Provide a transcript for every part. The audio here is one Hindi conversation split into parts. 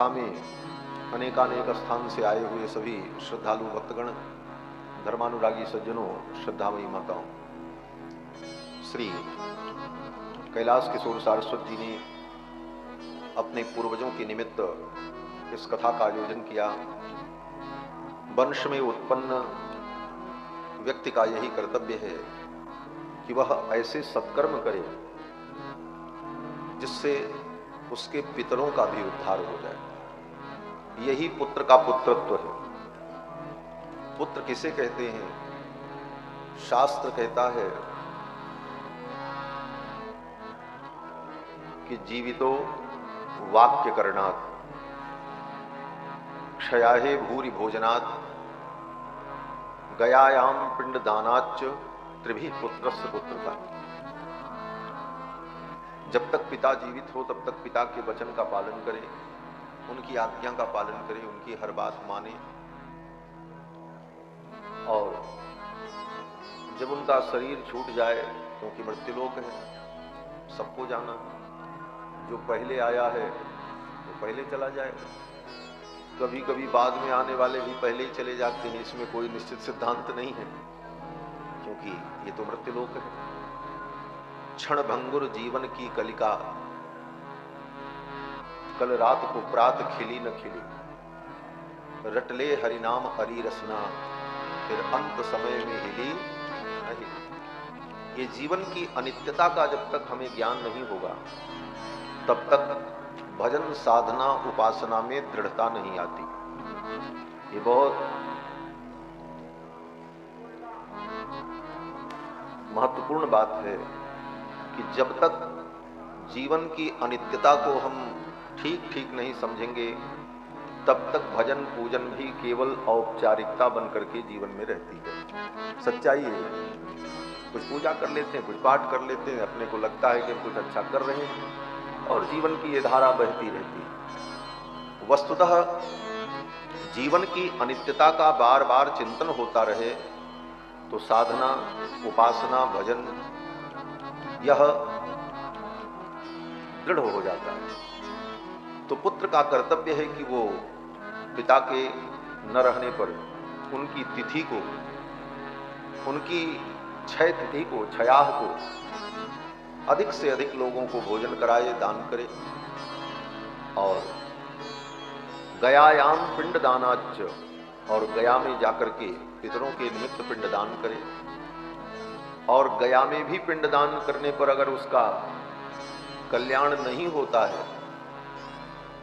में अनेकानेक स्थान से आए हुए सभी श्रद्धालु भक्तगण, धर्मानुरागी सज्जनों, श्रद्धामयी माताओं, श्री कैलाश किशोर सारस्वत जी ने अपने पूर्वजों के निमित्त इस कथा का आयोजन किया। वंश में उत्पन्न व्यक्ति का यही कर्तव्य है कि वह ऐसे सत्कर्म करे जिससे उसके पितरों का भी उद्धार हो जाए। यही पुत्र का पुत्रत्व है। पुत्र किसे कहते हैं? शास्त्र कहता है कि जीवितो वाक्य करणात्, क्षयाहे भूरि भोजनात्, गयायाम पिंड दानाच्च त्रिभी पुत्रस्य पुत्रता। जब तक पिता जीवित हो तब तक पिता के वचन का पालन करें, उनकी आज्ञा का पालन करें, उनकी हर बात माने। और जब उनका शरीर छूट जाए, क्योंकि मृत्युलोक है, सबको जाना, जो पहले आया है वो पहले चला जाएगा। कभी कभी बाद में आने वाले भी पहले ही चले जाते हैं, इसमें कोई निश्चित सिद्धांत नहीं है, क्योंकि ये तो मृत्युलोक है। क्षण भंगुर जीवन की कलिका, कल रात को प्रात खिली न खिली, रटले हरिनाम हरि रसना, फिर अंत समय में हिली नहीं। ये जीवन की अनित्यता का जब तक हमें ज्ञान नहीं होगा तब तक भजन साधना उपासना में दृढ़ता नहीं आती। ये बहुत महत्वपूर्ण बात है कि जब तक जीवन की अनित्यता को हम ठीक ठीक नहीं समझेंगे तब तक भजन पूजन भी केवल औपचारिकता बनकर के जीवन में रहती है। सच्चाई है, कुछ पूजा कर लेते हैं, कुछ पाठ कर लेते हैं, अपने को लगता है कि हम कुछ अच्छा कर रहे हैं और जीवन की ये धारा बहती रहती है। वस्तुतः जीवन की अनित्यता का बार बार चिंतन होता रहे तो साधना, उपासना, भजन यह दृढ़ हो जाता है। तो पुत्र का कर्तव्य है कि वो पिता के न रहने पर उनकी तिथि को, उनकी क्षय तिथि को, क्षयाह को अधिक से अधिक लोगों को भोजन कराए, दान करे। और गयायाम पिंड दानाच्च, और गया में जाकर के पितरों के निमित्त पिंडदान करे। और गया में भी पिंडदान करने पर अगर उसका कल्याण नहीं होता है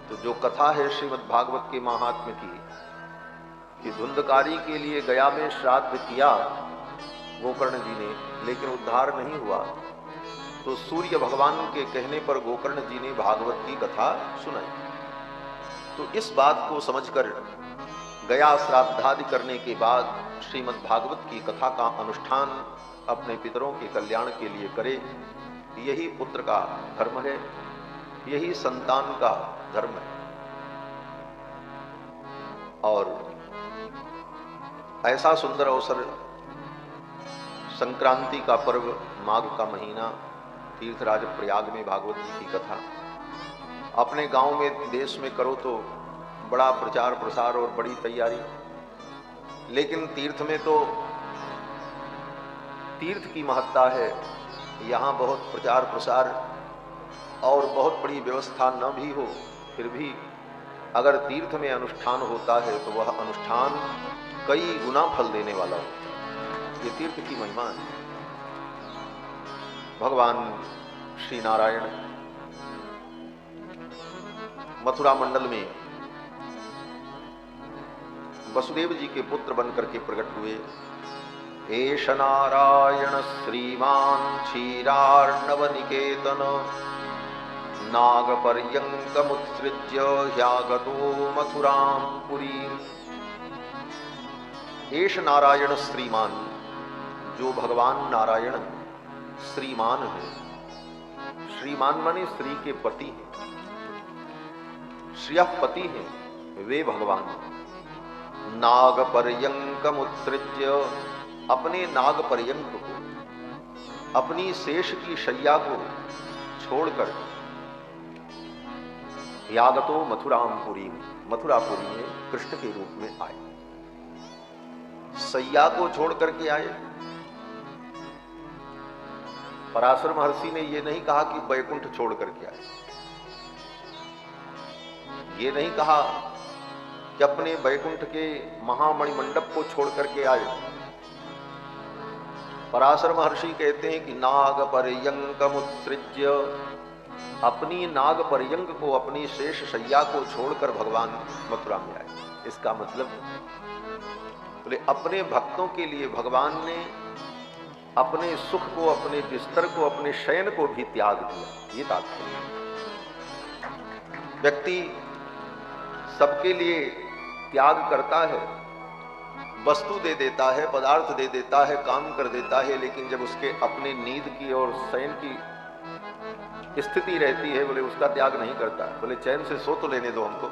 तो जो कथा है श्रीमद् भागवत के महात्म्य की कि धुंधकारी के लिए गया में श्राद्ध किया गोकर्ण जी ने, लेकिन उद्धार नहीं हुआ, तो सूर्य भगवान के कहने पर गोकर्ण जी ने भागवत की कथा सुनाई। तो इस बात को समझकर गया श्राद्धादि करने के बाद श्रीमद् भागवत की कथा का अनुष्ठान अपने पितरों के कल्याण के लिए करे। यही पुत्र का धर्म है, यही संतान का धर्म है। और ऐसा सुंदर अवसर, संक्रांति का पर्व, माघ का महीना, तीर्थराज प्रयाग में भागवत जी की कथा। अपने गांव में, देश में करो तो बड़ा प्रचार प्रसार और बड़ी तैयारी, लेकिन तीर्थ में तो तीर्थ की महत्ता है। यहाँ बहुत प्रचार प्रसार और बहुत बड़ी व्यवस्था न भी हो, फिर भी अगर तीर्थ में अनुष्ठान होता है तो वह अनुष्ठान कई गुना फल देने वाला होता है। ये तीर्थ की महिमा है। भगवान श्री नारायण मथुरा मंडल में वसुदेव जी के पुत्र बनकर के प्रकट हुए। एष नारायण श्रीमान क्षीरार्णव निकेतन, नागपर्यंकमुत्सृज्य ह्यागतो मथुरां पुरीम्। एष नारायण श्रीमान, जो भगवान नारायण श्रीमान है। श्रीमान माने श्री के पति हैं, श्रियः पति हैं, वे भगवान। नागपर्यंकमुत्सृज्य, अपने नागपर्यंक को, अपनी शेष की शैया को छोड़कर यागतो मथुरामपुरी, मथुरापुरी में कृष्ण के रूप में आए। सैया को छोड़ करके आए। पराशर महर्षि ने यह नहीं कहा कि वैकुंठ छोड़ करके आए, ये नहीं कहा कि अपने वैकुंठ के महामणि मंडप को छोड़ करके आए। पराशर महर्षि कहते हैं कि नाग पर्यंकमुत्सृज्य, अपनी नाग पर्यंक को, अपनी शेष शैया को छोड़कर भगवान मथुरा में आए। इसका मतलब बोले अपने भक्तों के लिए भगवान ने अपने सुख को, अपने बिस्तर को, अपने शयन को भी त्याग दिया। ये तात्पर्य। व्यक्ति सबके लिए त्याग करता है, वस्तु दे देता है, पदार्थ दे देता है, काम कर देता है, लेकिन जब उसके अपने नींद की और शयन की स्थिति रहती है, बोले उसका त्याग नहीं करता। बोले चैन से सो तो लेने दो हमको।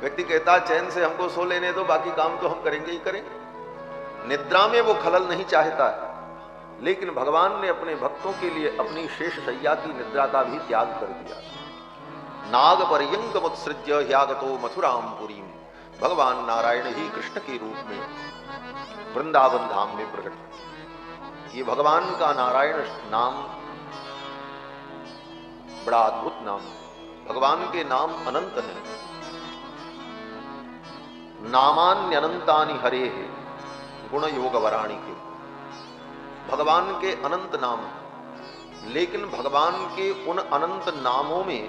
व्यक्ति कहता है चैन से हमको सो लेने दो, बाकी काम तो हम करेंगे ही करेंगे। निद्रा में वो खलल नहीं चाहता है, लेकिन भगवान ने अपने भक्तों के लिए अपनी शेष शैया की निद्रा का भी त्याग कर दिया। नाग पर्यंकमुत्सृज्य ह्यागतो मथुरामपुरीम, भगवान नारायण ही कृष्ण के रूप में वृंदावन धाम में प्रकट। ये भगवान का नारायण नाम बड़ा अद्भुत नाम है। भगवान के नाम अनंत हैं। नामान्यनंतानि हरे है गुण योग वराणी के। भगवान के अनंत नाम, लेकिन भगवान के उन अनंत नामों में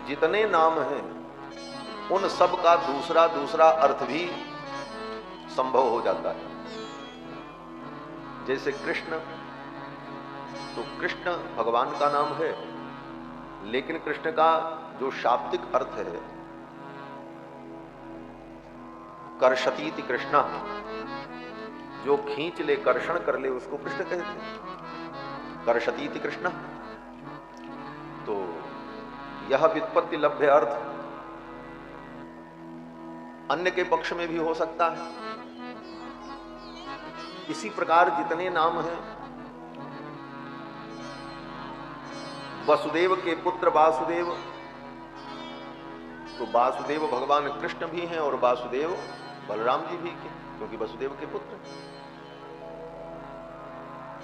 जितने नाम हैं उन सब का दूसरा दूसरा अर्थ भी संभव हो जाता है। जैसे कृष्ण, तो कृष्ण भगवान का नाम है, लेकिन कृष्ण का जो शाब्दिक अर्थ है कर्षतीति कृष्ण, जो खींच ले, कर्षण कर ले, उसको कृष्ण कहते हैं, कर्षतीति कृष्ण। तो यह व्युत्पत्ति लभ्य अर्थ अन्य के पक्ष में भी हो सकता है। इसी प्रकार जितने नाम हैं, वसुदेव के पुत्र वासुदेव, तो वासुदेव भगवान कृष्ण भी हैं और वासुदेव बलराम जी भी हैं, क्योंकि वसुदेव के पुत्र।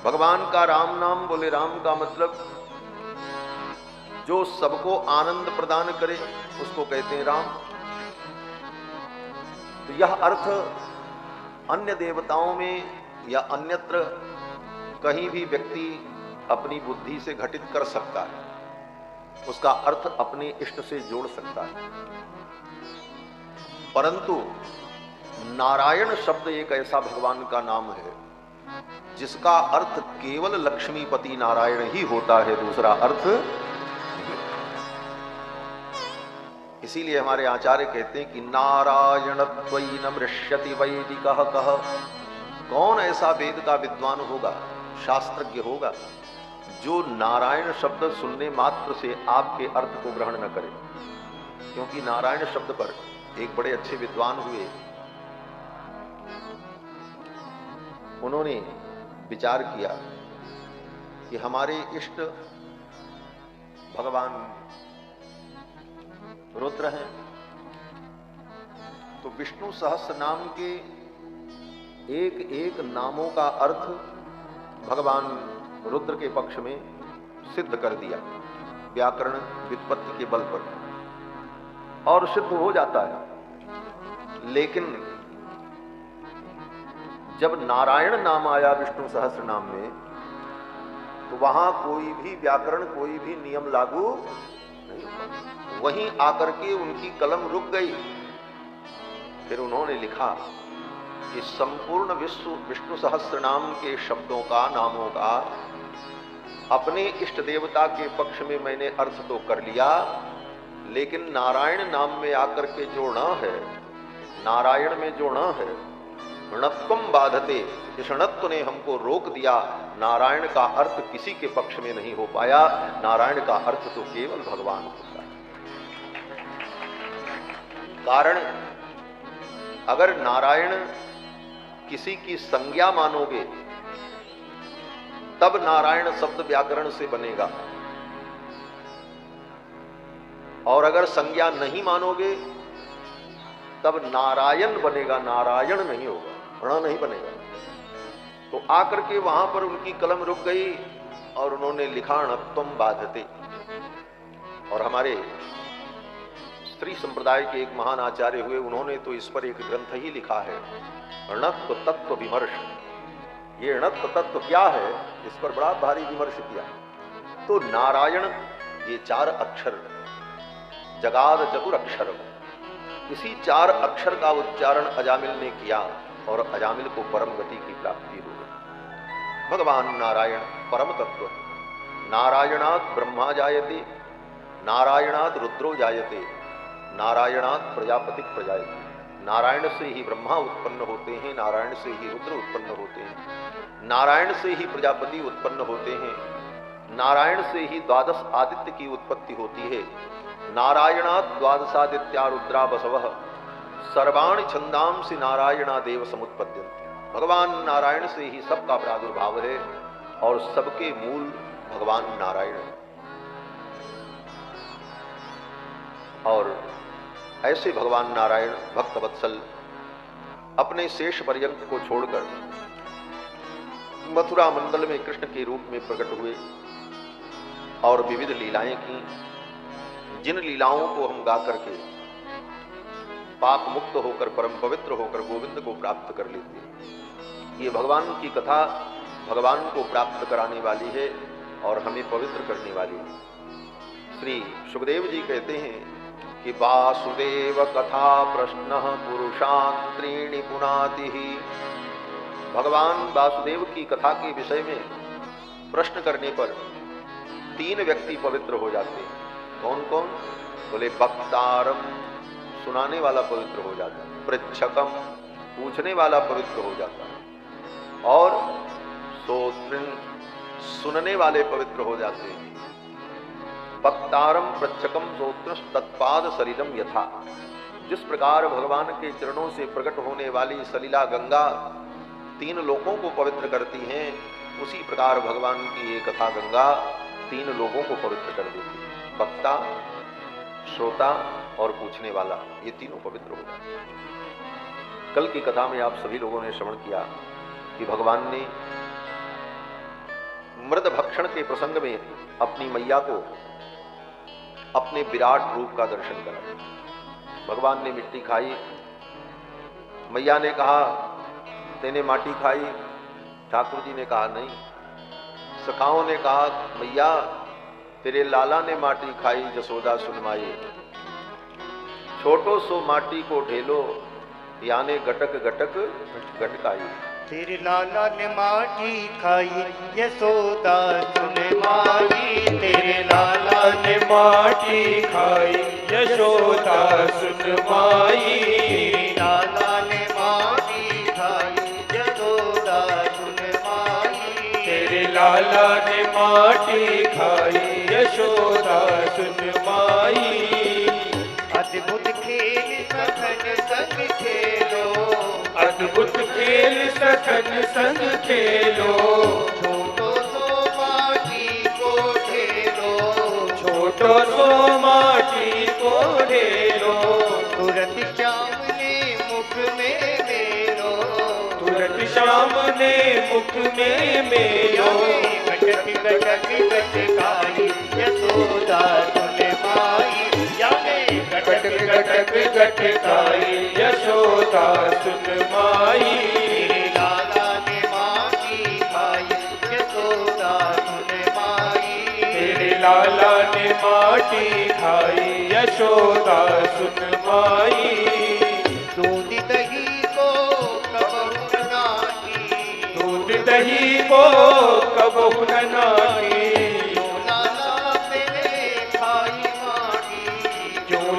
भगवान का राम नाम, बोले राम का मतलब जो सबको आनंद प्रदान करे उसको कहते हैं राम। तो यह अर्थ अन्य देवताओं में या अन्यत्र कहीं भी व्यक्ति अपनी बुद्धि से घटित कर सकता है, उसका अर्थ अपने इष्ट से जोड़ सकता है। परंतु नारायण शब्द एक ऐसा भगवान का नाम है जिसका अर्थ केवल लक्ष्मीपति नारायण ही होता है, दूसरा अर्थ। इसीलिए हमारे आचार्य कहते हैं कि नारायणत्वयि न मृष्यति वैदिकः कः। कौन ऐसा वेद का विद्वान होगा, शास्त्रज्ञ होगा, जो नारायण शब्द सुनने मात्र से आपके अर्थ को ग्रहण न करे। क्योंकि नारायण शब्द पर एक बड़े अच्छे विद्वान हुए, उन्होंने विचार किया कि हमारे इष्ट भगवान रुद्र हैं, तो विष्णु सहस्त्र नाम के एक एक नामों का अर्थ भगवान रुद्र के पक्ष में सिद्ध कर दिया व्याकरण व्युत्पत्ति के बल पर, और सिद्ध हो जाता है। लेकिन जब नारायण नाम आया विष्णु सहस्त्र नाम में, तो वहां कोई भी व्याकरण, कोई भी नियम लागू नहीं हुआ। वहीं आकर के उनकी कलम रुक गई। फिर उन्होंने लिखा कि संपूर्ण विश्व विष्णु सहस्त्र नाम के शब्दों का, नामों का अपने इष्ट देवता के पक्ष में मैंने अर्थ तो कर लिया, लेकिन नारायण नाम में आकर के जो ण है, नारायण में जो ण है, णत्वम बाधते, इस णत्व ने हमको रोक दिया। नारायण का अर्थ किसी के पक्ष में नहीं हो पाया। नारायण का अर्थ तो केवल भगवान होता है। कारण अगर नारायण किसी की संज्ञा मानोगे तब नारायण शब्द व्याकरण से बनेगा। और अगर संज्ञा नहीं मानोगे तब नारायण बनेगा, नारायण नहीं होगा, ण नहीं बनेगा। तो आकर के वहां पर उनकी कलम रुक गई और उन्होंने लिखा णत्वम बाधते। और हमारे स्त्री संप्रदाय के एक महान आचार्य हुए, उन्होंने तो इस पर एक ग्रंथ ही लिखा है, णत्व तत्व विमर्श। ये णत्व तत्व क्या है, इस पर बड़ा भारी विमर्श किया। तो नारायण ये 4 अक्षर, जगाद चतुर अक्षर, इसी 4 अक्षर का उच्चारण अजामिल ने किया और अजामिल को परम गति की प्राप्ति हो गई। भगवान नारायण परम तत्व। नारायणात् ब्रह्मा जायते, नारायणात् रुद्रो जायते, नारायणात् प्रजापति प्रजायते। नारायण से ही ब्रह्मा उत्पन्न होते हैं, नारायण से ही रुद्र उत्पन्न होते हैं, नारायण से ही प्रजापति उत्पन्न होते हैं, नारायण से ही द्वादश आदित्य की उत्पत्ति होती है। नारायणात् द्वादशादित्या रुद्रा बसवः सर्वाणि छंदांसि नारायणा देव समुत्पद्यन्ते। भगवान नारायण से ही सबका प्रादुर्भाव है और सबके मूल भगवान नारायण है। और ऐसे भगवान नारायण भक्त वत्सल अपने शेष पर्यंत को छोड़कर मथुरा मंडल में कृष्ण के रूप में प्रकट हुए और विविध लीलाएं की, जिन लीलाओं को हम गा करके पाप मुक्त होकर परम पवित्र होकर गोविंद को प्राप्त कर लेते हैं। ये भगवान की कथा भगवान को प्राप्त कराने वाली है और हमें पवित्र करने वाली है। श्री सुखदेव जी कहते हैं कि वासुदेव कथा प्रश्न पुरुषान् त्रीणि पुनाति। भगवान वासुदेव की कथा के विषय में प्रश्न करने पर 3 व्यक्ति पवित्र हो जाते हैं। कौन कौन? बोले वक्तारम, सुनाने वाला पवित्र हो जाता है, पृच्छकम, पूछने वाला पवित्र हो जाता है, और श्रोत्रं, सुनने वाले पवित्र हो जाते हैं। वक्तारम पृच्छकम श्रोत्रं तत्पाद सलिलम यथा। जिस प्रकार भगवान के चरणों से प्रकट होने वाली सलिला गंगा 3 लोकों को पवित्र करती हैं, उसी प्रकार भगवान की ये कथा गंगा 3 लोगों को पवित्र कर देती है। वक्ता, श्रोता और पूछने वाला, ये तीनों पवित्र हो जाते हैं। कल की कथा में आप सभी लोगों ने श्रवण किया कि भगवान ने मृद भक्षण के प्रसंग में अपनी मैया को अपने विराट रूप का दर्शन करा। भगवान ने मिट्टी खाई, मैया ने कहा तेने माटी खाई, ठाकुर जी ने कहा नहीं। सखाओं ने कहा मैया तेरे लाला ने माटी खाई, जसोदा सुनमाई। छोटो सो माटी को ढेलो, याने गटक गटक गटकाई। तेरे लाला ने माटी खाई, यशोदा सुनमाई। तेरे लाला ने माटी खाई, यशोदा सुनमाई। तेरे लाला ने माटी खाई, यशोदा सुनमाई। तेरे लाला ने माटी खाई, यशोदा सुनमाई। अद्भुत खेल सखन संग खेलो, अद्भुत खेल सखन संग खेलो। छोटो सो माटी को ढेलो, छोटो सो माटी को ढेलो। तुरंत श्याम ने मुख में मेरो, तुरंत श्याम ने मुख में मेरो। गटक गटक गटकाई, यशोदा सुनमाई। गटक गटक गटकाई, यशोदा सुनमाई। तेरे लाला ने माटी खाई, यशोदा सुनमाई। तेरे लाला ने माटी खाई, यशोदा सुनमाई। दूध दही को कबहू न नाटी, दूध दही को कबहू न नाटी।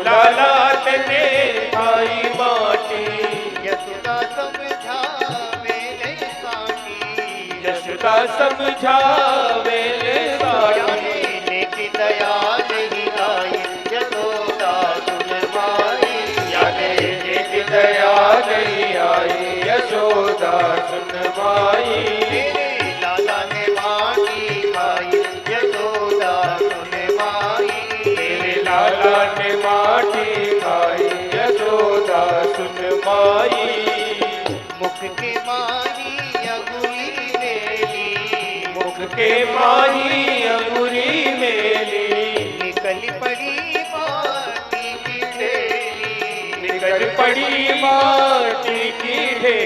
लाला तेरे खाई माटी, यशोदा समझावे ले साटी। यशोदा समझावे ले साटी। लेकी दया नहीं आई, यशोदा सुनमाई। याने लेकी दया नहीं आई, यशोदा सुनमाई। तेरे लाला ने माटी खाई, यशोदा सुनमाई। तेरे लाला ने माटी खाई यशोदा सुन माई। मुख के माही अंगुरी मेली, मुख के माही अंगुरी मेली, निकल पड़ी माटी की ढेली, निकल पड़ी माटी की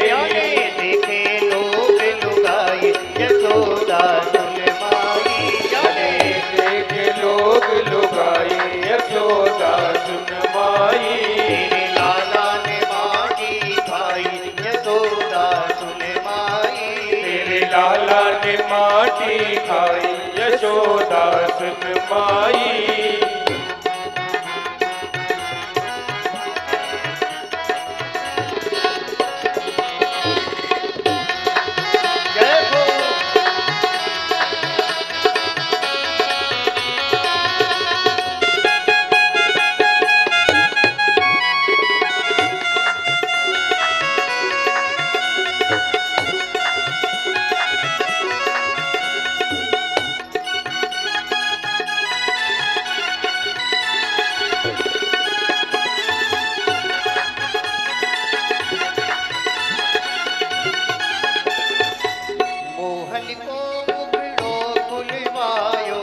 जाने ढेली। देखे लोग लुगाई यशोदा सुन माई, जाने देख लोग लुगाई यशोदा सुन माई। तेरे लाला ने माटी खाई यशोदा सुन माई, तेरे लाला ने माटी खाई यशोदा सुन माई। जय हो। मोहन को मुखड़ो खुलवायो,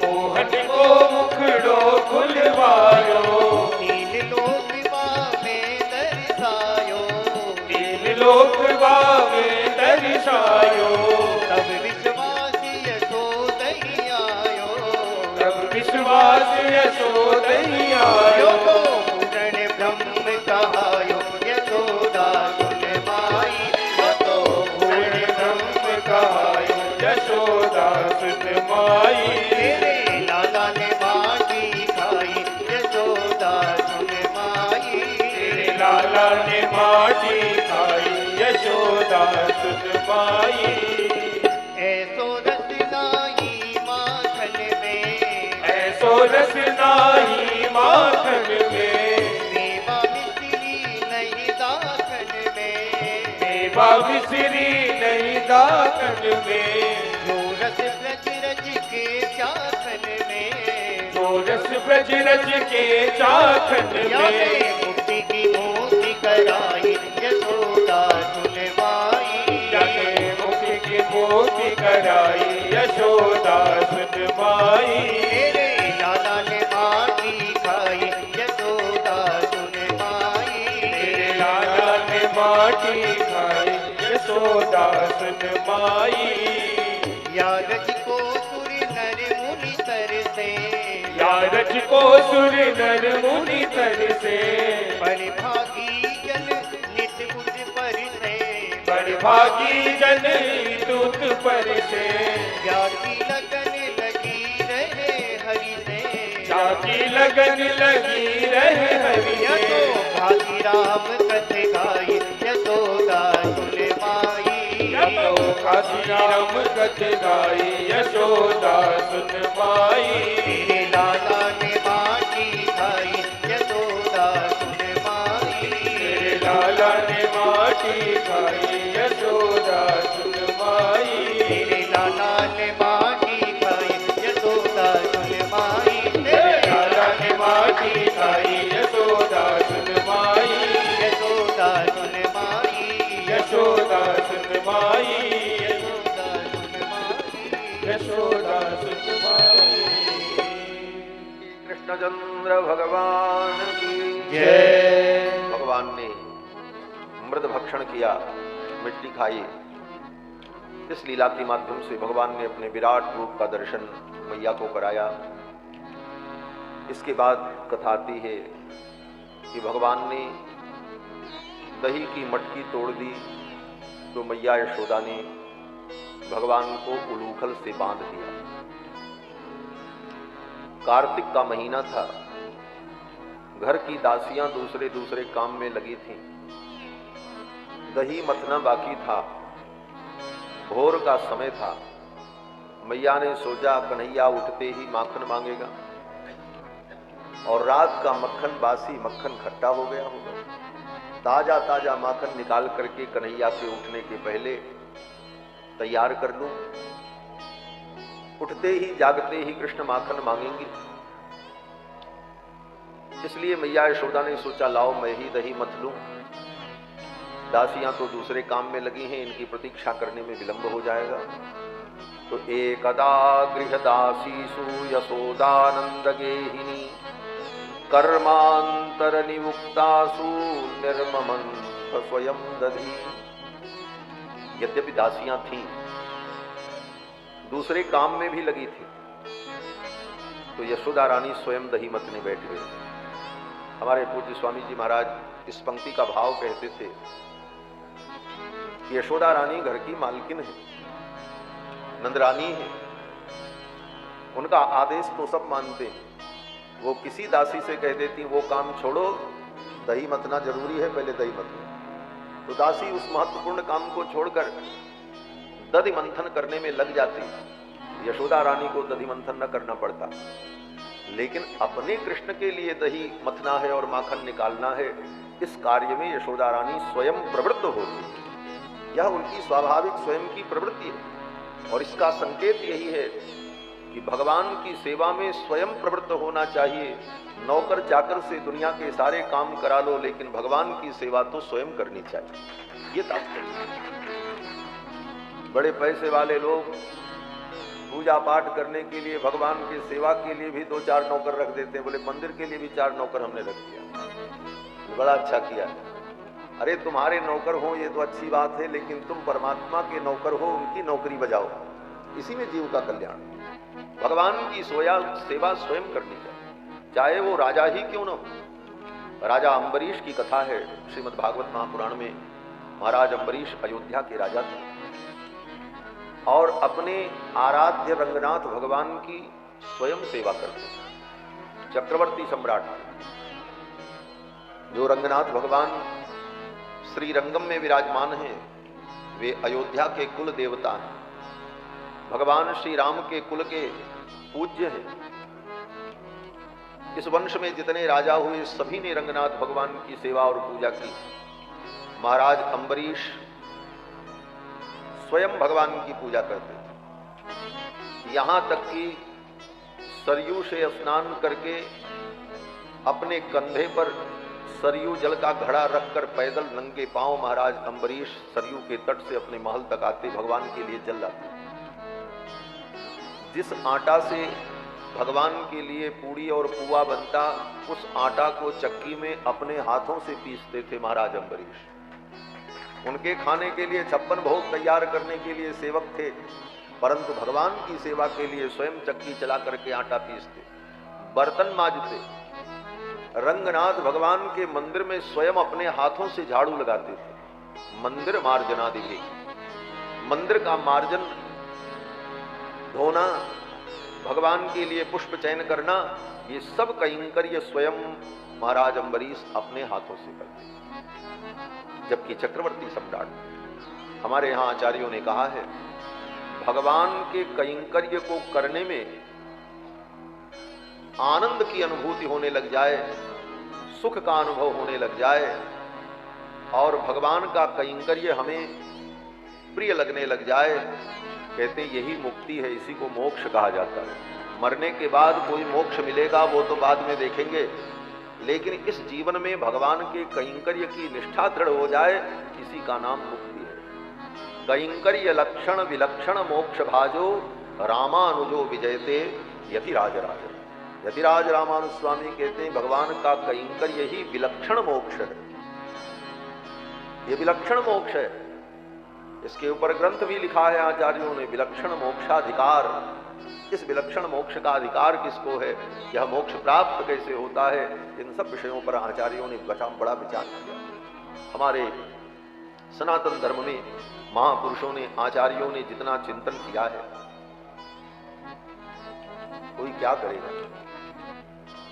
मोहन को मुखड़ो खुलवायो, नील लोक में दर्शायो, नील लोक बावे दर्शायो। तब विश्वास यशोदैयायो, तब विश्वास यशोदैयायो, यो तो पूर्ण ब्रह्म कहायो यशोदा सुन माई, यो तो पूर्ण ब्रह्म कहायो यशोदा सुन माई। तेरे लाला ने माटी खाई यशोदा सुन माई, तेरे लाला ने माटी खाई यशोदा सुन माई। ऐसो रस नाई माखन में, ऐसो रस नाही माखन में, मेवा मिश्री नहीं दाखन में, मेवा मिश्री नहीं दाखन में, जो रस ब्रज रज के चाखन में, जो रस ब्रज रज के चाखन याने में। मुक्ति की मोती कराई यशोदा सुन माई, जाने मुक्ति की मोती कराई यशोदा सुन माई। तेरे लाला ने माटी खाई यशोदा सुन माई, तेरे लाला ने माटी खाई यशोदा सुन माई। यारज को सुर नर मुनि तरसे, यारज को सुर नर मुनि तरसे, परिभागी जन नित उस पर से, बड़भागी जन दूत पर से, जाति लगन लगी रहे हरि से, जाकी लगन लगी रहे हरि यतो से। भागी राम कथ गाई यशोदा सुन माई, यतो काशी राम कथ गाई यशोदा सुन माई। तेरे लाला ने माटी खाई यशोदा सुन माई, तेरे लाला ने माटी खाई यशोदा सुन माई। तेरे लाला ने माटी खाई यशोदा सुन माई, तेरे लाला ने माटी खाई यशोदा सुन माई। यशोदा सुन माई, यशोदा सुन माई। यशोदा सुन माई। यशोदा सुन माई। कृष्णचंद्र भगवान की जय। भगवान ने मृद भक्षण किया, मिट्टी खाई। इस लीला के माध्यम से भगवान ने अपने विराट रूप का दर्शन मैया को कराया। इसके बाद कथा आती है कि भगवान ने दही की मटकी तोड़ दी तो मैया यशोदा ने भगवान को उलूखल से बांध दिया। कार्तिक का महीना था, घर की दासियां दूसरे दूसरे काम में लगी थीं। दही मथना बाकी था, भोर का समय था। मैया ने सोचा कन्हैया उठते ही माखन मांगेगा और रात का मक्खन बासी मक्खन खट्टा हो गया होगा। ताजा ताजा माखन निकाल करके कन्हैया के उठने के पहले तैयार कर लूं। उठते ही जागते ही कृष्ण माखन मांगेंगे। इसलिए मैया यशोदा ने सोचा लाओ मैं ही दही मथ लूं। दासियां तो दूसरे काम में लगी हैं, इनकी प्रतीक्षा करने में विलंब हो जाएगा। तो एकदा गृहदासीसु यशोदानंद गेहिनी कर्मांतर निमुक्तासु निर्ममंथ स्वयं दधी। यद्यपि दासियां थीं, दूसरे काम में भी लगी थी, तो यशोदा रानी स्वयं दही मतने बैठ गई। हमारे पूज्य स्वामी जी महाराज इस पंक्ति का भाव कहते थे कि यशोदा रानी घर की मालकिन है, नंदरानी है, उनका आदेश तो सब मानते हैं। वो किसी दासी से कह देती वो काम छोड़ो, दही मथना जरूरी है, पहले दही मत लो, तो दासी उस महत्वपूर्ण काम को छोड़कर दधि मंथन करने में लग जाती। यशोदा रानी को दधि मंथन न करना पड़ता, लेकिन अपने कृष्ण के लिए दही मथना है और माखन निकालना है, इस कार्य में यशोदा रानी स्वयं प्रवृत्त होती। यह उनकी स्वाभाविक स्वयं की प्रवृत्ति है, और इसका संकेत यही है कि भगवान की सेवा में स्वयं प्रवृत्त होना चाहिए। नौकर चाकर से दुनिया के सारे काम करा लो, लेकिन भगवान की सेवा तो स्वयं करनी चाहिए, ये तात्पर्य। बड़े पैसे वाले लोग पूजा पाठ करने के लिए, भगवान की सेवा के लिए भी 2-4 नौकर रख देते हैं। बोले मंदिर के लिए भी 4 नौकर हमने रख दिया, बड़ा अच्छा किया। अरे तुम्हारे नौकर हो ये तो अच्छी बात है, लेकिन तुम परमात्मा के नौकर हो, उनकी नौकरी बजाओ, इसी में जीव का कल्याण। भगवान की सेवा स्वयं करनी चाहिए, चाहे वो राजा ही क्यों न हो। राजा अम्बरीश की कथा है श्रीमद् भागवत महापुराण में। महाराज अम्बरीश अयोध्या के राजा थे और अपने आराध्य रंगनाथ भगवान की स्वयं सेवा करते। चक्रवर्ती सम्राट जो रंगनाथ भगवान श्री रंगम में विराजमान हैं, वे अयोध्या के कुल देवता हैं, भगवान श्री राम के कुल के पूज्य हैं। इस वंश में जितने राजा हुए सभी ने रंगनाथ भगवान की सेवा और पूजा की। महाराज अम्बरीश स्वयं भगवान की पूजा करते थे, यहां तक कि सरयू से स्नान करके अपने कंधे पर सरयू जल का घड़ा रखकर पैदल नंगे पांव महाराज अम्बरीश सरयू के तट से अपने महल तक आते, भगवान के लिए जल लाते। जिस आटा से भगवान के लिए पूड़ी और पुआ बनता, उस आटा को चक्की में अपने हाथों से पीसते थे महाराज अम्बरीश। उनके खाने के लिए 56 भोग तैयार करने के लिए सेवक थे, परंतु भगवान की सेवा के लिए स्वयं चक्की चला करके आटा पीसते, बर्तन मांजते। रंगनाथ भगवान के मंदिर में स्वयं अपने हाथों से झाड़ू लगाते थे। मंदिर मार्जनादि, मंदिर का मार्जन, धोना, भगवान के लिए पुष्प चयन करना, ये सब कैंकर्य स्वयं महाराज अम्बरीश अपने हाथों से करते। जबकि चक्रवर्ती सम्राट, हमारे यहाँ आचार्यों ने कहा है, भगवान के कैंकर्य को करने में आनंद की अनुभूति होने लग जाए, सुख का अनुभव होने लग जाए और भगवान का कैंकर्य हमें प्रिय लगने लग जाए, कहते हैं यही मुक्ति है, इसी को मोक्ष कहा जाता है। मरने के बाद कोई मोक्ष मिलेगा वो तो बाद में देखेंगे, लेकिन इस जीवन में भगवान के कैंकर्य की निष्ठा दृढ़ हो जाए, इसी का नाम मुक्ति है। कैंकर्य लक्षण विलक्षण मोक्ष भाजो रामानुजो विजयते यतिराज राज। यतिराज रामानुज स्वामी कहते हैं भगवान का कैंकर्य ही विलक्षण मोक्ष है, ये विलक्षण मोक्ष है। इसके ऊपर ग्रंथ भी लिखा है आचार्यों ने, विलक्षण मोक्षाधिकार। इस विलक्षण मोक्ष का अधिकार किसको है, यह मोक्ष प्राप्त कैसे होता है, इन सब विषयों पर आचार्यों ने बड़ा विचार किया। हमारे सनातन धर्म में महापुरुषों ने, आचार्यों ने जितना चिंतन किया है, कोई क्या करेगा।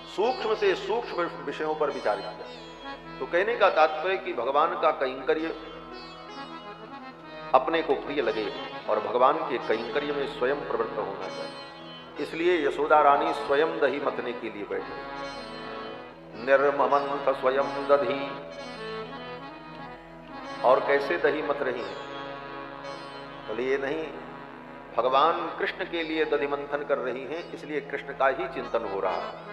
सूक्ष्म से सूक्ष्म विषयों पर विचार किया। तो कहने का तात्पर्य कि भगवान का कैंकर्य अपने को प्रिय लगे और भगवान के कैंकर्य में स्वयं प्रवृत्त होना चाहिए। इसलिए यशोदा रानी स्वयं दही मथने के लिए बैठे। निर्ममंथ स्वयं दधी। और कैसे दही मथ रही है, बोले ये नहीं, भगवान कृष्ण के लिए दधि मंथन कर रही हैं, इसलिए कृष्ण का ही चिंतन हो रहा है।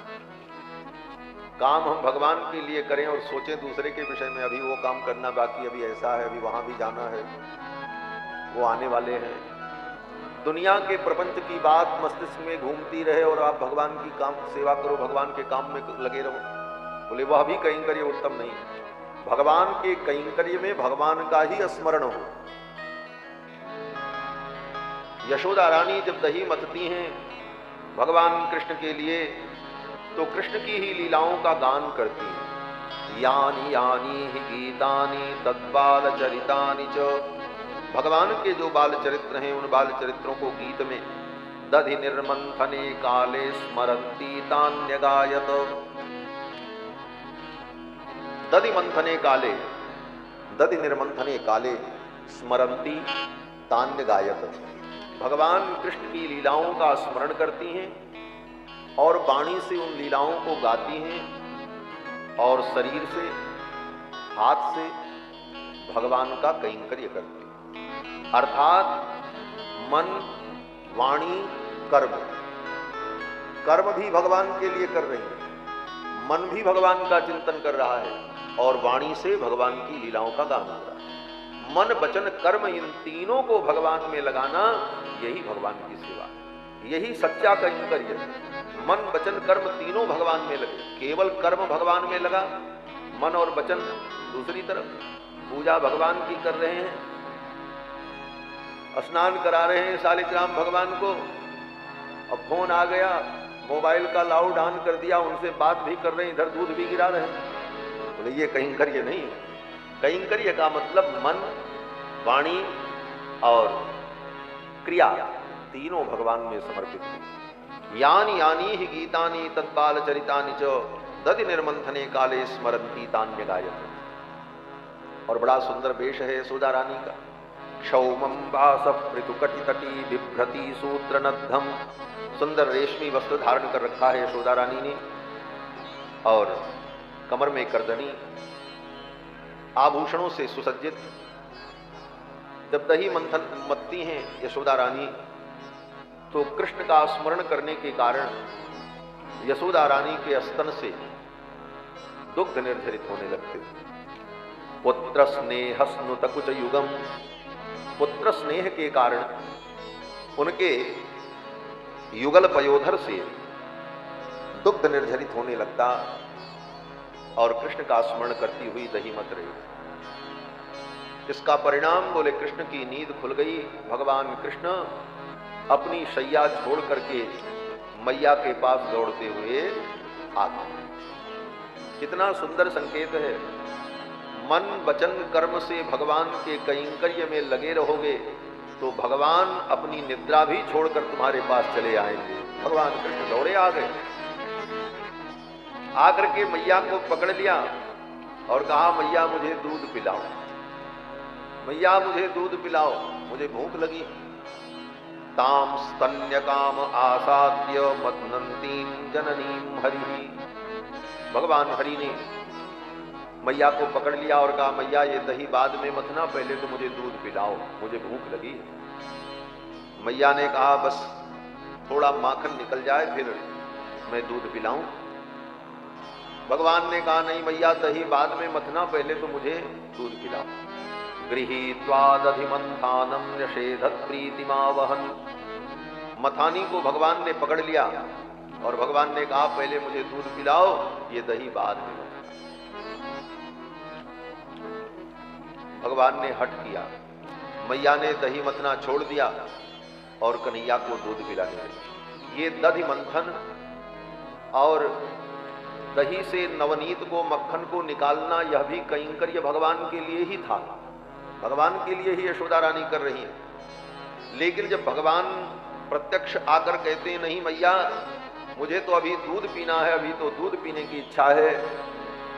काम हम भगवान के लिए करें और सोचें दूसरे के विषय में, अभी वो काम करना बाकी, अभी ऐसा है, अभी वहां भी जाना है, वो आने वाले हैं। दुनिया के प्रपंच की बात मस्तिष्क में घूमती रहे और आप भगवान की काम सेवा करो, भगवान के काम में लगे रहो, बोले वह भी कैंकर्य उत्तम नहीं। भगवान के कैंकर्य में भगवान का ही स्मरण हो। यशोदा रानी जब दही मतती हैं भगवान कृष्ण के लिए, तो कृष्ण की ही लीलाओं का गान करती हैं। यानी यानी ही गीतानि तद्बाल चरितानि च, भगवान के जो बाल चरित्र हैं उन बाल चरित्रों को गीत में दधि निर्मंथने काले स्मरन्ति तान्यगायत। दधि मंथने काले, दधि निर्मंथने काले स्मरन्ति तान्यगायत, भगवान कृष्ण की लीलाओं का स्मरण करती हैं और वाणी से उन लीलाओं को गाती हैं और शरीर से, हाथ से भगवान का कैंकर्य करती हैं। अर्थात मन, वाणी, कर्म, कर्म भी भगवान के लिए कर रही है, मन भी भगवान का चिंतन कर रहा है और वाणी से भगवान की लीलाओं का गान हो रहा है। मन, वचन, कर्म, इन तीनों को भगवान में लगाना, यही भगवान की सेवा है, यही सच्चा कैंकर्य है। मन, वचन, कर्म तीनों भगवान में लगे। केवल कर्म भगवान में लगा, मन और वचन दूसरी तरफ, पूजा भगवान की कर रहे हैं, स्नान करा रहे हैं शालिग्राम भगवान को, अब फोन आ गया, मोबाइल का लाउड ऑन कर दिया, उनसे बात भी कर रहे हैं, इधर दूध भी गिरा रहे हैं, बोले ये कैंकर्य नहीं है। कैंकर्य का मतलब मन, वाणी और क्रिया तीनों भगवान में समर्पित है। यानी यानी ही गीतानि तत्बाल चरितानि च दधि निर्मंथने काले स्मरन्ति तान्यगायत। और बड़ा सुंदर वेश है यशोदा रानी का। क्षौमं वास पृथुकटि तटी बिभ्रति सूत्रनद्धम, सुंदर रेशमी वस्त्र धारण कर रखा है यशोदा रानी ने और कमर में करदनी, आभूषणों से सुसज्जित। जब दही मंथन मत्ती हैं यशोदा रानी तो कृष्ण का स्मरण करने के कारण यशोदा रानी के स्तन से दुग्ध निर्झरित होने लगते। पुत्र स्नेह स्नुत कुच युगम, पुत्र स्नेह के कारण उनके युगल पयोधर से दुग्ध निर्झरित होने लगता और कृष्ण का स्मरण करती हुई दही मत रही। इसका परिणाम बोले कृष्ण की नींद खुल गई। भगवान कृष्ण अपनी शैया छोड़ करके मैया के पास दौड़ते हुए आ गए। कितना सुंदर संकेत है। मन वचन कर्म से भगवान के कैंकर्य में लगे रहोगे तो भगवान अपनी निद्रा भी छोड़कर तुम्हारे पास चले आएंगे। भगवान कृष्ण दौड़े आ गए, आकर के मैया को पकड़ लिया और कहा मैया मुझे दूध पिलाओ, मैया मुझे दूध पिलाओ, मुझे भूख लगी। ताम स्तन्य काम आसाद्य मथनंतीं जननीं हरि, भगवान हरि ने मैया को पकड़ लिया और कहा मैया ये दही बाद में मथना, पहले तो मुझे दूध पिलाओ, मुझे भूख लगी। मैया ने कहा बस थोड़ा माखन निकल जाए फिर मैं दूध पिलाऊं। भगवान ने कहा नहीं मैया दही बाद में मथना, पहले तो मुझे दूध पिलाओ। गृहीत्वा दधिमंथानं निषेधत प्रीतिमावहन, मथानी को भगवान ने पकड़ लिया और भगवान ने कहा पहले मुझे दूध पिलाओ, ये दही बाद में मथना। भगवान ने हट किया, मैया ने दही मथना छोड़ दिया और कन्हैया को दूध पिलाने लगी। ये दधि मंथन और दही से नवनीत को मक्खन को निकालना यह भी कैंकर्य भगवान के लिए ही था, भगवान के लिए ही यशोदा रानी कर रही है। लेकिन जब भगवान प्रत्यक्ष आकर कहते नहीं मैया मुझे तो अभी दूध पीना है, अभी तो दूध पीने की इच्छा है,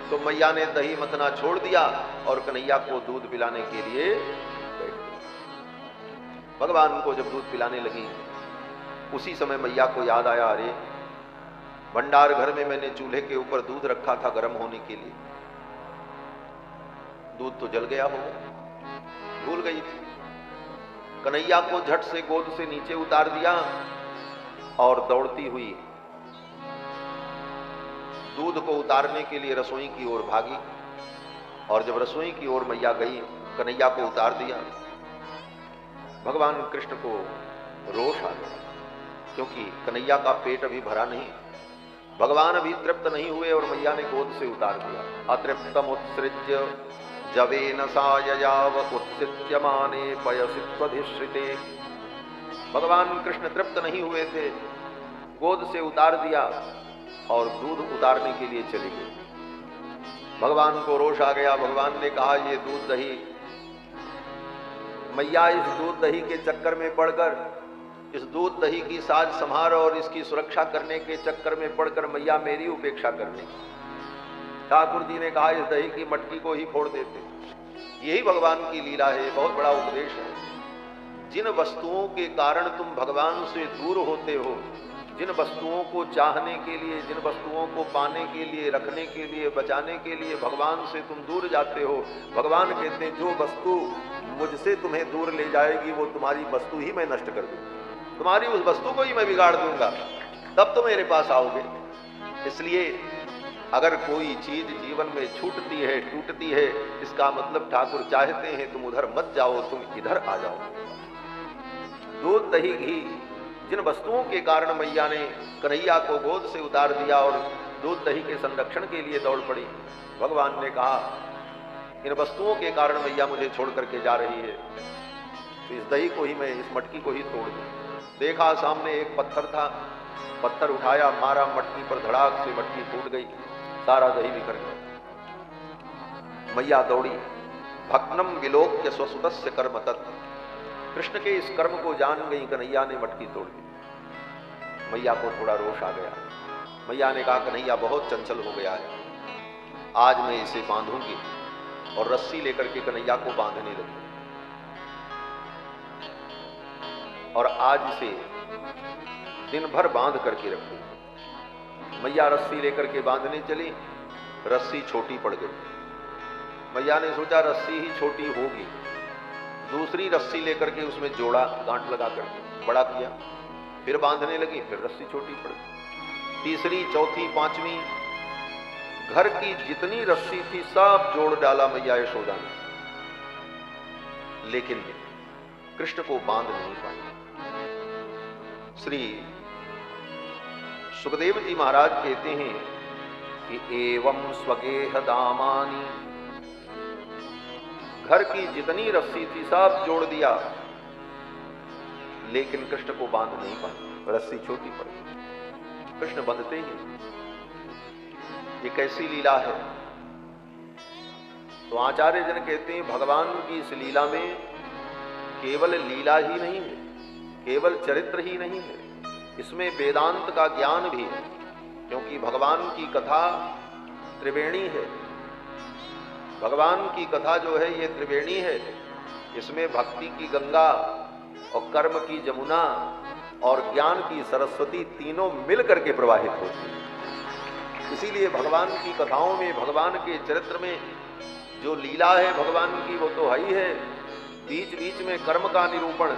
तो मैया ने दही मथना छोड़ दिया और कन्हैया को दूध पिलाने के लिए बैठ गई। भगवान को जब दूध पिलाने लगी उसी समय मैया को याद आया अरे भंडार घर में मैंने चूल्हे के ऊपर दूध रखा था गर्म होने के लिए, दूध तो जल गया होगा, भूल गई थी। कन्हैया को झट से गोद से नीचे उतार दिया और दौड़ती हुई दूध को उतारने के लिए रसोई की ओर भागी, और जब रसोई की ओर मैया गई, कन्हैया को उतार दिया। भगवान कृष्ण को रोष आ गया, क्योंकि कन्हैया का पेट अभी भरा नहीं, भगवान अभी तृप्त नहीं हुए और मैया ने गोद से उतार दिया। अतृप्तम उत्सृज्य जवेन साययाव उत्सित्यमाने पयसित्वधिश्रिते। भगवान कृष्ण तृप्त नहीं हुए थे, गोद से उतार दिया और दूध उतारने के लिए चले गए। भगवान को रोष आ गया। भगवान ने कहा, ये दूध दही, मैया इस दूध दही के चक्कर में पड़कर, इस दूध दही की साज संभार और इसकी सुरक्षा करने के चक्कर में पड़कर मैया मेरी उपेक्षा करने। ठाकुर जी ने कहा, इस दही की मटकी को ही फोड़ देते। यही भगवान की लीला है, बहुत बड़ा उपदेश है। जिन वस्तुओं के कारण तुम भगवान से दूर होते हो, जिन वस्तुओं को चाहने के लिए, जिन वस्तुओं को पाने के लिए, रखने के लिए, बचाने के लिए भगवान से तुम दूर जाते हो, भगवान कहते हैं जो वस्तु मुझसे तुम्हें दूर ले जाएगी वो तुम्हारी वस्तु ही मैं नष्ट कर दूंगा, तुम्हारी उस वस्तु को ही मैं बिगाड़ दूंगा, तब तो मेरे पास आओगे। इसलिए अगर कोई चीज जीवन में छूटती है, टूटती है, इसका मतलब ठाकुर चाहते हैं तुम उधर मत जाओ, तुम इधर आ जाओ। दूध दही घी, जिन वस्तुओं के कारण मैया ने कन्हैया को गोद से उतार दिया और दूध दही के संरक्षण के लिए दौड़ पड़ी, भगवान ने कहा इन वस्तुओं के कारण मैया मुझे छोड़ करके जा रही है, तो इस दही को ही मैं, इस मटकी को ही तोड़ दूं। देखा सामने एक पत्थर था, पत्थर उठाया, मारा मटकी पर, धड़ाक से मटकी फूट गई, सारा दही बिखर गया। मैया दौड़ी, भक्नम विलोक्य स्वसुतस्य कर्म तत्। कृष्ण के इस कर्म को जान गई कन्हैया ने मटकी तोड़ दी। मैया को थोड़ा रोष आ गया। मैया ने कहा, कन्हैया बहुत चंचल हो गया है, आज मैं इसे बांधूंगी, और रस्सी लेकर के कन्हैया को बांधने लगी। और आज इसे दिन भर बांध करके रखूंगी। मैया रस्सी लेकर के बांधने चली, रस्सी छोटी पड़ गई। मैया ने सोचा रस्सी ही छोटी होगी, दूसरी रस्सी लेकर के उसमें जोड़ा, गांठ लगा करके बड़ा किया, फिर बांधने लगी, फिर रस्सी छोटी पड़ गई। तीसरी, चौथी, पांचवी, घर की जितनी रस्सी थी सब जोड़ डाला मैया यशोदा ने, लेकिन कृष्ण को बांध नहीं पाई। श्री सुखदेव जी महाराज कहते हैं कि एवं स्वगेह दामानी, घर की जितनी रस्सी थी सब जोड़ दिया, लेकिन कृष्ण को बांध नहीं पाई, रस्सी छोटी पड़ गई। कृष्ण बंधते ही, ये कैसी लीला है। तो आचार्य जन कहते हैं भगवान की इस लीला में केवल लीला ही नहीं है, केवल चरित्र ही नहीं है, इसमें वेदांत का ज्ञान भी है, क्योंकि भगवान की कथा त्रिवेणी है। भगवान की कथा जो है ये त्रिवेणी है, इसमें भक्ति की गंगा और कर्म की जमुना और ज्ञान की सरस्वती तीनों मिल करके प्रवाहित होती है। इसीलिए भगवान की कथाओं में, भगवान के चरित्र में जो लीला है भगवान की वो तो है ही है, बीच बीच में कर्म का निरूपण,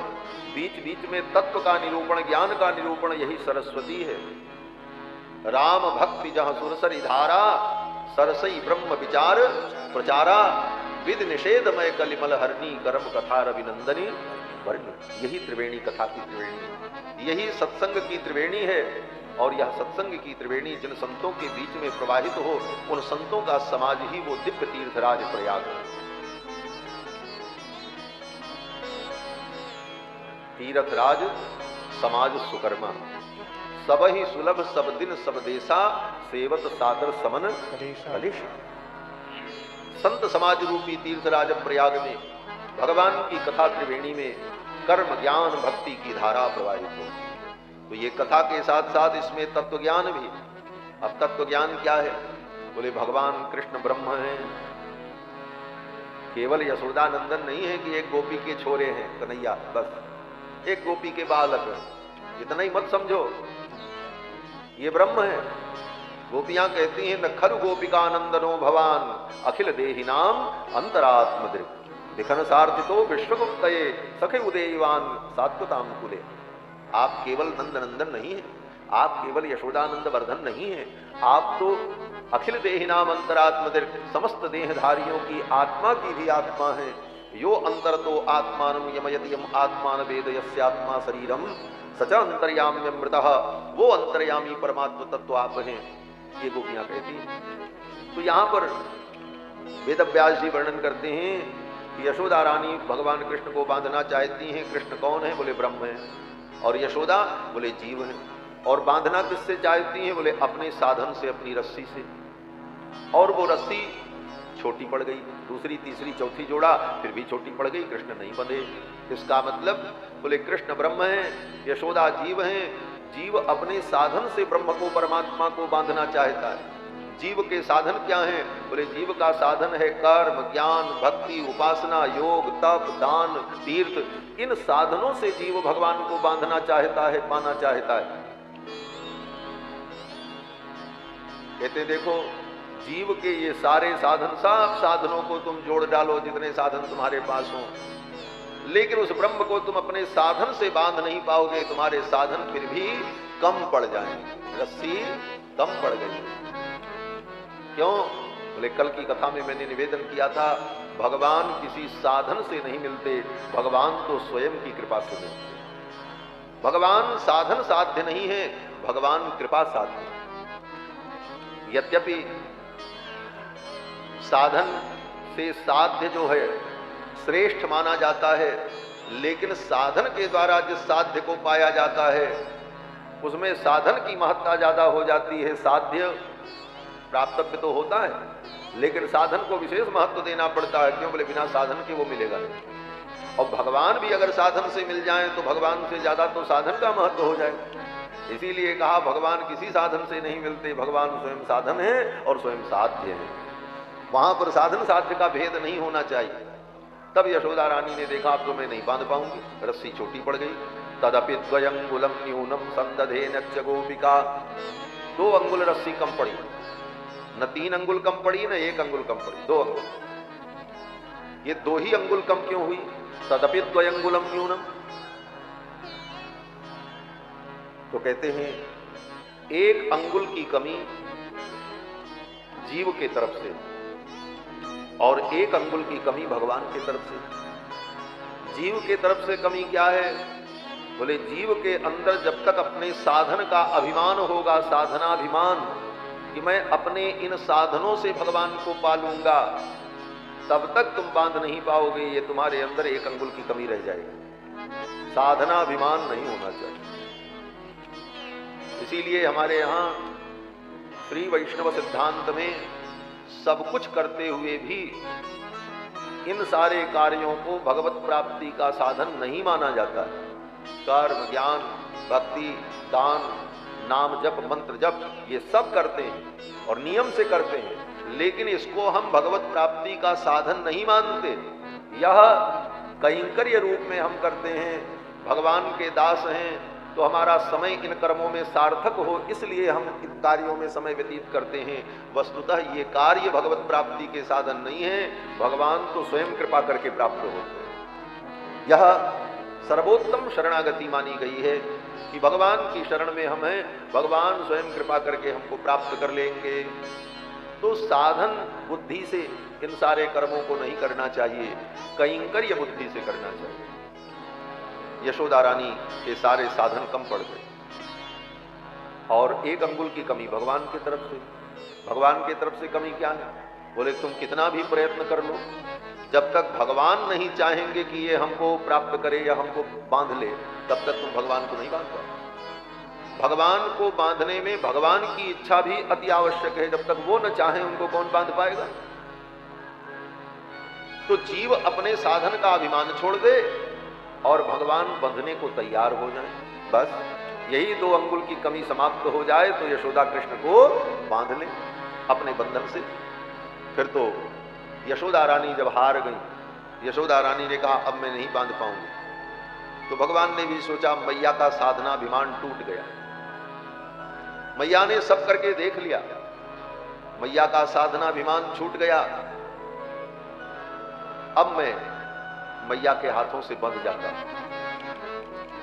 बीच बीच में तत्व का निरूपण, ज्ञान का निरूपण, यही सरस्वती है। राम भक्ति जहाँ सुरसरी धारा, सरसई ब्रह्म विचार प्रचारा, विद निषेधमय कलिमल हरणी, कर्म कथा रविनंदनी वर्ण। यही त्रिवेणी कथा की त्रिवेणी, यही सत्संग की त्रिवेणी है। और यह सत्संग की त्रिवेणी जिन संतों के बीच में प्रवाहित हो, उन संतों का समाज ही वो दिव्य तीर्थराज प्रयाग है। तीर्थराज समाज सुकर्मा, सब ही सुलभ सब दिन सब देशा, सेवत सादर समन कलेश। संत समाज रूपी तीर्थराज प्रयाग में भगवान की कथा त्रिवेणी में कर्म ज्ञान भक्ति की धारा प्रवाहित हो। तो ये कथा के साथ साथ इसमें तत्व ज्ञान भी। अब तत्व ज्ञान क्या है? बोले भगवान कृष्ण ब्रह्म हैं, केवल यशोदानंदन नहीं है कि एक गोपी के छोरे हैं कन्हैया, बस एक गोपी के बालक हैं, इतना ही मत समझो। ये ब्रह्म है। गोपियां कहती हैं न खरु गोपिकानंदनो भवान, अखिल देहि नाम अंतरात्म दृक् दिखन सार्थितो विश्वगुप्तये सखे उदयवान सात्वताम कुले। आप केवल नंद नंदन नहीं है, आप केवल यशोदानंद वर्धन नहीं है, आप तो अखिल देहिनाम अंतरात्म समस्त देहधारियों की आत्मा की भी आत्मा है। यो अंतर तो आत्मान यमयति यम आत्मान वेद यस्यात्मा शरीरम सच अंतर्याम्यमृतः, वो अंतर्यामी परमात्म तत्व आप हैं, ये गोपियां कहती हैं। तो यहां पर वेद व्यास जी वर्णन करते हैं कि यशोदा रानी भगवान कृष्ण को बांधना चाहती हैं। कृष्ण कौन है? बोले ब्रह्म है, और यशोदा बोले जीव है। और बांधना किससे चाहती हैं? बोले अपने साधन से, अपनी रस्सी से। और वो रस्सी छोटी पड़ गई, दूसरी तीसरी चौथी जोड़ा फिर भी छोटी पड़ गई, कृष्ण नहीं बंधे। इसका मतलब बोले कृष्ण ब्रह्म है, यशोदा जीव है। जीव अपने साधन से ब्रह्म को, परमात्मा को बांधना चाहता है। जीव के साधन क्या हैं? बोले जीव का साधन है कर्म, ज्ञान, भक्ति, उपासना, योग, तप, दान, तीर्थ। इन साधनों से जीव भगवान को बांधना चाहता है, पाना चाहता है। कहते देखो, जीव के ये सारे साधन, सब साधनों को तुम जोड़ डालो, जितने साधन तुम्हारे पास हो, लेकिन उस ब्रह्म को तुम अपने साधन से बांध नहीं पाओगे। तुम्हारे साधन फिर भी कम पड़ जाएंगे, रस्सी कम पड़ गई। क्यों? बोले कल की कथा में मैंने निवेदन किया था, भगवान किसी साधन से नहीं मिलते, भगवान तो स्वयं की कृपा से मिलते। भगवान साधन साध्य नहीं है, भगवान कृपा साध्य। यद्यपि साधन से साध्य जो है श्रेष्ठ माना जाता है, लेकिन साधन के द्वारा जिस साध्य को पाया जाता है उसमें साधन की महत्ता ज्यादा हो जाती है। साध्य प्राप्तव्य तो होता है, लेकिन साधन को विशेष महत्व देना पड़ता है। क्यों? बोले बिना साधन के वो मिलेगा नहीं। और भगवान भी अगर साधन से मिल जाए तो भगवान से ज्यादा तो साधन का महत्व हो जाए। इसीलिए कहा भगवान किसी साधन से नहीं मिलते, भगवान स्वयं साधन है और स्वयं साध्य है। वहां पर साधन साध्य का भेद नहीं होना चाहिए। तब यशोदा रानी ने देखा अब तो मैं नहीं बांध पाऊंगी, रस्सी छोटी पड़ गई। तदपि द्वयंगुलम न्यूनम संदधे नच्च गोपिका, 2 अंगुल रस्सी कम पड़ी, न 3 अंगुल कम पड़ी, न 1 अंगुल कम पड़ी, 2 अंगुल। ये 2 ही अंगुल कम क्यों हुई? तदपि द्वयंगुलम न्यूनम। तो कहते हैं 1 अंगुल की कमी जीव के तरफ से और 1 अंगुल की कमी भगवान की तरफ से। जीव के तरफ से कमी क्या है? बोले जीव के अंदर जब तक अपने साधन का अभिमान होगा, साधनाभिमान, कि मैं अपने इन साधनों से भगवान को पालूंगा, तब तक तुम बांध नहीं पाओगे। ये तुम्हारे अंदर 1 अंगुल की कमी रह जाएगी। साधनाभिमान नहीं होना चाहिए। इसीलिए हमारे यहाँ श्री वैष्णव सिद्धांत में सब कुछ करते हुए भी इन सारे कार्यों को भगवत प्राप्ति का साधन नहीं माना जाता है। कर्म, ज्ञान, भक्ति, दान, नाम जप, मंत्र जप, ये सब करते हैं और नियम से करते हैं, लेकिन इसको हम भगवत प्राप्ति का साधन नहीं मानते। यह कैंकर्य रूप में हम करते हैं। भगवान के दास हैं तो हमारा समय इन कर्मों में सार्थक हो, इसलिए हम इन कार्यों में समय व्यतीत करते हैं। वस्तुतः ये कार्य भगवत प्राप्ति के साधन नहीं है, भगवान तो स्वयं कृपा करके प्राप्त होते हैं। यह सर्वोत्तम शरणागति मानी गई है कि भगवान की शरण में हम हैं, भगवान स्वयं कृपा करके हमको प्राप्त कर लेंगे। तो साधन बुद्धि से इन सारे कर्मों को नहीं करना चाहिए, कैंकर्य बुद्धि से करना चाहिए। यशोदा रानी के सारे साधन कम पड़ गए और 1 अंगुल की कमी भगवान की तरफ से। भगवान की तरफ से कमी क्या है? बोले तुम कितना भी प्रयत्न कर लो, जब तक भगवान नहीं चाहेंगे कि ये हमको प्राप्त करे या हमको बांध ले, तब तक तुम भगवान को नहीं बांध पाओ। भगवान को बांधने में भगवान की इच्छा भी अति आवश्यक है। जब तक वो न चाहे उनको कौन बांध पाएगा? तो जीव अपने साधन का अभिमान छोड़ दे और भगवान बंधने को तैयार हो जाए। बस यही 2 अंगुल की कमी समाप्त हो जाए तो यशोदा कृष्ण को बांध ले अपने बंधन से। फिर तो यशोदा रानी जब हार गई, यशोदा रानी ने कहा अब मैं नहीं बांध पाऊंगी, तो भगवान ने भी सोचा मैया का साधनाभिमान टूट गया। मैया ने सब करके देख लिया, मैया का साधनाभिमान छूट गया। अब मैं मैया के हाथों से बंध जाता।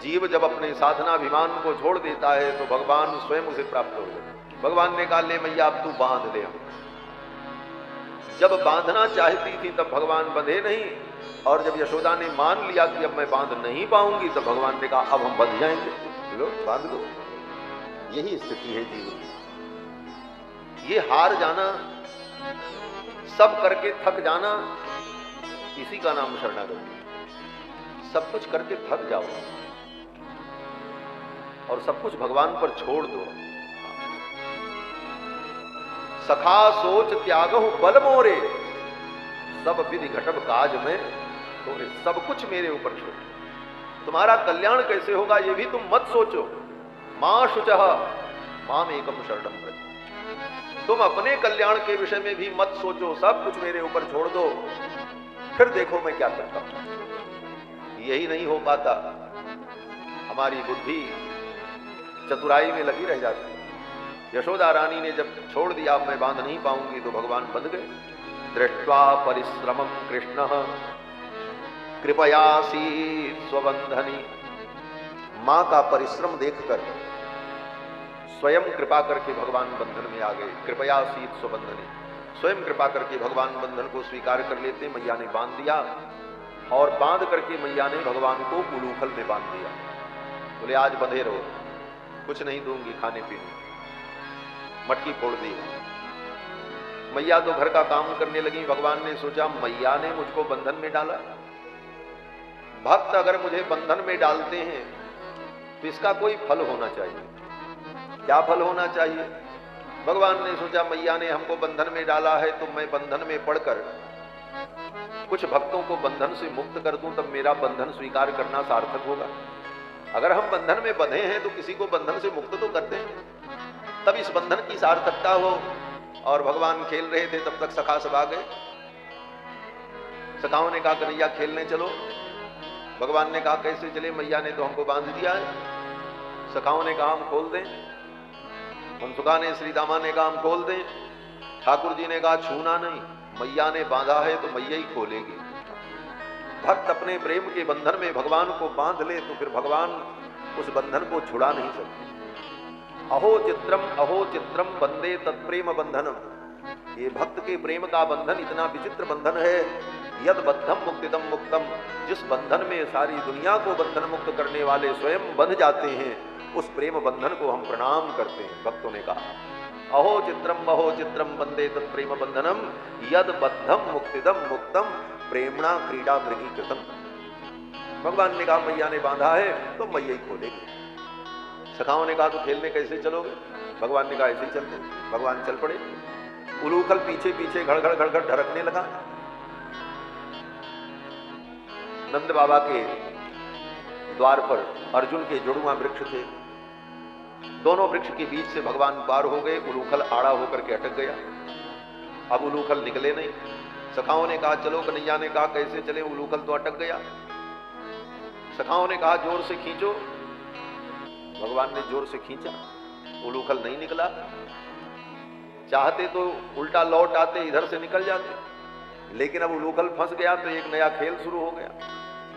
जीव जब अपने साधनाभिमान को छोड़ देता है तो भगवान स्वयं उसे प्राप्त हो गए। भगवान ने कहा ले मैया अब तू बांध ले। जब बांधना चाहती थी तब भगवान बंधे नहीं, और जब यशोदा ने मान लिया कि अब मैं बांध नहीं पाऊंगी तब भगवान ने कहा अब हम बंध जाएंगे, लो बांध लो। यही स्थिति है जीवन की। ये हार जाना, सब करके थक जाना, इसी का नाम शरणागति। सब कुछ करके थक जाओ और सब कुछ भगवान पर छोड़ दो। सखा सोच त्यागहु बल मोरे, सब विधि घटब काज में तोरे। सब कुछ मेरे ऊपर छोड़। तुम्हारा कल्याण कैसे होगा ये भी तुम मत सोचो। मां शुचः माम एकम शरणम व्रज। तुम अपने कल्याण के विषय में भी मत सोचो, सब कुछ मेरे ऊपर छोड़ दो, फिर देखो मैं क्या करता हूं। यही नहीं हो पाता, हमारी बुद्धि चतुराई में लगी रह जाती है। यशोदा रानी ने जब छोड़ दिया मैं बांध नहीं पाऊंगी तो भगवान बंध गए। दृष्ट्वा परिश्रमं कृष्ण कृपयासी स्वबंधनी। मां का परिश्रम देखकर स्वयं कृपा करके भगवान बंधन में आ गए। कृपयासी स्वबंधनी, स्वयं कृपा करके भगवान बंधन को स्वीकार कर लेते। मैया ने बांध दिया और बांध करके मैया ने भगवान को उलूखल में बांध दिया। बोले आज बंधे रहो, कुछ नहीं दूंगी खाने पीने। मटकी फोड़ दी। मैया तो घर का काम करने लगी। भगवान ने सोचा मैया ने मुझको बंधन में डाला, भक्त अगर मुझे बंधन में डालते हैं तो इसका कोई फल होना चाहिए। क्या फल होना चाहिए? भगवान ने सोचा मैया ने हमको बंधन में डाला है तो मैं बंधन में पड़कर कुछ भक्तों को बंधन से मुक्त कर दूं, तब मेरा बंधन स्वीकार करना सार्थक होगा। अगर हम बंधन में बंधे हैं तो किसी को बंधन से मुक्त तो करते हैं, तब इस बंधन की सार्थकता हो। और भगवान खेल रहे थे, तब तक सखा सब आ गए। सखाओं ने कहा कन्हैया खेलने चलो। भगवान ने कहा कैसे चले, मैया ने तो हमको बांध दिया है। सखाओं ने कहा हम खोल दें। मनसुखा ने, श्री दामा ने कहा हम खोल दें। ठाकुर जी ने कहा छूना नहीं, मैया ने बांधा है तो मैया ही खोलेगी। भक्त अपने प्रेम के बंधन में भगवान को बांध ले तो फिर भगवान उस बंधन को छुड़ा नहीं सकते। अहो चित्रम बंदे तत्प्रेम बंधनम। ये भक्त के प्रेम का बंधन इतना विचित्र बंधन है। यद बद्धम मुक्तिदम मुक्तम, जिस बंधन में सारी दुनिया को बंधन मुक्त करने वाले स्वयं बंध जाते हैं, उस प्रेम बंधन को हम प्रणाम करते हैं। भक्तों ने कहा अहो चित्रम बंदे तत्प्रेम बंधनम यद बद्धम मुक्तिदम मुक्तम प्रेमणा क्रीडा मृगी कृतम। भगवान ने कहा मैया ने बांधा है तो मैया ही खोलेगी। सखाओं ने कहा तो खेलने कैसे चलोगे? भगवान ने कहा ऐसे ही चलते। भगवान चल पड़े। उलूखल पीछे पीछे घड़ घड़ ढरकने लगा। नंद बाबा के द्वार पर अर्जुन के जुड़ुआ वृक्ष थे। दोनों वृक्ष के बीच से भगवान पार हो गए। उलूखल आड़ा होकर के अटक गया। अब उलूखल निकले नहीं। सखाओं ने कहा चलो। कन्हैया ने कहा कैसे चले, उलूखल तो अटक गया। सखाओं ने कहा जोर से खींचो। भगवान ने जोर से खींचा, उलूखल नहीं निकला। चाहते तो उल्टा लौट आते, इधर से निकल जाते, लेकिन अब उलूखल फंस गया तो एक नया खेल शुरू हो गया।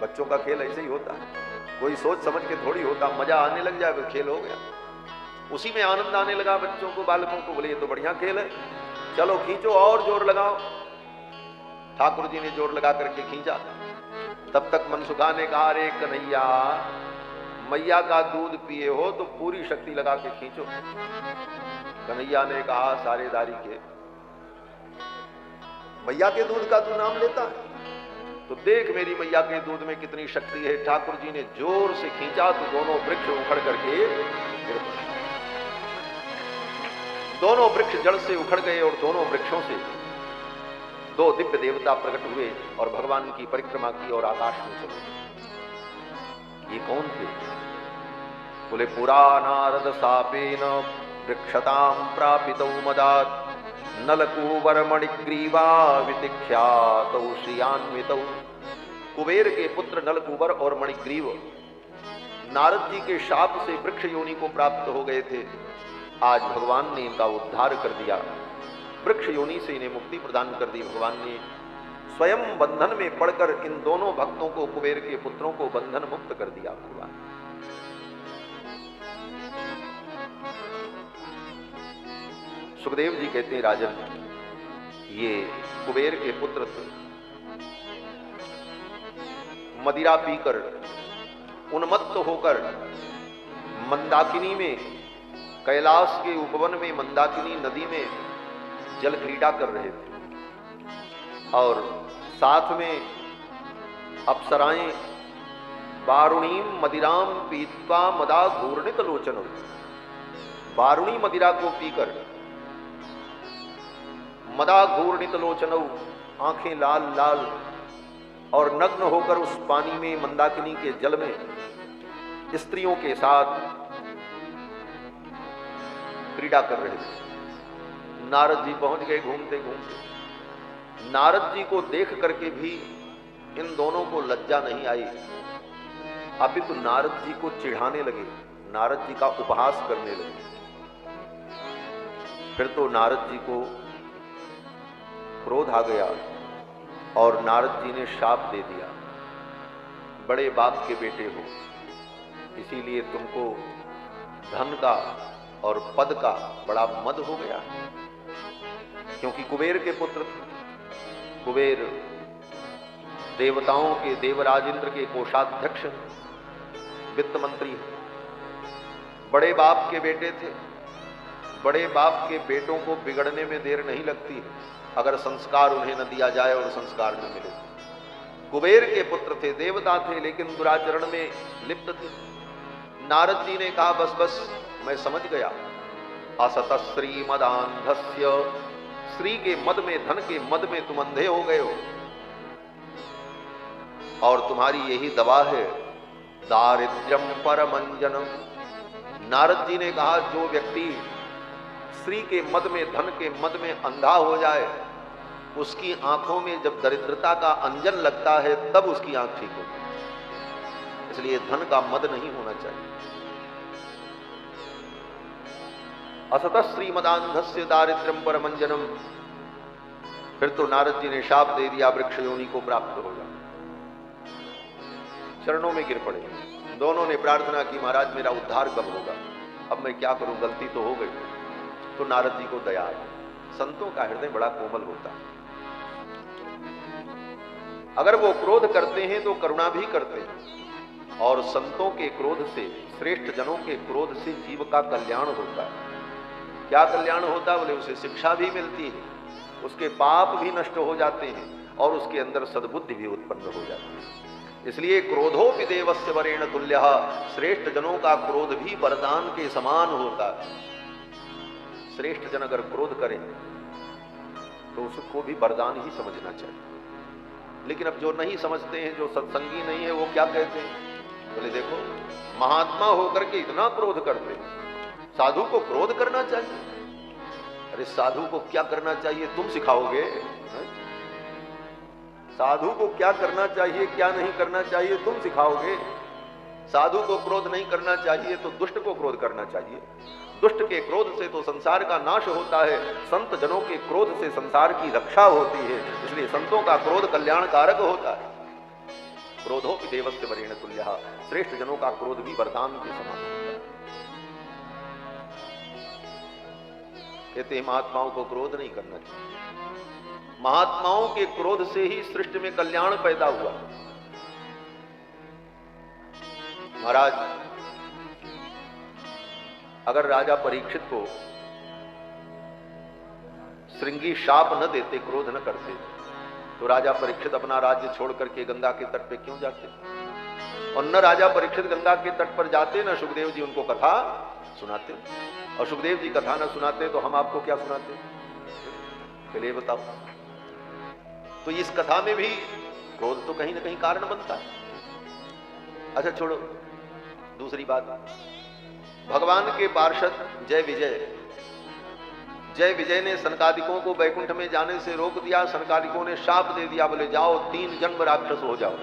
बच्चों का खेल ऐसे ही होता है, कोई सोच समझ के थोड़ी होता। मजा आने लग जाए तो खेल हो गया। उसी में आनंद आने लगा बच्चों को, बालकों को। बोले ये तो बढ़िया खेल है, चलो खींचो और जोर लगाओ। ठाकुर जी ने जोर लगा करके खींचा। तब तक मनसुखा ने कहा अरे कन्हैया, मैया का दूध पिए हो तो पूरी शक्ति लगा के खींचो। कन्हैया ने कहा सारेदारी के, मैया के दूध का तू नाम लेता है तो देख मेरी मैया के दूध में कितनी शक्ति है। ठाकुर जी ने जोर से खींचा तो दोनों वृक्ष उखड़ करके गिर पड़े। दोनों वृक्ष जड़ से उखड़ गए और दोनों वृक्षों से दो दिव्य देवता प्रकट हुए और भगवान की परिक्रमा की और आकाश में चले। ये कौन थे? बोले पुरा नारद सापेन वृक्षताम प्रापितौ मदात् नलकूबर मणिग्रीवा वितिख्यातौ श्रियान्वितौ। कुबेर के पुत्र नलकूबर और मणिग्रीव नारद जी के शाप से वृक्ष योनि को प्राप्त हो गए थे। आज भगवान ने इनका उद्धार कर दिया, वृक्ष योनि से इन्हें मुक्ति प्रदान कर दी। भगवान ने स्वयं बंधन में पड़कर इन दोनों भक्तों को, कुबेर के पुत्रों को बंधन मुक्त कर दिया। भगवान सुखदेव जी कहते हैं राजन, ये कुबेर के पुत्र थे, मदिरा पीकर उन्मत्त होकर मंदाकिनी में, कैलाश के उपवन में मंदाकिनी नदी में जल क्रीड़ा कर रहे थे और साथ में अप्सराएं वारुणीम मदिराम पीत्वा मदा घूर्णित लोचन, वारुणी मदिरा को पीकर मदा घूर्णित लोचनौ, आंखें लाल लाल और नग्न होकर उस पानी में, मंदाकिनी के जल में स्त्रियों के साथ क्रीड़ा कर रहे थे। नारद जी पहुंच गए घूमते घूमते। नारद जी को देख करके भी इन दोनों को लज्जा नहीं आई, अभी तो नारद जी को चिढ़ाने लगे, नारद जी का उपहास करने लगे। फिर तो नारद जी को क्रोध आ गया और नारद जी ने शाप दे दिया, बड़े बाप के बेटे हो, इसीलिए तुमको धन का और पद का बड़ा मद हो गया, क्योंकि कुबेर के पुत्र थे। कुबेर देवताओं के, देवराज इंद्र के कोषाध्यक्ष, वित्त मंत्री, बड़े बाप के बेटे थे। बड़े बाप के बेटों को बिगड़ने में देर नहीं लगती अगर संस्कार उन्हें न दिया जाए और संस्कार न मिले। कुबेर के पुत्र थे, देवता थे, लेकिन दुराचरण में लिप्त थे। नारद जी ने कहा बस बस मैं समझ गया, असत श्री मदांधस्य, श्री के मद में, धन के मद में तुम अंधे हो गए हो और तुम्हारी यही दवा है दारिद्र्यम परमंजनम। नारद जी ने कहा जो व्यक्ति श्री के मद में, धन के मद में अंधा हो जाए, उसकी आंखों में जब दरिद्रता का अंजन लगता है तब उसकी आंख ठीक होती है। इसलिए धन का मद नहीं होना चाहिए। असत श्रीमदांधस्य दारिद्र्यम परमंजनम। फिर तो नारद जी ने शाप दे दिया, वृक्ष योनि को प्राप्त हो जा। चरणों में गिर पड़े। दोनों ने प्रार्थना की, महाराज मेरा उद्धार कब होगा, अब मैं क्या करूं, गलती तो हो गई। तो नारद जी को दया आई। संतों का हृदय बड़ा कोमल होता है, अगर वो क्रोध करते हैं तो करुणा भी करते हैं, और संतों के क्रोध से, श्रेष्ठ जनों के क्रोध से जीव का कल्याण होता है। क्या कल्याण होता है बोले, उसे शिक्षा भी मिलती है, उसके पाप भी नष्ट हो जाते हैं और उसके अंदर सद्बुद्धि भी उत्पन्न हो जाती है। इसलिए क्रोधोपि देवस्य वरेण तुल्यः, श्रेष्ठ जनों का क्रोध भी वरदान के समान होता है। श्रेष्ठ जन अगर क्रोध करें तो उसको भी वरदान ही समझना चाहिए। लेकिन अब जो नहीं समझते हैं, जो सत्संगी नहीं है, वो क्या कहते हैं बोले देखो महात्मा होकर के इतना क्रोध करते हैं, साधु को क्रोध करना चाहिए। अरे साधु को क्या करना चाहिए तुम सिखाओगे? साधु को क्या करना चाहिए क्या नहीं करना चाहिए तुम सिखाओगे। साधु को क्रोध नहीं करना चाहिए तो दुष्ट को क्रोध करना चाहिए। दुष्ट के क्रोध से तो संसार का नाश होता है, संत जनों के क्रोध से संसार की रक्षा होती है। इसलिए संतों का क्रोध कल्याणकारक होता है। क्रोधोपि देवस्य वरेण तुल्यः, श्रेष्ठ जनों का क्रोध भी वरदान के समान होता है। कहते हैं महात्माओं को क्रोध नहीं करना चाहिए। महात्माओं के क्रोध से ही सृष्टि में कल्याण पैदा हुआ। महाराज अगर राजा परीक्षित को श्रृंगी शाप न देते, क्रोध न करते, तो राजा परीक्षित अपना राज्य छोड़ करके गंगा के तट पे क्यों जाते? और न राजा परीक्षित गंगा के तट पर जाते, न सुखदेव जी उनको कथा सुनाते। और सुखदेव जी कथा न सुनाते तो हम आपको क्या सुनाते? चलिए बताओ। तो इस कथा में भी क्रोध तो कहीं ना कहीं कारण बनता है। अच्छा छोड़ो, दूसरी बात, भगवान के पार्षद जय विजय ने सनकादिकों को वैकुंठ में जाने से रोक दिया। सनकादिकों ने शाप दे दिया, बोले जाओ 3 जन्म राक्षस हो जाओ।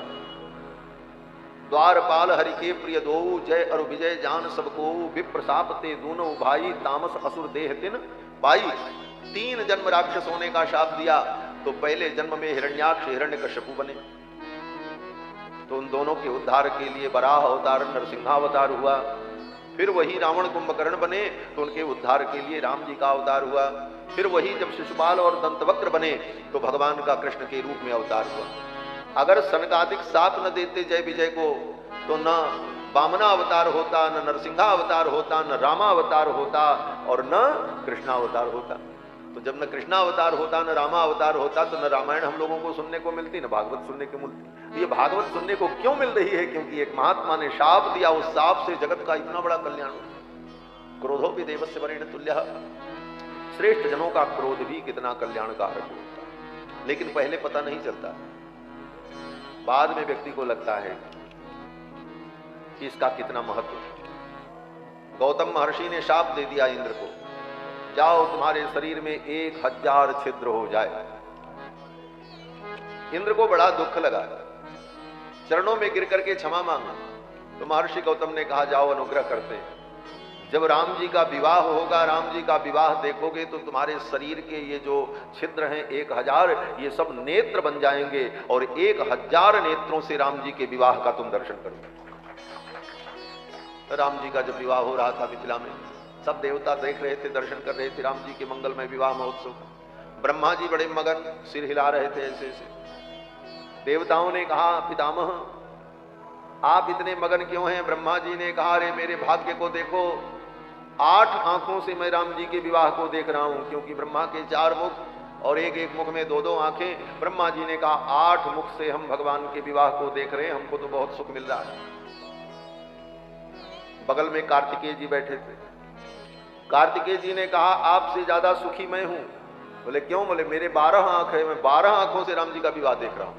द्वारपाल हरि के प्रिय दो, जय और विजय जान सबको, विप्र शाप ते दोनों भाई, तामस असुर देह तिन पाई। 3 जन्म राक्षस होने का शाप दिया। तो पहले जन्म में हिरण्याक्ष हिरण्यकश्यपु बने, तो उन दोनों के उद्धार के लिए वराह अवतार, नरसिंहावतार हुआ। फिर वही रावण कुंभकर्ण बने तो उनके उद्धार के लिए राम जी का अवतार हुआ। फिर वही जब शिशुपाल और दंतवक्र बने तो भगवान का कृष्ण के रूप में अवतार हुआ। अगर सनकादिक साथ न देते जय विजय को तो न वामना अवतार होता, न नरसिंहा अवतार होता, न रामा अवतार होता और न कृष्णा अवतार होता। तो जब न कृष्णा अवतार होता, न रामा अवतार होता, तो न रामायण हम लोगों को सुनने को मिलती, न भागवत सुनने को मिलती। ये भागवत सुनने को क्यों मिल रही है? क्योंकि एक महात्मा ने शाप दिया, उस शाप से जगत का इतना बड़ा कल्याण हुआ। क्रोधोपि देवस्य वरेण्य तुल्यः, श्रेष्ठ जनों का क्रोध भी कितना कल्याणकारक होता है, लेकिन पहले पता नहीं चलता। बाद में व्यक्ति को लगता है कि इसका कितना महत्व है। गौतम महर्षि ने शाप दे दिया इंद्र को, जाओ तुम्हारे शरीर में 1000 छिद्र हो जाए। इंद्र को बड़ा दुख लगा, चरणों में गिर करके क्षमा मांगा। तो महर्षि गौतम ने कहा जाओ अनुग्रह करते हैं, जब राम जी का विवाह होगा, राम जी का विवाह देखोगे तो तुम्हारे शरीर के ये जो छिद्र हैं 1000, ये सब नेत्र बन जाएंगे और 1000 नेत्रों से राम जी के विवाह का तुम दर्शन करोगे। राम जी का जब विवाह हो रहा था मिथिला में, सब देवता देख रहे थे, दर्शन कर रहे थे राम जी के मंगलमय विवाह महोत्सव। ब्रह्मा जी बड़े मगन सिर हिला रहे थे ऐसे ऐसे। देवताओं ने कहा पितामह आप इतने मगन क्यों हैं? ब्रह्मा जी ने कहा अरे मेरे भाग्य को देखो, 8 आंखों से मैं राम जी के विवाह को देख रहा हूं, क्योंकि ब्रह्मा के 4 मुख और एक एक मुख में 2-2 आंखें। ब्रह्मा जी ने कहा 8 मुख से हम भगवान के विवाह को देख रहे हैं, हमको तो बहुत सुख मिल रहा है। बगल में कार्तिकेय जी बैठे थे। कार्तिकेय जी ने कहा आपसे ज्यादा सुखी मैं हूं। बोले क्यों? बोले मेरे 12 आंख है, मैं 12 आंखों से राम जी का विवाह देख रहा हूं।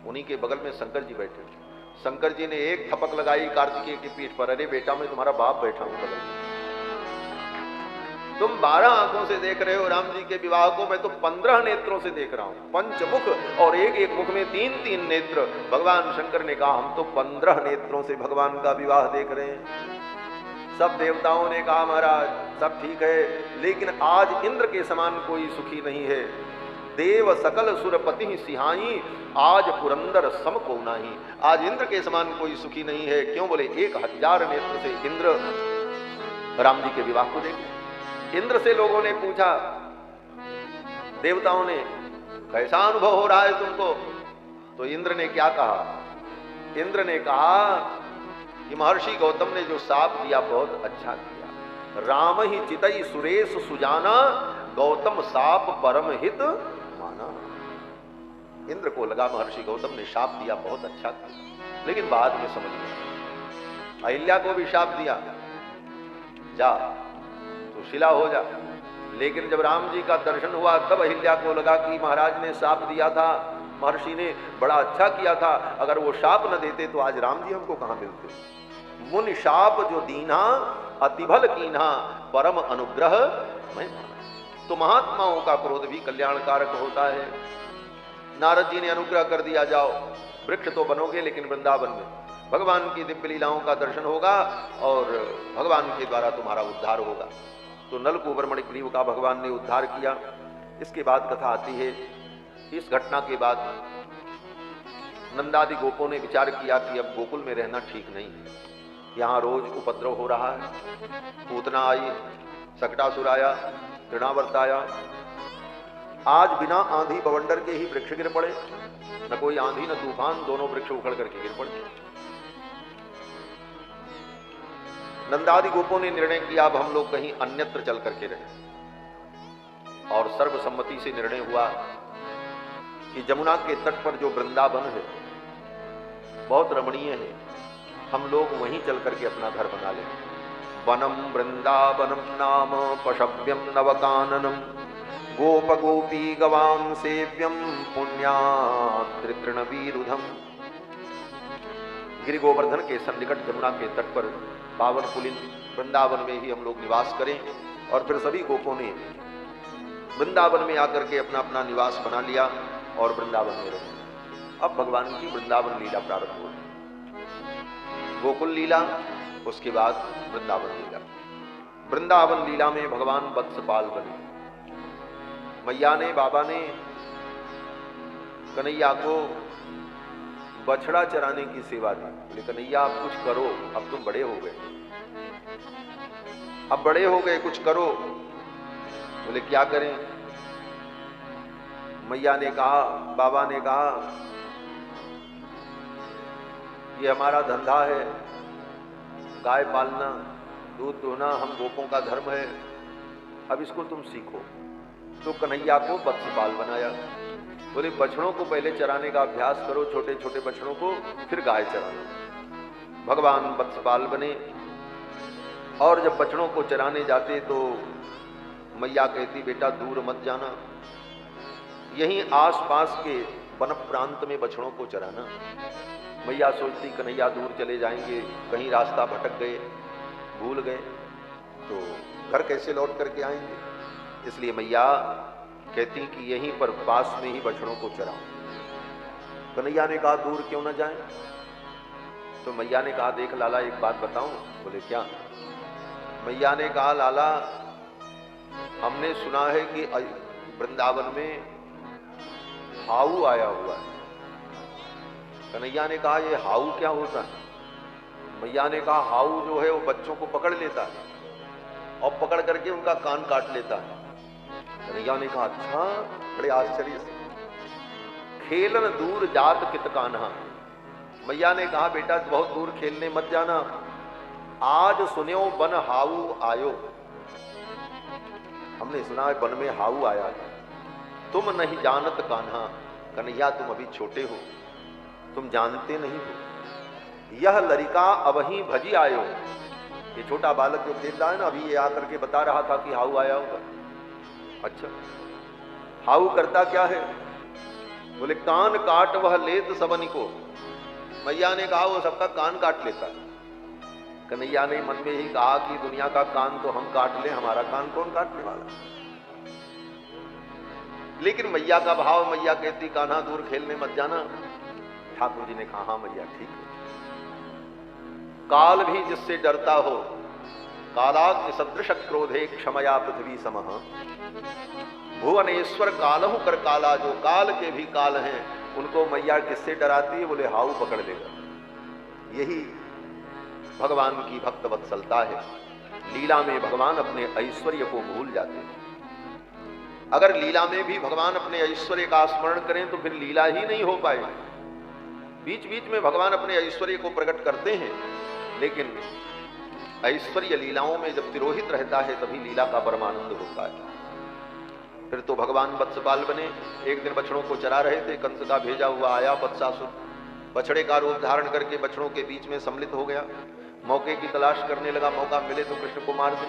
उन्हीं के बगल में शंकर जी बैठे थे। शंकर जी ने एक थपक लगाई कार्तिकेय की पीठ पर, अरे बेटा मैं तुम्हारा बाप बैठा हूं बगल में, तुम 12 आंखों से देख रहे हो राम जी के विवाह को, मैं तो 15 नेत्रों से देख रहा हूं, पंचमुख और एक एक मुख में 3-3 नेत्र। भगवान शंकर ने कहा हम तो 15 नेत्रों से भगवान का विवाह देख रहे हैं। सब देवताओं ने कहा महाराज सब ठीक है, लेकिन आज इंद्र के समान कोई सुखी नहीं है। देव सकल सुरपति सिहाई, आज पुरंदर सम को नाही। आज इंद्र के समान कोई सुखी नहीं है। क्यों? बोले 1000 नेत्र से इंद्र राम जी के विवाह को देखे। इंद्र से लोगों ने पूछा, देवताओं ने, कैसा अनुभव हो रहा है तुमको? तो इंद्र ने क्या कहा? इंद्र ने कहा कि महर्षि गौतम ने जो शाप दिया बहुत अच्छा किया। राम ही चितई सुरेश सुजाना, गौतम शाप परम हित माना। इंद्र को लगा महर्षि गौतम ने शाप दिया बहुत अच्छा किया, लेकिन बाद में समझ गया। अहिल्या को भी शाप दिया, जा तो शिला हो जा। लेकिन जब राम जी का दर्शन हुआ तब अहिल्या को लगा कि महाराज ने शाप दिया था, महर्षि ने बड़ा अच्छा किया था, अगर वो शाप न देते तो आज राम जी हमको कहां मिलते। मुनि शाप जो दीना, अतिभल कीन्हा, परम अनुग्रह मैं। तो महात्माओं का क्रोध भी कल्याणकारक होता है। नारद जी ने अनुग्रह कर दिया, जाओ वृक्ष तो बनोगे लेकिन वृंदावन में भगवान की दिव्य लीलाओं का दर्शन होगा और भगवान के द्वारा तुम्हारा उद्धार होगा। तो नलकूबर मणिग्रीव का भगवान ने उद्धार किया। इसके बाद कथा आती है, इस घटना के बाद नंदादि गोपों ने विचार किया कि अब गोकुल में रहना ठीक नहीं है, यहाँ रोज उपद्रव हो रहा है। पूतना आई, सकटासुर आया, तृणावर्त आया। आज बिना आंधी बवंडर के ही वृक्ष गिर पड़े, न कोई आंधी न तूफान, दोनों वृक्ष उखड़ करके गिर पड़े। नंदादि गोपों ने निर्णय किया अब हम लोग कहीं अन्यत्र चल करके रहे, और सर्वसम्मति से निर्णय हुआ कि जमुना के तट पर जो वृंदावन है बहुत रमणीय है, हम लोग वहीं चल करके अपना घर बना लें। वनम वृंदावनम नाम पशव्यम नवकाननम, गोप गोपी गवाम सेव्यम पुण्यात्रितृणवीरुधम। गिरि गोवर्धन के सन्निकट जमुना के तट पर पावन पुलिन वृंदावन में ही हम लोग निवास करें। और फिर सभी गोपों ने वृंदावन में आकर के अपना अपना निवास बना लिया और वृंदावन में रहे। अब भगवान की वृंदावन लीला प्रारंभ हो, गोकुल लीला, उसके बाद वृंदावन लीला। वृंदावन लीला में भगवान वत्सपाल बने। मैया ने, बाबा ने कन्हैया को बछड़ा चराने की सेवा दी। बोले कन्हैया आप कुछ करो, अब तुम बड़े हो गए, अब बड़े हो गए, कुछ करो। बोले क्या करें? मैया ने कहा, बाबा ने कहा, ये हमारा धंधा है, गाय पालना, दूध दोहना हम गोपों का धर्म है, अब इसको तुम सीखो। तो कन्हैया को वत्सपाल बनाया। बोले बछड़ों को पहले चराने का अभ्यास करो, छोटे छोटे बछड़ों को, फिर गाय चराना। भगवान वत्सपाल बने और जब बछड़ों को चराने जाते तो मैया कहती बेटा दूर मत जाना, यहीं आसपास के वन प्रांत में बछड़ों को चराना। मैया सोचती कन्हैया दूर चले जाएंगे, कहीं रास्ता भटक गए, भूल गए तो घर कैसे लौट करके आएंगे, इसलिए मैया कहती कि यहीं पर पास में ही बछड़ों को चराओ। कन्हैया ने कहा दूर क्यों न जाएं? तो मैया ने कहा देख लाला एक बात बताऊं? बोले क्या? मैया ने कहा लाला हमने सुना है कि वृंदावन में हाउ आया हुआ है। कन्हैया ने कहा ये हाउ क्या होता है? मैया ने कहा हाउ जो है वो बच्चों को पकड़ लेता है और पकड़ करके उनका कान काट लेता है। कन्हैया ने कहा अच्छा, बड़े आश्चर्य से। खेलन दूर जात कित कान्हा। मैया ने कहा बेटा बहुत दूर खेलने मत जाना, आज सुन्यो बन हाउ आयो। हमने सुना है वन में हाउ आया है, तुम नहीं जानत कान्हा। कन्हैया तुम अभी छोटे हो, तुम जानते नहीं हो। यह लड़का अबही भजी आयो। ये छोटा बालक जो खेल रहा है ना, अभी ये आकर के बता रहा था कि हाउ आया होगा। अच्छा हाउ करता क्या है? बोले कान काट वह लेत सबनी को। मैया ने कहा वो सबका कान काट लेता है। कन्हैया ने मन में ही कहा कि दुनिया का कान तो हम काट ले, हमारा कान कौन काटने वाला? लेकिन मैया का भाव, मैया कहती कान्हा दूर खेलने मत जाना। ठाकुर जी ने कहा हाँ मैया ठीक है। काल भी जिससे डरता हो, कालाग्नि सदृश क्रोधे क्षमया पृथ्वी समः। भुवनेश्वर कालहु कर काला, जो काल के भी काल हैं उनको मैया किससे डराती है? बोले हाउ पकड़ लेगा। यही भगवान की भक्त वत्सलता है। लीला में भगवान अपने ऐश्वर्य को भूल जाते हैं। अगर लीला में भी भगवान अपने ऐश्वर्य का स्मरण करें तो फिर लीला ही नहीं हो पाएगी। बीच बीच में भगवान अपने ऐश्वर्य को प्रकट करते हैं, लेकिन ऐश्वर्य लीलाओं में जब तिरोहित रहता है तभी लीला का परमानंद होता है। फिर तो भगवान वत्सपाल बने। एक दिन बछड़ों को चरा रहे थे, कंस का भेजा हुआ आया वत्सासुर, बछड़े का रूप धारण करके बछड़ों के बीच में सम्मिलित हो गया। मौके की तलाश करने लगा, मौका मिले तो कृष्ण को मार दे।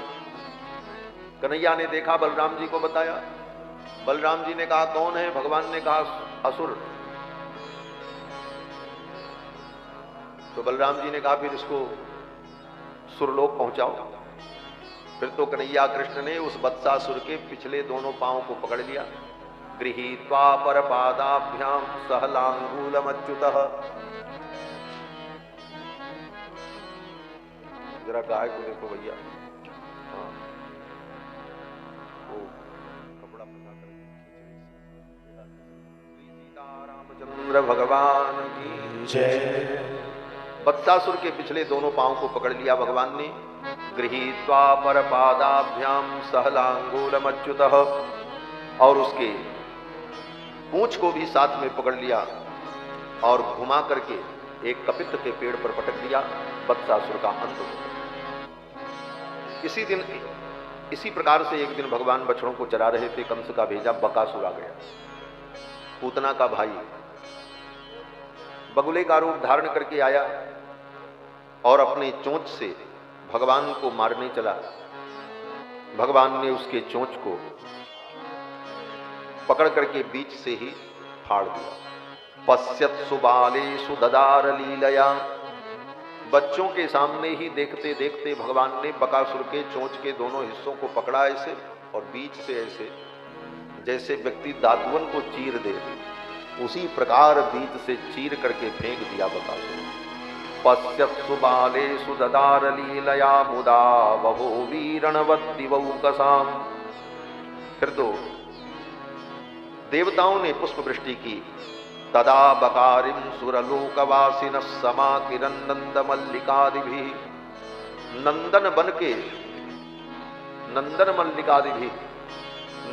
कन्हैया ने देखा, बलराम जी को बताया। बलराम जी ने कहा कौन है? भगवान ने कहा असुर। तो बलराम जी ने कहा फिर इसको सुरलोक पहुंचाओ। फिर तो कन्हैया कृष्ण ने उस वत्सासुर के पिछले दोनों पांव को पकड़ लिया। गृहीत्वा पर पादाभ्याम सहलांगूलमच्युतः। जरा गाय को देखो भैया, हाँ वो कपड़ा पहना कर सीतारामचंद्र भगवान की जय। वत्सासुर के पिछले दोनों पांव को पकड़ लिया भगवान ने। गृहीत्वा पर पादाभ्याम सहलांगूलमच्युतः, और उसके पूंछ को भी साथ में पकड़ लिया और घुमा करके एक कपित के पेड़ पर पटक दिया। वत्सासुर का अंत हो गया। इसी प्रकार से एक दिन भगवान बछड़ों को चरा रहे थे, कंस का भेजा बकासुर आ गया, पूतना का भाई। बगुले का रूप धारण करके आया और अपने चोंच से भगवान को मारने चला। भगवान ने उसके चोंच को पकड़ करके बीच से ही फाड़ दिया। पश्यत्सु बालेषु ददार लीलया। बच्चों के सामने ही देखते देखते भगवान ने बकासुर के चोंच के दोनों हिस्सों को पकड़ा ऐसे, और बीच से ऐसे जैसे व्यक्ति दातुवन को चीर दे, उसी प्रकार बीच से चीर करके फेंक दिया बकासुर। पश्यत्सु बालेषु ददार लीलया मुदा बभो वीरणवद्दिवौकसाम। फिर तो देवताओं ने पुष्प वृष्टि की। तदा बकारिम सुरलोकवासिनः समाकिरन्नन्द मल्लिकादिभिः नंदन बन के, नंदन मल्लिकादि भी,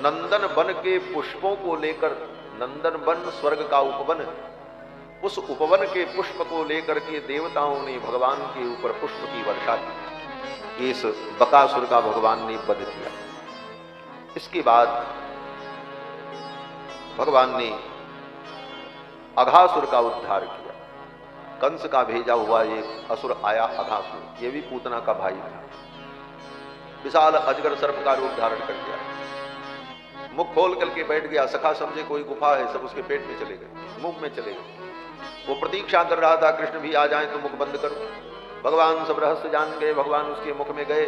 नंदन बन के पुष्पों को लेकर, नंदन वन स्वर्ग का उपवन, उस उपवन के पुष्प को लेकर के देवताओं ने भगवान के ऊपर पुष्प की वर्षा की। इस बकासुर का भगवान ने वध किया। इसके बाद भगवान ने अघासुर का उद्धार किया। कंस का भेजा हुआ एक असुर आया अघासुर, ये भी पूतना का भाई था। विशाल अजगर सर्प का रूप धारण कर दिया, मुख खोल करके बैठ गया। सखा समझे कोई गुफा है, सब उसके पेट में चले गए, मुख में चले गए। वो प्रतीक्षा कर रहा था कृष्ण भी आ जाएं तो मुख बंद करो। भगवान सब रहस्य जान गए। भगवान उसके मुख में गए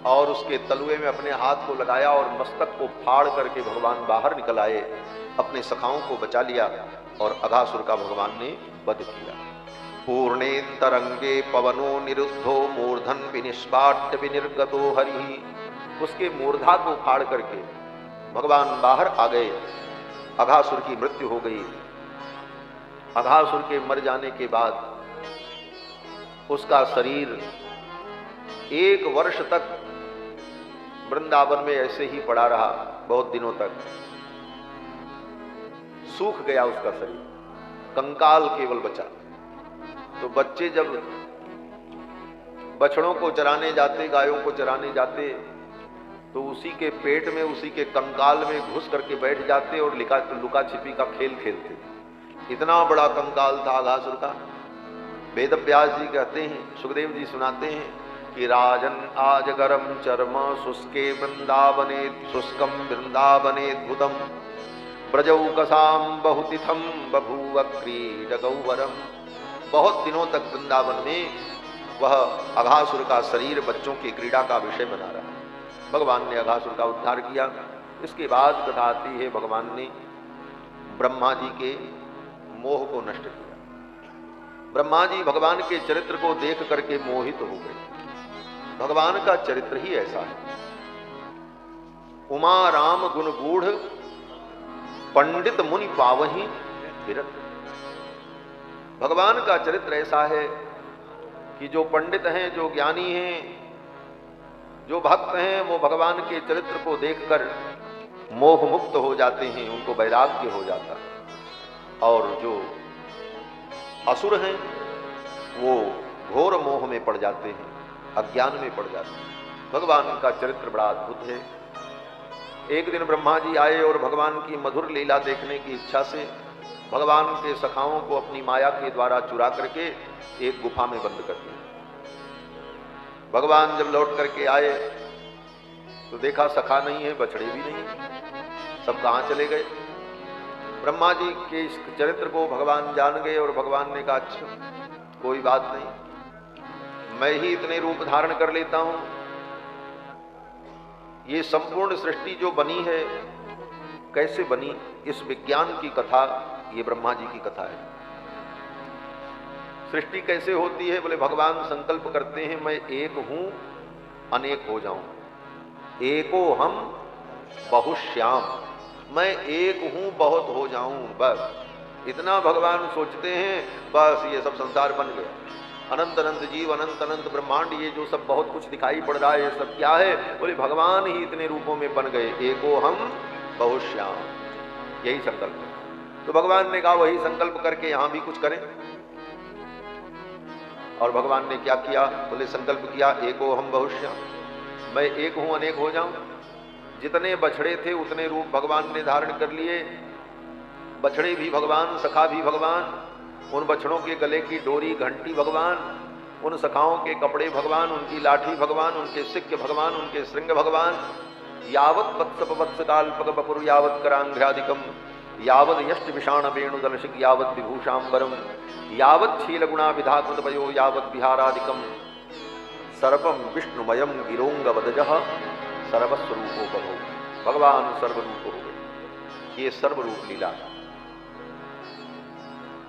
और उसके तलुए में अपने हाथ को लगाया और मस्तक को फाड़ करके भगवान बाहर निकल आए, अपने सखाओं को बचा लिया और अघासुर का भगवान ने वध किया। पूर्णे तरंगे पवनो निरुद्धो मूर्धन विनिष्पाट्य विनिर्गतो हरि, उसके मूर्धा को फाड़ करके भगवान बाहर आ गए। अघासुर की मृत्यु हो गई। अघासुर के मर जाने के बाद उसका शरीर 1 वर्ष तक वृंदावन में ऐसे ही पड़ा रहा। बहुत दिनों तक सूख गया उसका शरीर, कंकाल केवल बचा। तो बच्चे जब बछड़ों को चराने जाते, गायों को चराने जाते, तो उसी के पेट में, उसी के कंकाल में घुस करके बैठ जाते और लुका छिपी का खेल खेलते। इतना बड़ा कंकाल था अघासुर का। वेद व्यास जी कहते हैं, सुखदेव जी सुनाते हैं कि राजन आज गरम चर्म शुष्के वृंदावने शुष्कम वृंदावनेद्भुतम ब्रजौ कसाम बहुतिथम बभूव क्रीड गौवरम। बहुत दिनों तक वृंदावन में वह अघासुर का शरीर बच्चों की क्रीड़ा का विषय बना रहा। भगवान ने अघासुर का उद्धार किया। इसके बाद कथा आती है, भगवान ने ब्रह्मा जी के मोह को नष्ट किया। ब्रह्मा जी भगवान के चरित्र को देख करके मोहित हो गए। भगवान का चरित्र ही ऐसा है। उमा राम गुण गूढ़ पंडित मुनि पावही विरत। भगवान का चरित्र ऐसा है कि जो पंडित हैं, जो ज्ञानी हैं, जो भक्त हैं, वो भगवान के चरित्र को देखकर मोह मुक्त हो जाते हैं, उनको वैराग्य हो जाता है। और जो असुर हैं वो घोर मोह में पड़ जाते हैं, अज्ञान में पड़ जाते हैं। भगवान का चरित्र बड़ा अद्भुत है। एक दिन ब्रह्मा जी आए और भगवान की मधुर लीला देखने की इच्छा से भगवान के सखाओं को अपनी माया के द्वारा चुरा करके एक गुफा में बंद कर दिया। भगवान जब लौट करके आए तो देखा सखा नहीं है, बछड़े भी नहीं, सब कहाँ चले गए। ब्रह्मा जी के इस चरित्र को भगवान जान गए और भगवान ने कहा, अच्छा कोई बात नहीं, मैं ही इतने रूप धारण कर लेता हूं। ये संपूर्ण सृष्टि जो बनी है कैसे बनी, इस विज्ञान की कथा ये ब्रह्मा जी की कथा है। सृष्टि कैसे होती है, बोले भगवान संकल्प करते हैं मैं एक हूं अनेक हो जाऊं, एको हम बहुश्याम, मैं एक हूं बहुत हो जाऊं, बस इतना भगवान सोचते हैं। बस ये सब संसार बन गया। अनंत अनंत जीव, अनंत अनंत ब्रह्मांड, ये जो सब बहुत कुछ दिखाई पड़ रहा है, ये सब क्या है, बोले भगवान ही इतने रूपों में बन गए, एको हम बहुश्याम, यही संकल्प है। तो भगवान ने कहा वही संकल्प करके यहां भी कुछ करें। और भगवान ने क्या किया, बोले संकल्प किया एको हम बहुश्याम, मैं एक हूं अनेक हो जाऊं। जितने बछड़े थे उतने रूप भगवान ने धारण कर लिए। बछड़े भी भगवान, सखा भी भगवान, उन बछड़ों के गले की डोरी घंटी भगवान, उन सखाओं के कपड़े भगवान, उनकी लाठी भगवान, उनके सिक्के भगवान, उनके श्रृंग भगवान। यावत वत्सप वत्सकाल्पक बपुर यावत करांघ्रादिकम यावद यष्ट विषाण वेणुदलशिक यावत विभूषांबरम यावत शीलगुणा विधाकृत वयो यावत विहारादिकम सर्वम विष्णुमयम गिरोंगवदजः सर्वस्वरूपो बभो। भगवान सर्वरूप हो गए। ये सर्वरूप लीला,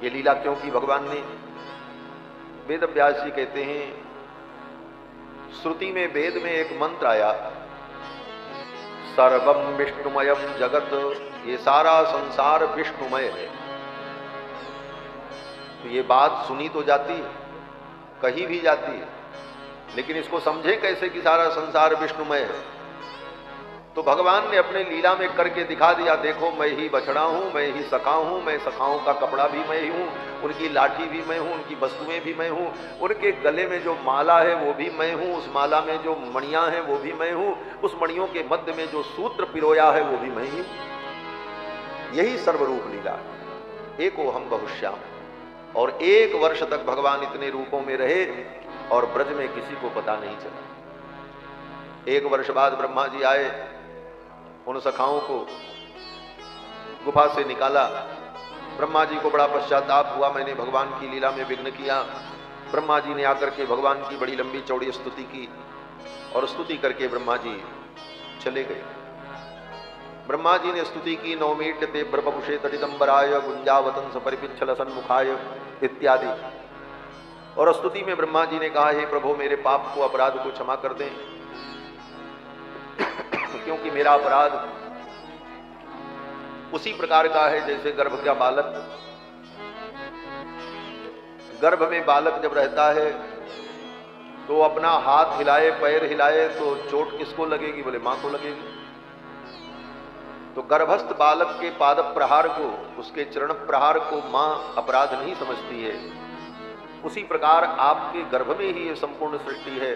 ये लीला क्यों की भगवान ने? वेद व्यास जी कहते हैं, श्रुति में वेद में एक मंत्र आया, सर्वम विष्णुमयम जगत, ये सारा संसार विष्णुमय है। तो ये बात सुनी तो जाती है, कही भी जाती है, लेकिन इसको समझे कैसे कि सारा संसार विष्णुमय है। तो भगवान ने अपने लीला में करके दिखा दिया, देखो मैं ही बछड़ा हूं, मैं ही सखा हूं, मैं सखाओं का कपड़ा भी मैं ही हूं, उनकी लाठी भी मैं हूं, उनकी वस्तुएं भी मैं हूं, उनके गले में जो माला है वो भी मैं हूं, उस माला में जो मणियां हैं वो भी मैं हूं, उस मणियों के मध्य में जो सूत्र पिरोया है वो भी मैं ही हूं। यही सर्वरूप लीला है, एको हम बहुश्याम। और 1 वर्ष तक भगवान इतने रूपों में रहे और ब्रज में किसी को पता नहीं चला। 1 वर्ष बाद ब्रह्मा जी आए, उन सखाओं को गुफा से निकाला। ब्रह्मा जी को बड़ा पश्चाताप हुआ, मैंने भगवान की लीला में विघ्न किया। ब्रह्मा जी ने आकर के भगवान की बड़ी लंबी चौड़ी स्तुति की और स्तुति करके ब्रह्मा जी चले गए। ब्रह्मा जी ने स्तुति की, नौमीट ते ब्रह्मपुषे तटिदंबराय गुंजावतंस परिपिच्छल सन्मुखाय इत्यादि। और स्तुति में ब्रह्मा जी ने कहा, हे प्रभु मेरे पाप को, अपराध को क्षमा कर दें, क्योंकि मेरा अपराध उसी प्रकार का है जैसे गर्भ का बालक। गर्भ में बालक जब रहता है तो अपना हाथ हिलाए, पैर हिलाए तो चोट किसको लगेगी? बोले मां को लगेगी। तो गर्भस्थ बालक के पाद प्रहार को, उसके चरण प्रहार को मां अपराध नहीं समझती है। उसी प्रकार आपके गर्भ में ही ये संपूर्ण सृष्टि है।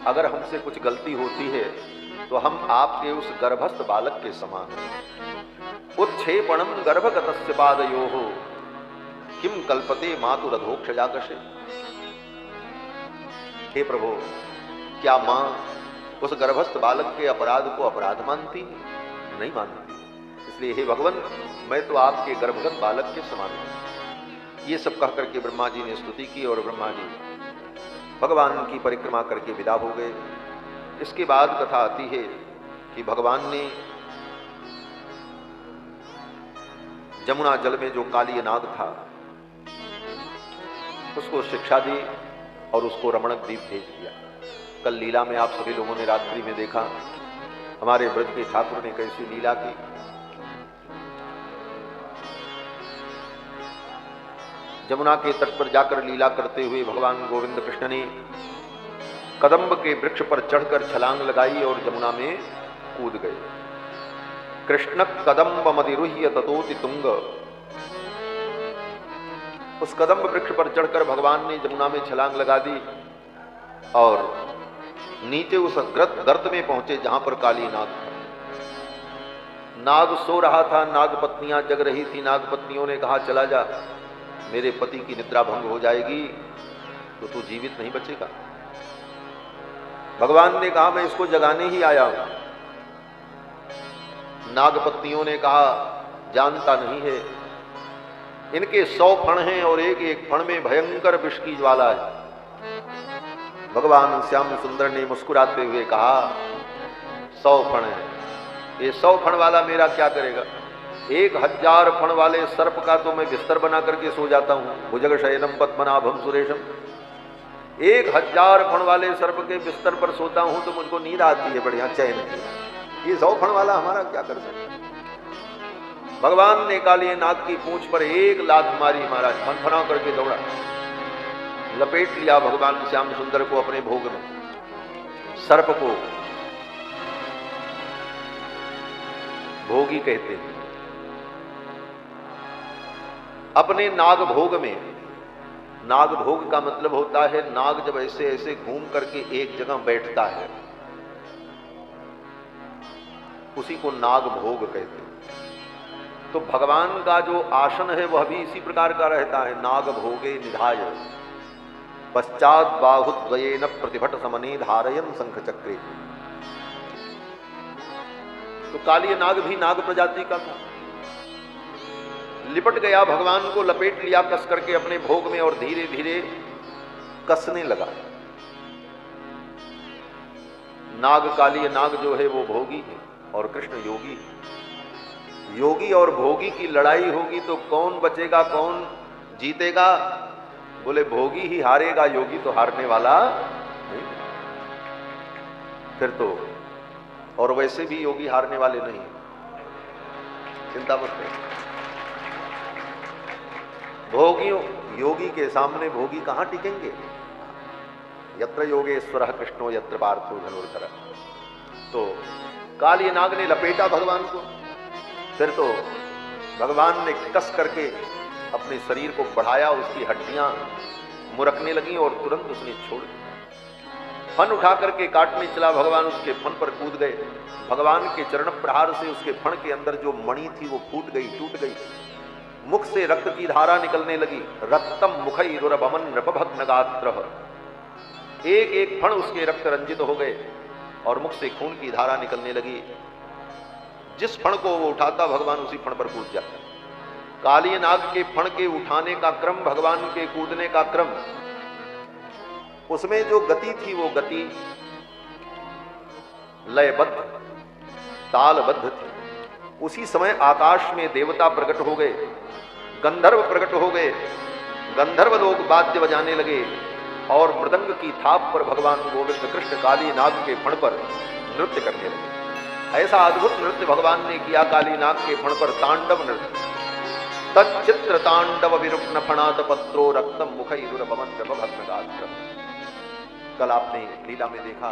अगर हमसे कुछ गलती होती है तो हम आपके उस गर्भस्थ बालक के समान हैं। उत्क्षेपणम गर्भगतस्य पादयोः किम कल्पते मातुरधोक्षजाकशे। हे प्रभु, क्या मां उस गर्भस्थ बालक के अपराध को अपराध मानती है? नहीं मानती। इसलिए हे भगवान, मैं तो आपके गर्भगत बालक के समान हूं। ये सब कह करके ब्रह्मा जी ने स्तुति की और ब्रह्मा जी भगवान की परिक्रमा करके विदा हो गए। इसके बाद कथा आती है कि भगवान ने जमुना जल में जो काली नाग था उसको शिक्षा दी और उसको रमणक द्वीप भेज दिया। कल लीला में आप सभी लोगों ने रात्रि में देखा हमारे ब्रज के ठाकुर ने कैसी लीला की। जमुना के तट पर जाकर लीला करते हुए भगवान गोविंद कृष्ण ने कदम्ब के वृक्ष पर चढ़कर छलांग लगाई और जमुना में कूद गए। कृष्ण कदम्ब मदिरुह्य ततोति तुंग। उस कदम्ब वृक्ष पर चढ़कर भगवान ने जमुना में छलांग लगा दी और नीचे उस गर्त में पहुंचे जहां पर काली नाग था। नाग सो रहा था, नाग पत्नियां जग रही थी। नाग पत्नियों ने कहा, चला जा, मेरे पति की निद्रा भंग हो जाएगी तो तू जीवित नहीं बचेगा। भगवान ने कहा, मैं इसको जगाने ही आया हूं। नागपत्नियों ने कहा, जानता नहीं है, इनके 100 फण हैं और एक एक फण में भयंकर विष की ज्वाला है। भगवान श्याम सुंदर ने मुस्कुराते हुए कहा, 100 फण है, ये 100 फण वाला मेरा क्या करेगा? 1000 फण वाले सर्प का तो मैं बिस्तर बना करके सो जाता हूं। भुजग शयनम पद्मनाभम सुरेशम। 1000 फण वाले सर्प के बिस्तर पर सोता हूं तो मुझको नींद आती है बढ़िया चैन की। ये 100 फण वाला हमारा क्या कर सकता? भगवान ने काली नाग की पूंछ पर एक लात मारी, महाराज फनफना करके दौड़ा, लपेट लिया भगवान श्याम सुंदर को अपने भोग में। सर्प को भोगी कहते हैं। अपने नाग भोग में, नाग भोग का मतलब होता है नाग जब ऐसे ऐसे घूम करके एक जगह बैठता है उसी को नाग भोग कहते हैं। तो भगवान का जो आसन है वह भी इसी प्रकार का रहता है। नाग भोगे निधाय पश्चात बाहुद्वयेन प्रतिभट समने धारयन शंख चक्रे। तो काली नाग भी नाग प्रजाति का था। लिपट गया, भगवान को लपेट लिया कस करके अपने भोग में और धीरे धीरे कसने लगा। नाग, काली नाग जो है वो भोगी है और कृष्ण योगी है। योगी और भोगी की लड़ाई होगी तो कौन बचेगा, कौन जीतेगा? बोले भोगी ही हारेगा, योगी तो हारने वाला नहीं। फिर तो, और वैसे भी योगी हारने वाले नहीं, चिंता मत करो। भोगियों, योगी के सामने भोगी कहां टिकेंगे? यत्र योगेश्वर कृष्णो यत्र पार्थो धनुर्धर। तो काली नाग ने लपेटा भगवान को, फिर तो भगवान ने कस करके अपने शरीर को बढ़ाया, उसकी हड्डियां मुरकने लगी और तुरंत उसने छोड़ दिया। फन उठा करके काटने चला भगवान, उसके फन पर कूद गए। भगवान के चरण प्रहार से उसके फन के अंदर जो मणि थी वो फूट गई, टूट गई। मुख से रक्त की धारा निकलने लगी। रक्तम मुखैरुरभमन नृपभग्न गात्रः। एक एक फण उसके रक्त रंजित हो गए और मुख से खून की धारा निकलने लगी। जिस फण को वो उठाता भगवान उसी फण पर कूद जाता। काली नाग के फण के उठाने का क्रम, भगवान के कूदने का क्रम, उसमें जो गति थी वो गति लयबद्ध तालबद्ध थी। उसी समय आकाश में देवता प्रकट हो गए, गंधर्व प्रकट हो गए। गंधर्व लोग वाद्य बजाने लगे और मृदंग की थाप पर भगवान गोविंद कृष्ण काली नाग के फण पर नृत्य करने लगे। ऐसा अद्भुत नृत्य भगवान ने किया काली नाग के फण पर, तांडव नृत्य। तच्चित्र तांडव विरुग्न फणात पत्रो रक्तम मुखैरुरभमन नृपभग्न गात्रः। कल आपने लीला में देखा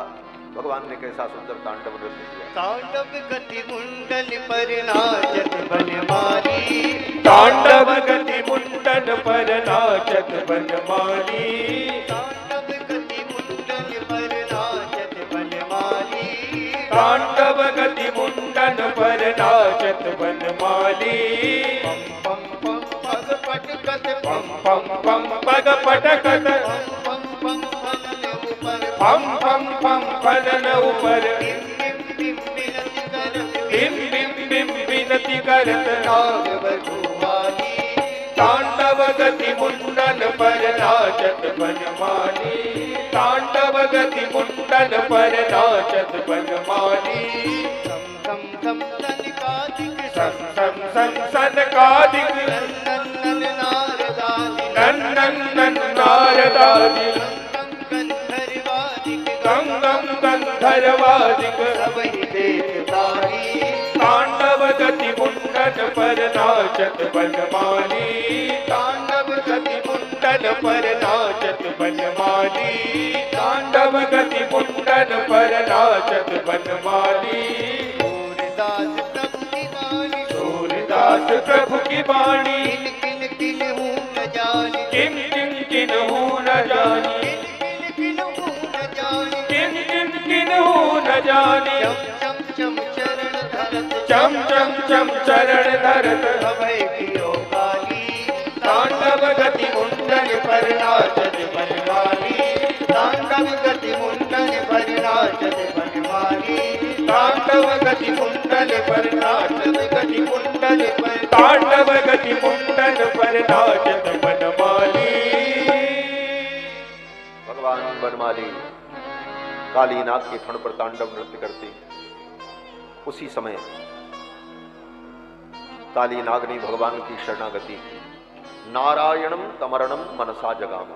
भगवान ने कैसा सुंदर तांडव नृत्य किया। तांडव गति मुंडन पर नाचत बनमाली, तांडव गति मुंडन पर नाचत बनमाली, तांडव गति मुंडन पर नाचत बनमाली, तांडव गति मुंडन पर नाचत बनमाली। पम पम पग पटकत पम पम पम पग पटकत, पम पम फलन ऊपर, पम पम पम फलन ऊपर, बिम बिम बिनती करत, बिम बिम बिम विनती करत। नाग बधुआली, तांडव गति मुंडन पर नाचत बनमाली, तांडव गति मुंडन पर नाचत बनमाली। सम सम तनिकादिक सं सं सं सनकादिक, नन्नन नारदादि, नन्नन नारदादि, गंधर्वादिक, गंगम गंधर्वादिक। सबहि देखतारी, तांडव गति मुंडन पर नाचत बनमाली, तांडव गति मुंडन पर नाचत बनमाली, तांडव गति मुंडन पर नाचत बनमाली। सूरदास प्रभु की वाणी, सूरदास प्रभु की वाणी, किन किन हूँ न जानी, किन किन किन हूँ न जानी, किन किन हूँ न जानी, किन किन किन हूँ न जानी। चम चम चम चरण धरत, चम चम चम चरण धरत, अभय कियो काली, तांडव गति मुंडन पर नाचत बनमाली, तांडव गति मुंडन पर नाचत बनमाली, तांडव गति मुंडन पर नाचत, गति मुंडन पर, तांडव गति मुंडन पर नाचत बनमाली। भगवान बनमाली काली नाग के फण पर तांडव नृत्य करते। उसी समय काली नाग ने भगवान की शरणागति की। नारायणम तमरणम मनसा जगाम।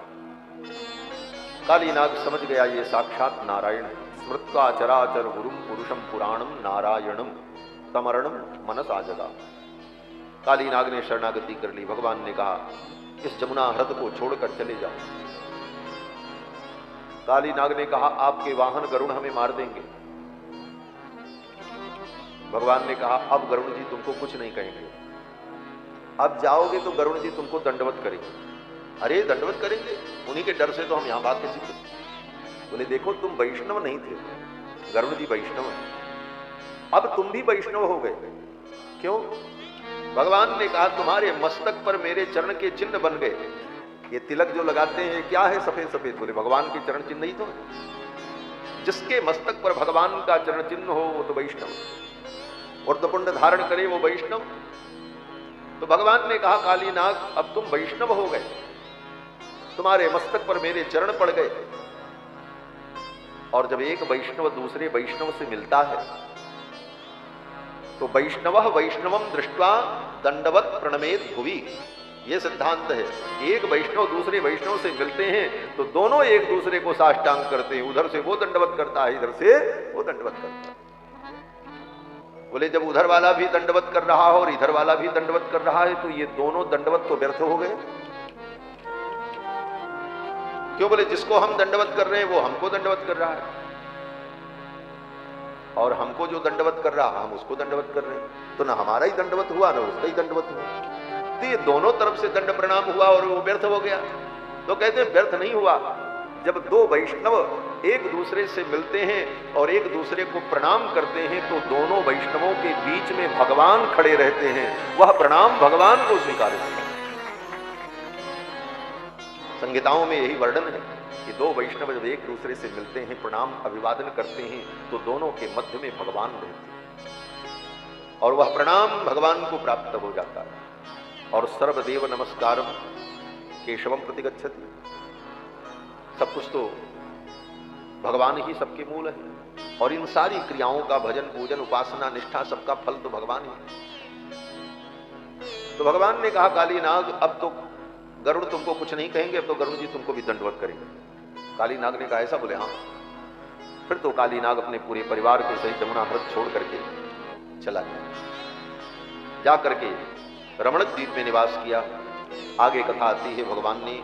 काली नाग समझ गया ये साक्षात नारायण है। स्मृत्वा चराचर गुरुम पुरुषम पुराणम नारायणम तमरणम मनसा जगाम। काली नाग ने शरणागति कर ली। भगवान ने कहा इस जमुना हृद को छोड़कर चले जाओ। काली नाग ने कहा आपके वाहन गरुड़ हमें मार देंगे। भगवान ने कहा अब गरुड़ जी तुमको कुछ नहीं कहेंगे, अब जाओगे तो गरुड़ जी तुमको दंडवत करेंगे। अरे दंडवत करेंगे? उन्हीं के डर से तो हम यहां बात कैसी करते। बोले देखो तुम वैष्णव नहीं थे, गरुड़ जी वैष्णव है, अब तुम भी वैष्णव हो गए। क्यों? भगवान ने कहा तुम्हारे मस्तक पर मेरे चरण के चिन्ह बन गए। ये तिलक जो लगाते हैं क्या है सफेद सफेद? बोले भगवान के चरण चिन्ह ही तो। जिसके मस्तक पर भगवान का चरण चिन्ह हो वो तो वैष्णव, और दुपुंड धारण करे वो वैष्णव। तो भगवान ने कहा काली नाग अब तुम वैष्णव हो गए, तुम्हारे मस्तक पर मेरे चरण पड़ गए। और जब एक वैष्णव दूसरे वैष्णव से मिलता है तो वैष्णव वैष्णवम दृष्ट्वा दंडवत प्रणमेत भुवि, यह सिद्धांत है। एक वैष्णव दूसरे वैष्णव से मिलते हैं तो दोनों एक दूसरे को साष्टांग करते हैं। उधर से वो दंडवत करता है, इधर से वो दंडवत करता है। बोले जब उधर वाला भी दंडवत कर रहा हो और इधर वाला भी दंडवत कर रहा है तो ये दोनों दंडवत तो व्यर्थ हो गए। क्यों? बोले जिसको हम दंडवत कर रहे हैं वो हमको दंडवत कर रहा है, और हमको जो दंडवत कर रहा हम उसको दंडवत कर रहे हैं, तो ना हमारा ही दंडवत हुआ ना उसका ही दंडवत हुआ। तो ये दोनों तरफ से दंड प्रणाम हुआ और वो व्यर्थ हो गया। तो कहते हैं व्यर्थ नहीं हुआ। जब दो वैष्णव एक दूसरे से मिलते हैं और एक दूसरे को प्रणाम करते हैं तो दोनों वैष्णवों के बीच में भगवान खड़े रहते हैं, वह प्रणाम भगवान को स्वीकार करते हैं। संहिताओं में यही वर्णन है कि दो वैष्णव जब एक दूसरे से मिलते हैं, प्रणाम अभिवादन करते हैं, तो दोनों के मध्य में भगवान रहते हैं और वह प्रणाम भगवान को प्राप्त हो जाता है। और सर्वदेव नमस्कारम केशवम प्रति गच्छति। सब कुछ तो भगवान ही सबके मूल है और इन सारी क्रियाओं का भजन पूजन उपासना निष्ठा सबका फल तो भगवान ही। तो भगवान ने कहा काली नाग अब तो गरुड़ तुमको कुछ नहीं कहेंगे, अब तो गरुड़ जी तुमको भी दंडवत करेंगे। काली नाग ने कहा ऐसा? बोले हाँ। फिर तो काली नाग अपने पूरे परिवार के सहित जमुना व्रत छोड़ करके चला गया, जा करके रमणक द्वीप में निवास किया। आगे कथा आती है, भगवान ने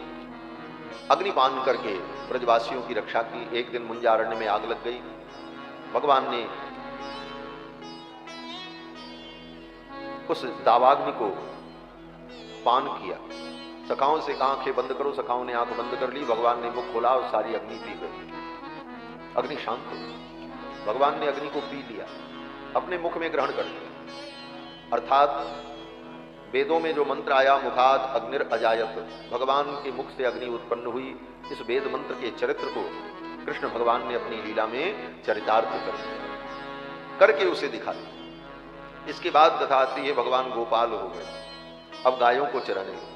अग्निपान करके ब्रजवासियों की रक्षा की। एक दिन मुंजारण्य में आग लग गई। भगवान ने उस दावाग्नि को पान किया। सखाओं से कहा आंखें बंद करो, सखाओं ने आंख बंद कर ली। भगवान ने मुख खोला और सारी अग्नि पी गई। अग्नि शांत हो गई। भगवान ने अग्नि को पी लिया, अपने मुख में ग्रहण कर लिया। अर्थात वेदों में जो मंत्र आया मुखात अग्निर अजायत, भगवान के मुख से अग्नि उत्पन्न हुई। इस वेद मंत्र के चरित्र को कृष्ण भगवान ने अपनी लीला में चरितार्थ करके उसे दिखा दिया। इसके बाद कथा आती है, भगवान गोपाल हो गए, अब गायों को चराने लगे।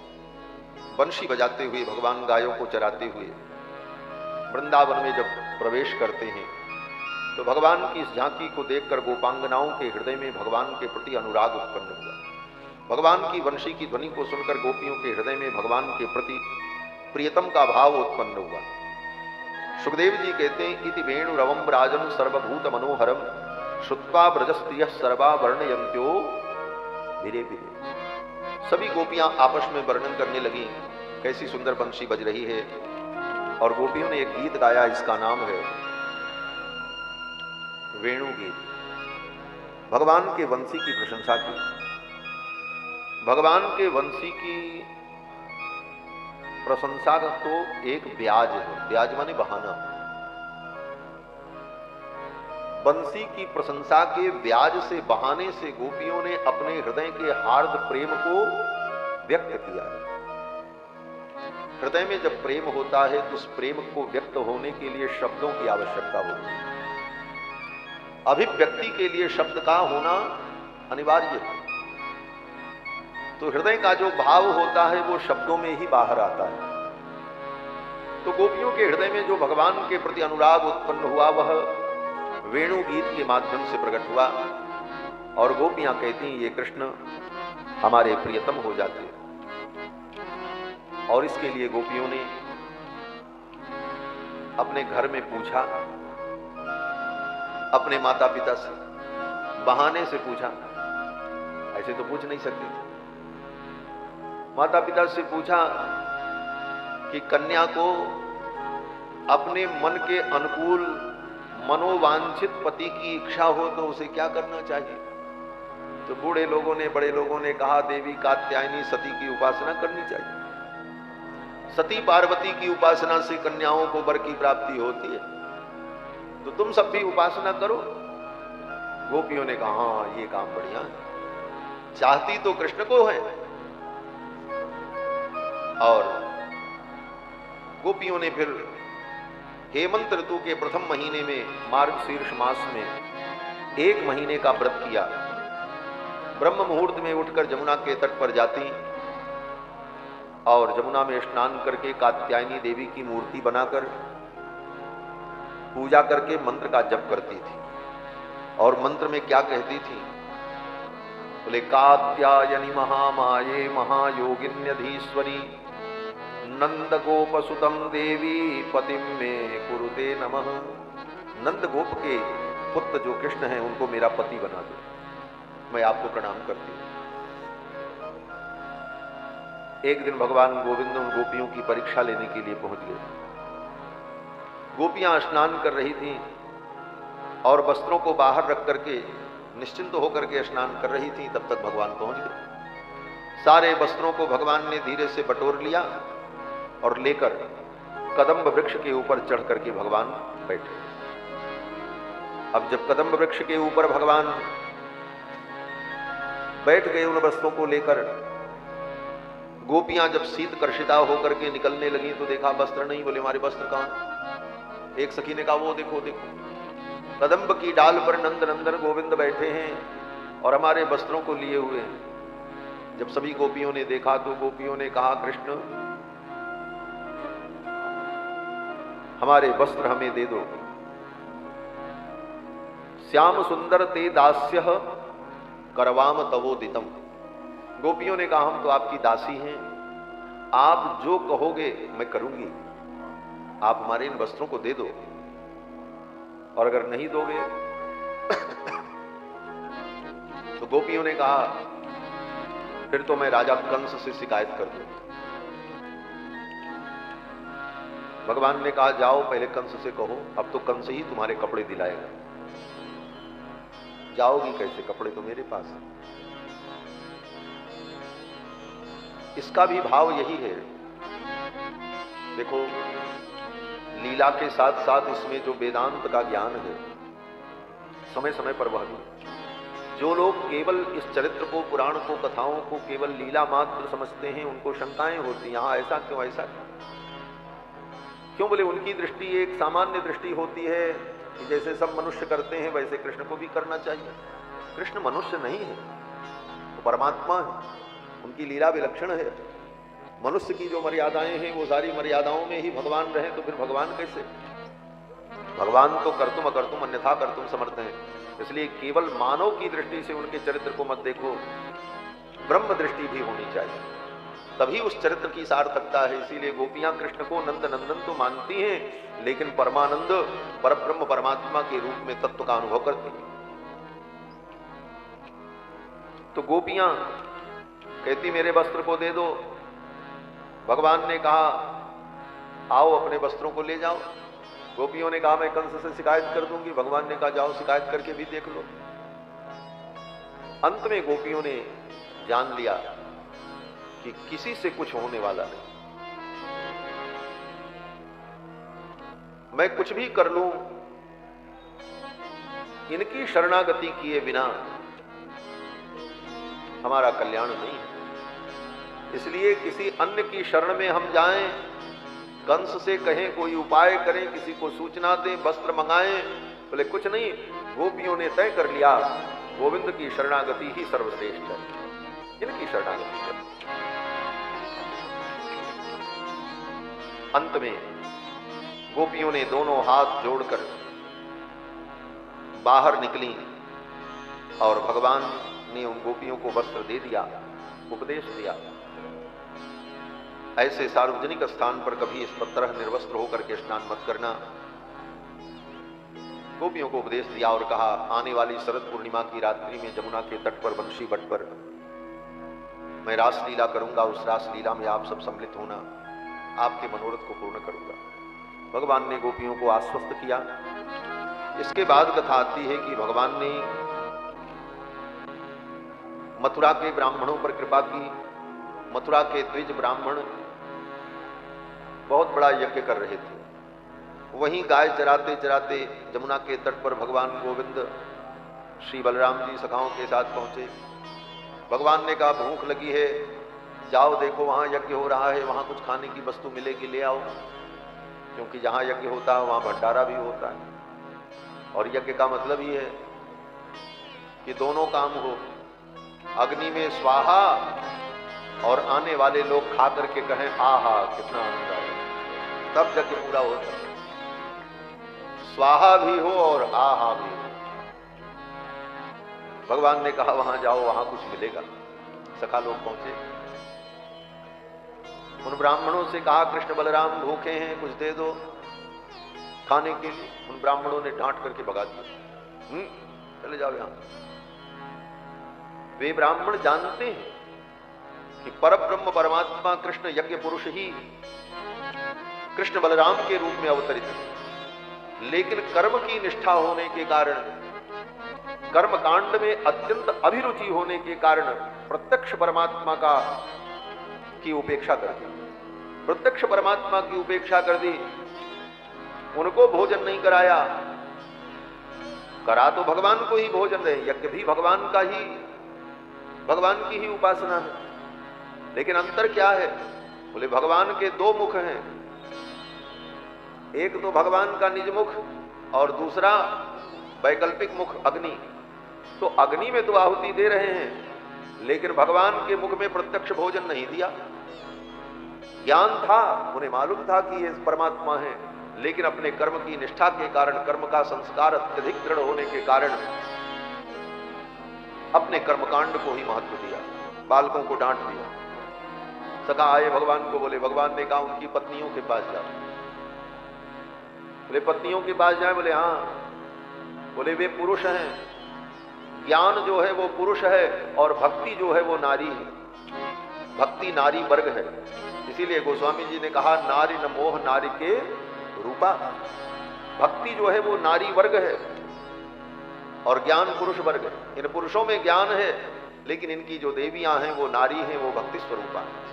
बंशी बजाते हुए भगवान गायों को चराते हुए वृंदावन में जब प्रवेश करते हैं तो भगवान की इस झांकी को देखकर गोपांगनाओं के हृदय में भगवान के प्रति अनुराग उत्पन्न हुआ। भगवान की वंशी की ध्वनि को सुनकर गोपियों के हृदय में भगवान के प्रति प्रियतम का भाव उत्पन्न हुआ। सुखदेव जी कहते हैं, इति वेणुरवम राजन सर्वभूत मनोहरम श्रुत्वा ब्रजस्त्रियः सर्वा वर्णयन्त्यो धीरे धीरे। सभी गोपियां आपस में वर्णन करने लगी, कैसी सुंदर बंशी बज रही है। और गोपियों ने एक गीत गाया, इसका नाम है वेणु गीत। भगवान के वंशी की प्रशंसा की। भगवान के वंशी की प्रशंसा का तो एक ब्याज है, ब्याज माने बहाना। बंसी की प्रशंसा के ब्याज से बहाने से गोपियों ने अपने हृदय के हार्द प्रेम को व्यक्त किया है। हृदय में जब प्रेम होता है तो उस प्रेम को व्यक्त होने के लिए शब्दों की आवश्यकता होती है। अभिव्यक्ति के लिए शब्द का होना अनिवार्य है। तो हृदय का जो भाव होता है वो शब्दों में ही बाहर आता है। तो गोपियों के हृदय में जो भगवान के प्रति अनुराग उत्पन्न हुआ वह वेणु गीत के माध्यम से प्रकट हुआ। और गोपियां कहती हैं, ये कृष्ण हमारे प्रियतम हो जाते हैं। और इसके लिए गोपियों ने अपने घर में पूछा, अपने माता पिता से बहाने से पूछा, ऐसे तो पूछ नहीं सकती थी। माता पिता से पूछा कि कन्या को अपने मन के अनुकूल मनोवांछित पति की इच्छा हो तो उसे क्या करना चाहिए। तो बूढ़े लोगों ने, बड़े लोगों ने कहा, देवी कात्यायनी सती की उपासना करनी चाहिए। सती पार्वती की उपासना से कन्याओं को वर की प्राप्ति होती है, तो तुम सब भी उपासना करो। गोपियों ने कहा, हाँ ये काम बढ़िया है, चाहती तो कृष्ण को है। और गोपियों ने फिर हेमंत ऋतु के प्रथम महीने में मार्गशीर्ष मास में 1 महीने का व्रत किया। ब्रह्म मुहूर्त में उठकर जमुना के तट पर जाती और जमुना में स्नान करके कात्यायनी देवी की मूर्ति बनाकर पूजा करके मंत्र का जप करती थी। और मंत्र में क्या कहती थी? बोले, कात्यायनी महामाये महायोगिन्यधीश्वरी नंद गोप सुतम देवी पतिम में कुरुते नमः। नंद गोप के पुत्र जो कृष्ण हैं उनको मेरा पति बना दो, मैं आपको प्रणाम करती हूं। एक दिन भगवान गोविंद उन गोपियों की परीक्षा लेने के लिए पहुंच गए। गोपियां स्नान कर रही थीं और वस्त्रों को बाहर रख करके निश्चिंत होकर के स्नान कर रही थीं, तब तक भगवान पहुंच गए। सारे वस्त्रों को भगवान ने धीरे से बटोर लिया और लेकर कदम्ब वृक्ष के ऊपर चढ़ करके भगवान बैठे। अब जब कदम्ब वृक्ष के ऊपर भगवान बैठ गए उन वस्त्रों को लेकर, गोपियां जब शीत कर्षिता होकर के निकलने लगी तो देखा वस्त्र नहीं। बोले हमारे वस्त्र कहां? एक सखी ने कहा वो देखो देखो, कदम्ब की डाल पर नंद नंदन गोविंद बैठे हैं और हमारे वस्त्रों को लिए हुए हैं। जब सभी गोपियों ने देखा तो गोपियों ने कहा कृष्ण हमारे वस्त्र हमें दे दो। श्याम सुंदर ते दास्य करवाम तवोदितम। गोपियों ने कहा हम तो आपकी दासी हैं, आप जो कहोगे मैं करूंगी, आप हमारे इन वस्त्रों को दे दो, और अगर नहीं दोगे तो गोपियों ने कहा फिर तो मैं राजा कंस से शिकायत कर दूं। भगवान ने कहा जाओ पहले कंस से कहो, अब तो कंस ही तुम्हारे कपड़े दिलाएगा। जाओगी कैसे, कपड़े तो मेरे पास है। इसका भी भाव यही है। देखो लीला के साथ साथ इसमें जो वेदांत का ज्ञान है समय समय पर वह भी, जो लोग केवल इस चरित्र को, पुराण को, कथाओं को केवल लीला मात्र समझते हैं उनको शंकाएं होती हैं, हाँ ऐसा क्यों, ऐसा क्यों? बोले उनकी दृष्टि एक सामान्य दृष्टि होती है कि जैसे सब मनुष्य करते हैं वैसे कृष्ण को भी करना चाहिए। कृष्ण मनुष्य नहीं है, वो परमात्मा है, उनकी लीला विलक्षण है। मनुष्य की जो मर्यादाएं हैं वो सारी मर्यादाओं में ही भगवान रहे, तो फिर भगवान कैसे? भगवान तो कर्तुम अकर्तुम अन्यथा कर्तुम समर्थ हैं। इसलिए केवल मानव की दृष्टि से उनके चरित्र को मत देखो, ब्रह्म दृष्टि भी होनी चाहिए, तभी उस चरित्र की सार्थकता है। इसीलिए गोपियां कृष्ण को नंद नंदन तो मानती हैं, लेकिन परमानंद परब्रह्म परमात्मा के रूप में तत्व का अनुभव करती हैं। तो गोपियां कहती मेरे वस्त्र को दे दो। भगवान ने कहा आओ अपने वस्त्रों को ले जाओ। गोपियों ने कहा मैं कंस से शिकायत कर दूंगी। भगवान ने कहा जाओ शिकायत करके भी देख लो। अंत में गोपियों ने जान लिया कि किसी से कुछ होने वाला नहीं, मैं कुछ भी कर लूं, इनकी शरणागति किए बिना हमारा कल्याण नहीं है। इसलिए किसी अन्य की शरण में हम जाएं, कंस से कहें कोई उपाय करें, किसी को सूचना दें, वस्त्र मंगाएं, बोले कुछ नहीं। गोपियों ने तय कर लिया गोविंद की शरणागति ही सर्वश्रेष्ठ है, इनकी शरणागति है। अंत में गोपियों ने दोनों हाथ जोड़कर बाहर निकली और भगवान ने उन गोपियों को वस्त्र दे दिया, उपदेश दिया। ऐसे सार्वजनिक स्थान पर कभी इस तरह निर्वस्त्र होकर के स्नान मत करना। गोपियों को उपदेश दिया और कहा आने वाली शरद पूर्णिमा की रात्रि में जमुना के तट पर बंशी बट पर मैं रासलीला करूंगा। उस रासलीला में आप सब सम्मिलित होना, आपके मनोरथ को पूर्ण करूंगा। भगवान ने गोपियों को आश्वस्त किया। इसके बाद कथा आती है कि भगवान ने मथुरा के ब्राह्मणों पर कृपा की। मथुरा के द्विज ब्राह्मण बहुत बड़ा यज्ञ कर रहे थे। वहीं गाय चराते चराते जमुना के तट पर भगवान गोविंद श्री बलराम जी सखाओं के साथ पहुंचे। भगवान ने कहा भूख लगी है, जाओ देखो वहां यज्ञ हो रहा है, वहां कुछ खाने की वस्तु मिलेगी, ले आओ। क्योंकि जहां यज्ञ होता है वहां भंडारा भी होता है, और यज्ञ का मतलब ही है कि दोनों काम हो, अग्नि में स्वाहा और आने वाले लोग खा करके कहें आहा कितना आनंद आया, तब यज्ञ पूरा होता है। स्वाहा भी हो और आहा भी हो। भगवान ने कहा वहां जाओ, वहां कुछ मिलेगा। सखा लोग पहुंचे, उन ब्राह्मणों से कहा कृष्ण बलराम भूखे हैं, कुछ दे दो खाने के लिए। उन ब्राह्मणों ने डांट करके भगा दिया, चले जाओ यहां। वे ब्राह्मण जानते हैं कि परब्रह्म परमात्मा कृष्ण यज्ञ पुरुष ही कृष्ण बलराम के रूप में अवतरित है। लेकिन कर्म की निष्ठा होने के कारण, कर्म कांड में अत्यंत अभिरुचि होने के कारण प्रत्यक्ष परमात्मा की उपेक्षा कर दी। प्रत्यक्ष परमात्मा की उपेक्षा कर दी, उनको भोजन नहीं कराया। करा तो भगवान को ही भोजन है, यज्ञ भी भगवान का ही, भगवान की ही उपासना है। लेकिन अंतर क्या है? बोले भगवान के दो मुख हैं, एक तो भगवान का निज मुख और दूसरा वैकल्पिक मुख अग्नि। तो अग्नि में तो आहुति दे रहे हैं, लेकिन भगवान के मुख में प्रत्यक्ष भोजन नहीं दिया। ज्ञान था, उन्हें मालूम था कि ये परमात्मा है, लेकिन अपने कर्म की निष्ठा के कारण, कर्म का संस्कार अत्यधिक दृढ़ होने के कारण अपने कर्मकांड को ही महत्व दिया, बालकों को डांट दिया। सखा आए भगवान को, बोले भगवान ने कहा उनकी पत्नियों के पास जाओ। बोले पत्नियों के पास जाए? बोले हाँ। बोले वे पुरुष हैं, ज्ञान जो है वो पुरुष है और भक्ति जो है वो नारी है। भक्ति नारी वर्ग है, इसीलिए गोस्वामी जी ने कहा नारी न मोह नारी के रूपा। भक्ति जो है वो नारी वर्ग है और ज्ञान पुरुष वर्ग है। इन पुरुषों में ज्ञान है, लेकिन इनकी जो देवियां हैं वो नारी हैं, वो भक्ति स्वरूपा है।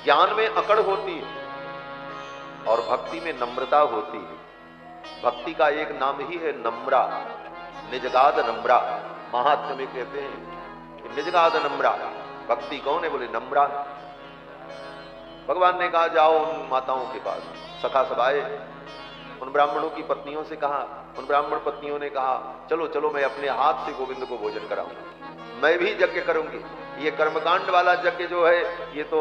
ज्ञान में अकड़ होती है और भक्ति में नम्रता होती है। भक्ति का एक नाम ही है नम्रा, निजगाद नम्रा। महात्म्य में कहते हैं कि निजगाद नम्रा। भक्ति कौन है? बोले नम्रा। भगवान ने कहा जाओ उन माताओं के पास। सखा सब आए, उन ब्राह्मणों की पत्नियों से कहा, उन ब्राह्मण पत्नियों ने कहा चलो चलो मैं अपने हाथ से गोविंद को भोजन कराऊंगा, मैं भी यज्ञ करूंगी। ये कर्मकांड वाला यज्ञ जो है ये तो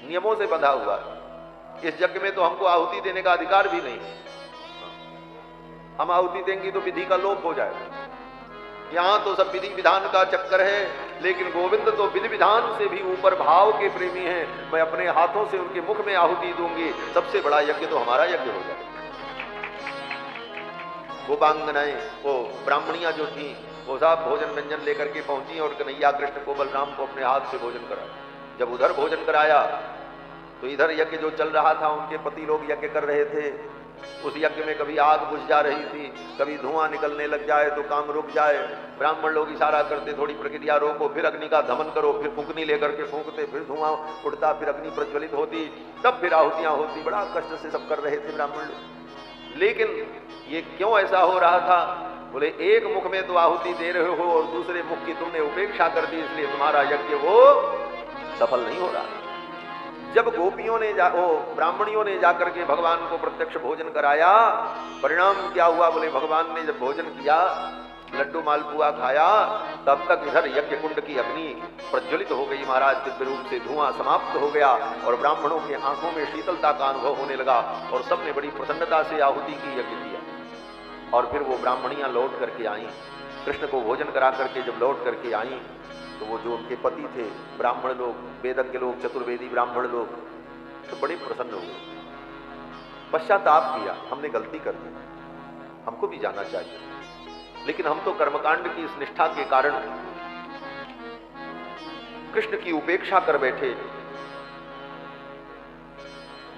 नियमों से बंधा हुआ है, इस यज्ञ में तो हमको आहुति देने का अधिकार भी नहीं। हम आहुति देंगी तो विधि का लोप हो जाएगा। यहां तो सब विधि विधान का चक्कर है, लेकिन गोविंद तो विधि विधान से भी ऊपर भाव के प्रेमी हैं। मैं अपने हाथों से उनके मुख में आहुति दूंगी, सबसे बड़ा यज्ञ तो हमारा यज्ञ हो जाएगा। गोपांगनाएं, वो ब्राह्मणियां जो थी, वो सब भोजन व्यंजन लेकर के पहुंची और कन्हैया कृष्ण को बलराम को अपने हाथ से भोजन कराया। जब उधर भोजन कराया तो इधर यज्ञ जो चल रहा था, उनके पति लोग यज्ञ कर रहे थे। उस यज्ञ में कभी आग बुझ जा रही थी, कभी धुआं निकलने लग जाए तो काम रुक जाए। ब्राह्मण लोग इशारा करते थोड़ी प्रक्रिया रोको, फिर अग्नि का दमन करो, फिर फूंकनी लेकर के फूंकते, फिर धुआं उड़ता, फिर अग्नि प्रज्वलित होती, तब फिर आहुतियां होती। बड़ा कष्ट से सब कर रहे थे ब्राह्मण लोग। लेकिन ये क्यों ऐसा हो रहा था? बोले एक मुख में तो आहुति दे रहे हो और दूसरे मुख की तुमने उपेक्षा कर दी, इसलिए तुम्हारा यज्ञ वो सफल नहीं हो रहा। जब गोपियों ने ब्राह्मणियों ने जाकर के भगवान को प्रत्यक्ष भोजन कराया, परिणाम क्या हुआ? बोले भगवान ने जब भोजन किया, लड्डू मालपुआ खाया, तब तक इधर यज्ञ कुंड की अग्नि प्रज्वलित हो गई महाराज। दिव्य रूप से धुआं समाप्त हो गया और ब्राह्मणों की आंखों में शीतलता का अनुभव होने लगा और सबने बड़ी प्रसन्नता से आहुति की, यज्ञ किया। और फिर वो ब्राह्मणियां लौट करके आई, कृष्ण को भोजन करा करके जब लौट करके आई तो वो जो उनके पति थे, ब्राह्मण लोग, वेदज्ञ लोग, चतुर्वेदी ब्राह्मण लोग, तो बड़े प्रसन्न हुए। पश्चाताप किया, हमने गलती कर दी, हमको भी जाना चाहिए, लेकिन हम तो कर्मकांड की इस निष्ठा के कारण कृष्ण की उपेक्षा कर बैठे।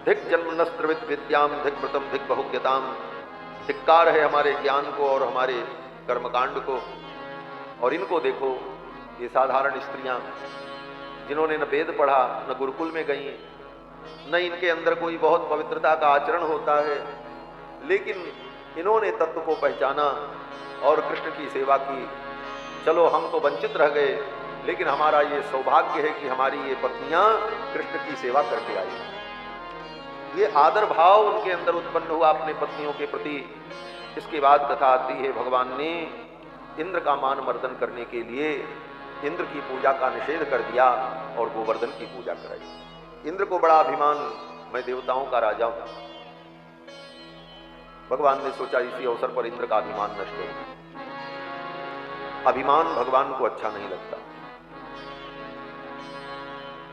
धिक जन्मनस्त्रविद विद्याम धिक व्रतम धिक बहुज्ञताम। धिक्कार है हमारे ज्ञान को और हमारे कर्मकांड को। और इनको देखो, ये साधारण स्त्रियां जिन्होंने न वेद पढ़ा, न गुरुकुल में गई, न इनके अंदर कोई बहुत पवित्रता का आचरण होता है, लेकिन इन्होंने तत्व को पहचाना और कृष्ण की सेवा की। चलो हम तो वंचित रह गए, लेकिन हमारा ये सौभाग्य है कि हमारी ये पत्नियां कृष्ण की सेवा करके आई। ये आदर भाव उनके अंदर उत्पन्न हुआ अपने पत्नियों के प्रति। इसके बाद कथा आती है, भगवान ने इंद्र का मान मर्दन करने के लिए इंद्र की पूजा का निषेध कर दिया और गोवर्धन की पूजा कराई। इंद्र को बड़ा अभिमान, मैं देवताओं का राजा हूं। भगवान ने सोचा इसी अवसर पर इंद्र का अभिमान नष्ट हो। अभिमान भगवान को अच्छा नहीं लगता,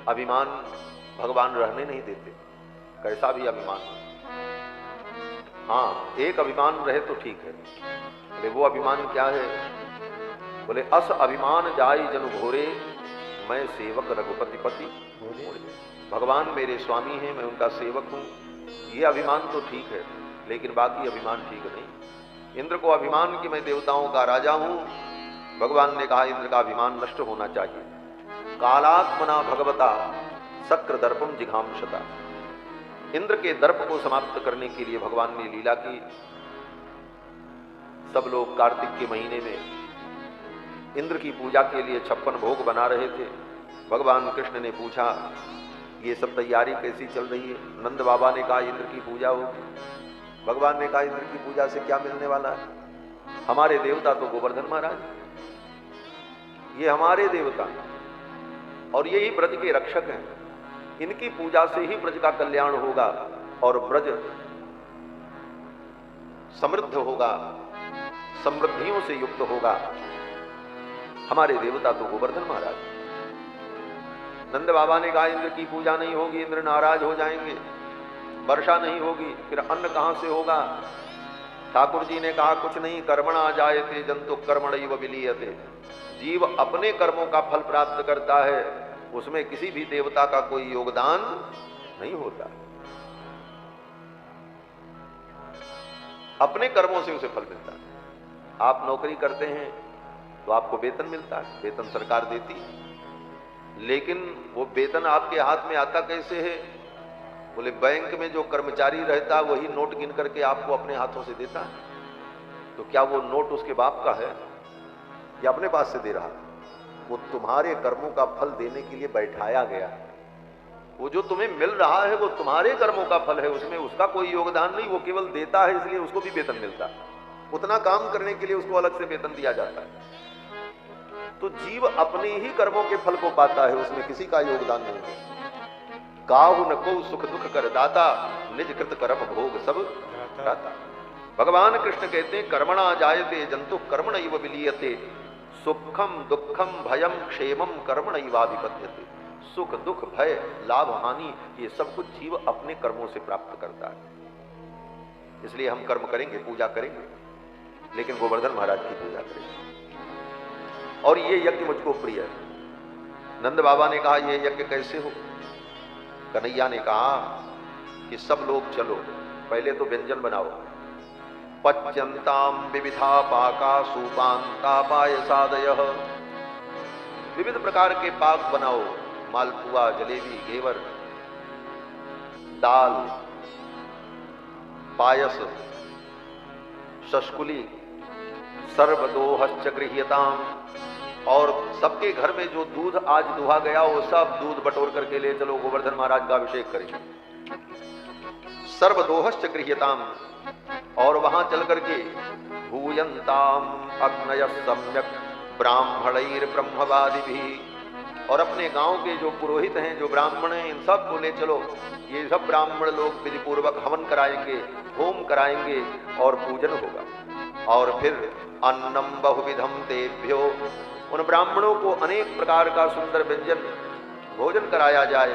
अभिमान भगवान रहने नहीं देते, कैसा भी अभिमान। हाँ, एक अभिमान रहे तो ठीक है। बोले वो अभिमान क्या है? बोले अस अभिमान जाई जनु घोरे, मैं सेवक रघुपति पति। भगवान मेरे स्वामी हैं, मैं उनका सेवक हूं, ये अभिमान तो ठीक है, लेकिन बाकी अभिमान ठीक नहीं। इंद्र को अभिमान कि मैं देवताओं का राजा हूं, भगवान ने कहा इंद्र का अभिमान नष्ट होना चाहिए। कालात्मना भगवता शक्र दर्पम जिघांसता। इंद्र के दर्प को समाप्त करने के लिए भगवान ने लीला की। सब लोग कार्तिक के महीने में इंद्र की पूजा के लिए 56 भोग बना रहे थे। भगवान कृष्ण ने पूछा ये सब तैयारी कैसी चल रही है? नंद बाबा ने कहा इंद्र की पूजा होगी। भगवान ने कहा इंद्र की पूजा से क्या मिलने वाला है? हमारे देवता तो गोवर्धन महाराज, ये हमारे देवता और यही ब्रज के रक्षक हैं। इनकी पूजा से ही ब्रज का कल्याण होगा और ब्रज समृद्ध होगा, समृद्धियों से युक्त होगा। हमारे देवता तो गोवर्धन महाराज। नंद बाबा ने कहा इंद्र की पूजा नहीं होगी, इंद्र नाराज हो जाएंगे, वर्षा नहीं होगी, फिर अन्न कहां से होगा? ठाकुर जी ने कहा कुछ नहीं, कर्मणा जायते जंतु कर्मणैव विलीयते। जीव अपने कर्मों का फल प्राप्त करता है, उसमें किसी भी देवता का कोई योगदान नहीं होता। अपने कर्मों से उसे फल मिलता है। आप नौकरी करते हैं तो आपको वेतन मिलता है, वेतन सरकार देती है, लेकिन वो वेतन आपके हाथ में आता कैसे है? बोले बैंक में जो कर्मचारी रहता है वही नोट गिन करके आपको अपने हाथों से देता है। तो क्या वो नोट उसके बाप का है या अपने पास से दे रहा? वो तुम्हारे कर्मों का फल देने के लिए बैठाया गया है। वो जो तुम्हें मिल रहा है वो तुम्हारे कर्मों का फल है, उसमें उसका कोई योगदान नहीं, वो केवल देता है, इसलिए उसको भी वेतन मिलता है। उतना काम करने के लिए उसको अलग से वेतन दिया जाता है। तो जीव अपने ही कर्मों के फल को पाता है, उसमें किसी का योगदान नहीं है। काहु न को सुख दुख कर दाता, निज कृत कर्म भोग सब दाता। भगवान कृष्ण कहते हैं कर्मणा जायते जंतु कर्मणैव विलीयते, सुखम दुखम भयम क्षेमम कर्मणैवाभिपद्यते। सुख दुख भय लाभ हानि ये सब कुछ जीव अपने कर्मों से प्राप्त करता है। इसलिए हम कर्म करेंगे, पूजा करेंगे, लेकिन गोवर्धन महाराज की पूजा करेंगे। और ये यज्ञ मुझको प्रिय है। नंद बाबा ने कहा ये यज्ञ कैसे हो? कन्हैया ने कहा कि सब लोग चलो, पहले तो व्यंजन बनाओ। पच्यंताम विविधा पाका सूपांता पायसादयः। विविध प्रकार के पाक बनाओ, मालपुआ, जलेबी, घेवर, दाल, पायस, शष्कुली, सर्वदोहश्च गृह्यताम। और सबके घर में जो दूध आज दुहा गया वो सब दूध बटोर करके ले चलो, गोवर्धन महाराज का अभिषेक करेंगे। सर्वदोहश्च गृह्यताम। और वहां चल करके भूयंताम अग्नय सम्यक ब्राह्मणैर ब्रह्मवादि भी। और अपने गांव के जो पुरोहित हैं, जो ब्राह्मण हैं, इन सब को ले चलो। ये सब ब्राह्मण लोग विधि पूर्वक हवन कराएंगे, होम कराएंगे और पूजन होगा। और फिर अन्नम बहुविधम तेभ्यो, उन ब्राह्मणों को अनेक प्रकार का सुंदर व्यंजन भोजन कराया जाए।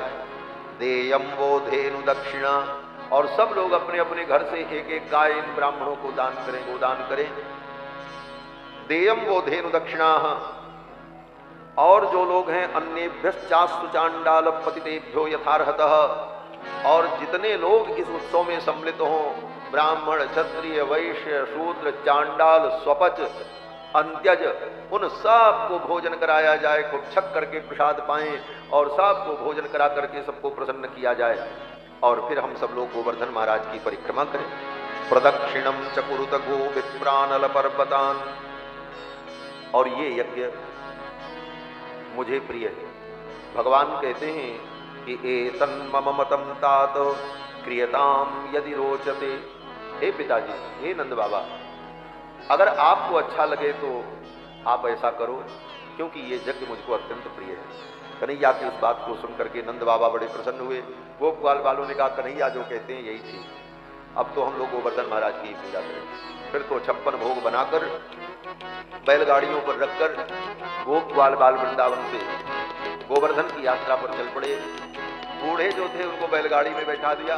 देयम वो धेनु दक्षिणा, और सब लोग अपने अपने घर से एक एक गाय इन ब्राह्मणों को दान करें, गोदान करें। देयम वो धेनु दक्षिणा। और जो लोग हैं अन्येभ्यश्चास्तु चांडाल पतितेभ्यो यथार्हतः, और जितने लोग इस उत्सव में सम्मिलित हों, ब्राह्मण, क्षत्रिय, वैश्य, शूद्र, चांडाल, स्वपच, अंत्यज, उन सब को भोजन कराया जाए। खूब छक करके प्रसाद पाएं और सबको भोजन करा करके सबको प्रसन्न किया जाए। और फिर हम सब लोग गोवर्धन महाराज की परिक्रमा करें। प्रदक्षिणम चकुरुत गो विप्रानल पर्वतान। और ये यज्ञ मुझे प्रिय है। भगवान कहते हैं कि एतन मम मतम तात क्रियताम यदि रोचते। हे पिताजी, हे नंद बाबा, अगर आपको अच्छा लगे तो आप ऐसा करो, क्योंकि ये यज्ञ मुझको अत्यंत प्रिय है। कन्हैया की इस बात को सुनकर के नंद बाबा बड़े प्रसन्न हुए। गोपाल वालों ने कहा कन्हैया जो कहते हैं यही थी, अब तो हम लोग गोवर्धन महाराज की पूजा करें। फिर तो 56 भोग बनाकर बैलगाड़ियों पर रखकर गोपाल बाल वृंदावन से गोवर्धन की यात्रा पर चल पड़े। बूढ़े जो थे उनको बैलगाड़ी में बैठा दिया,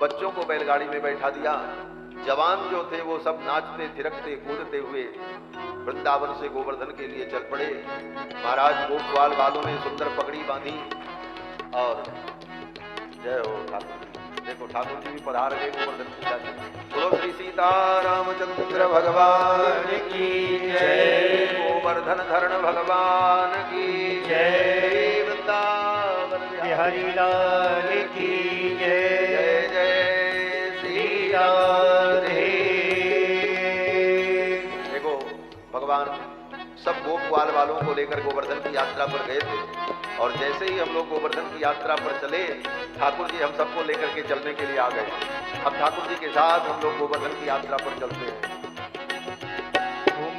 बच्चों को बैलगाड़ी में बैठा दिया, जवान जो थे वो सब नाचते थिरकते कूदते हुए वृंदावन से गोवर्धन के लिए चल पड़े। महाराज गोपाल वालों ने सुंदर पगड़ी बांधी और जय हो ठाकुर, देखो ठाकुर जी भी पधार गए गोवर्धन पूजा के। बोलो श्री सीतारामचंद्र भगवान की जय, गोवर्धन धरण भगवान की जय, वृंदावन बिहारी लाल की जय। जय जय श्री राधे। देखो भगवान सब गोपवाल वालों को लेकर गोवर्धन की यात्रा पर गए थे, और जैसे ही हम लोग गोवर्धन की यात्रा पर चले, ठाकुर जी हम सबको लेकर के चलने के लिए आ गए। अब ठाकुर जी के साथ हम लोग गोवर्धन की यात्रा पर चलते हैं।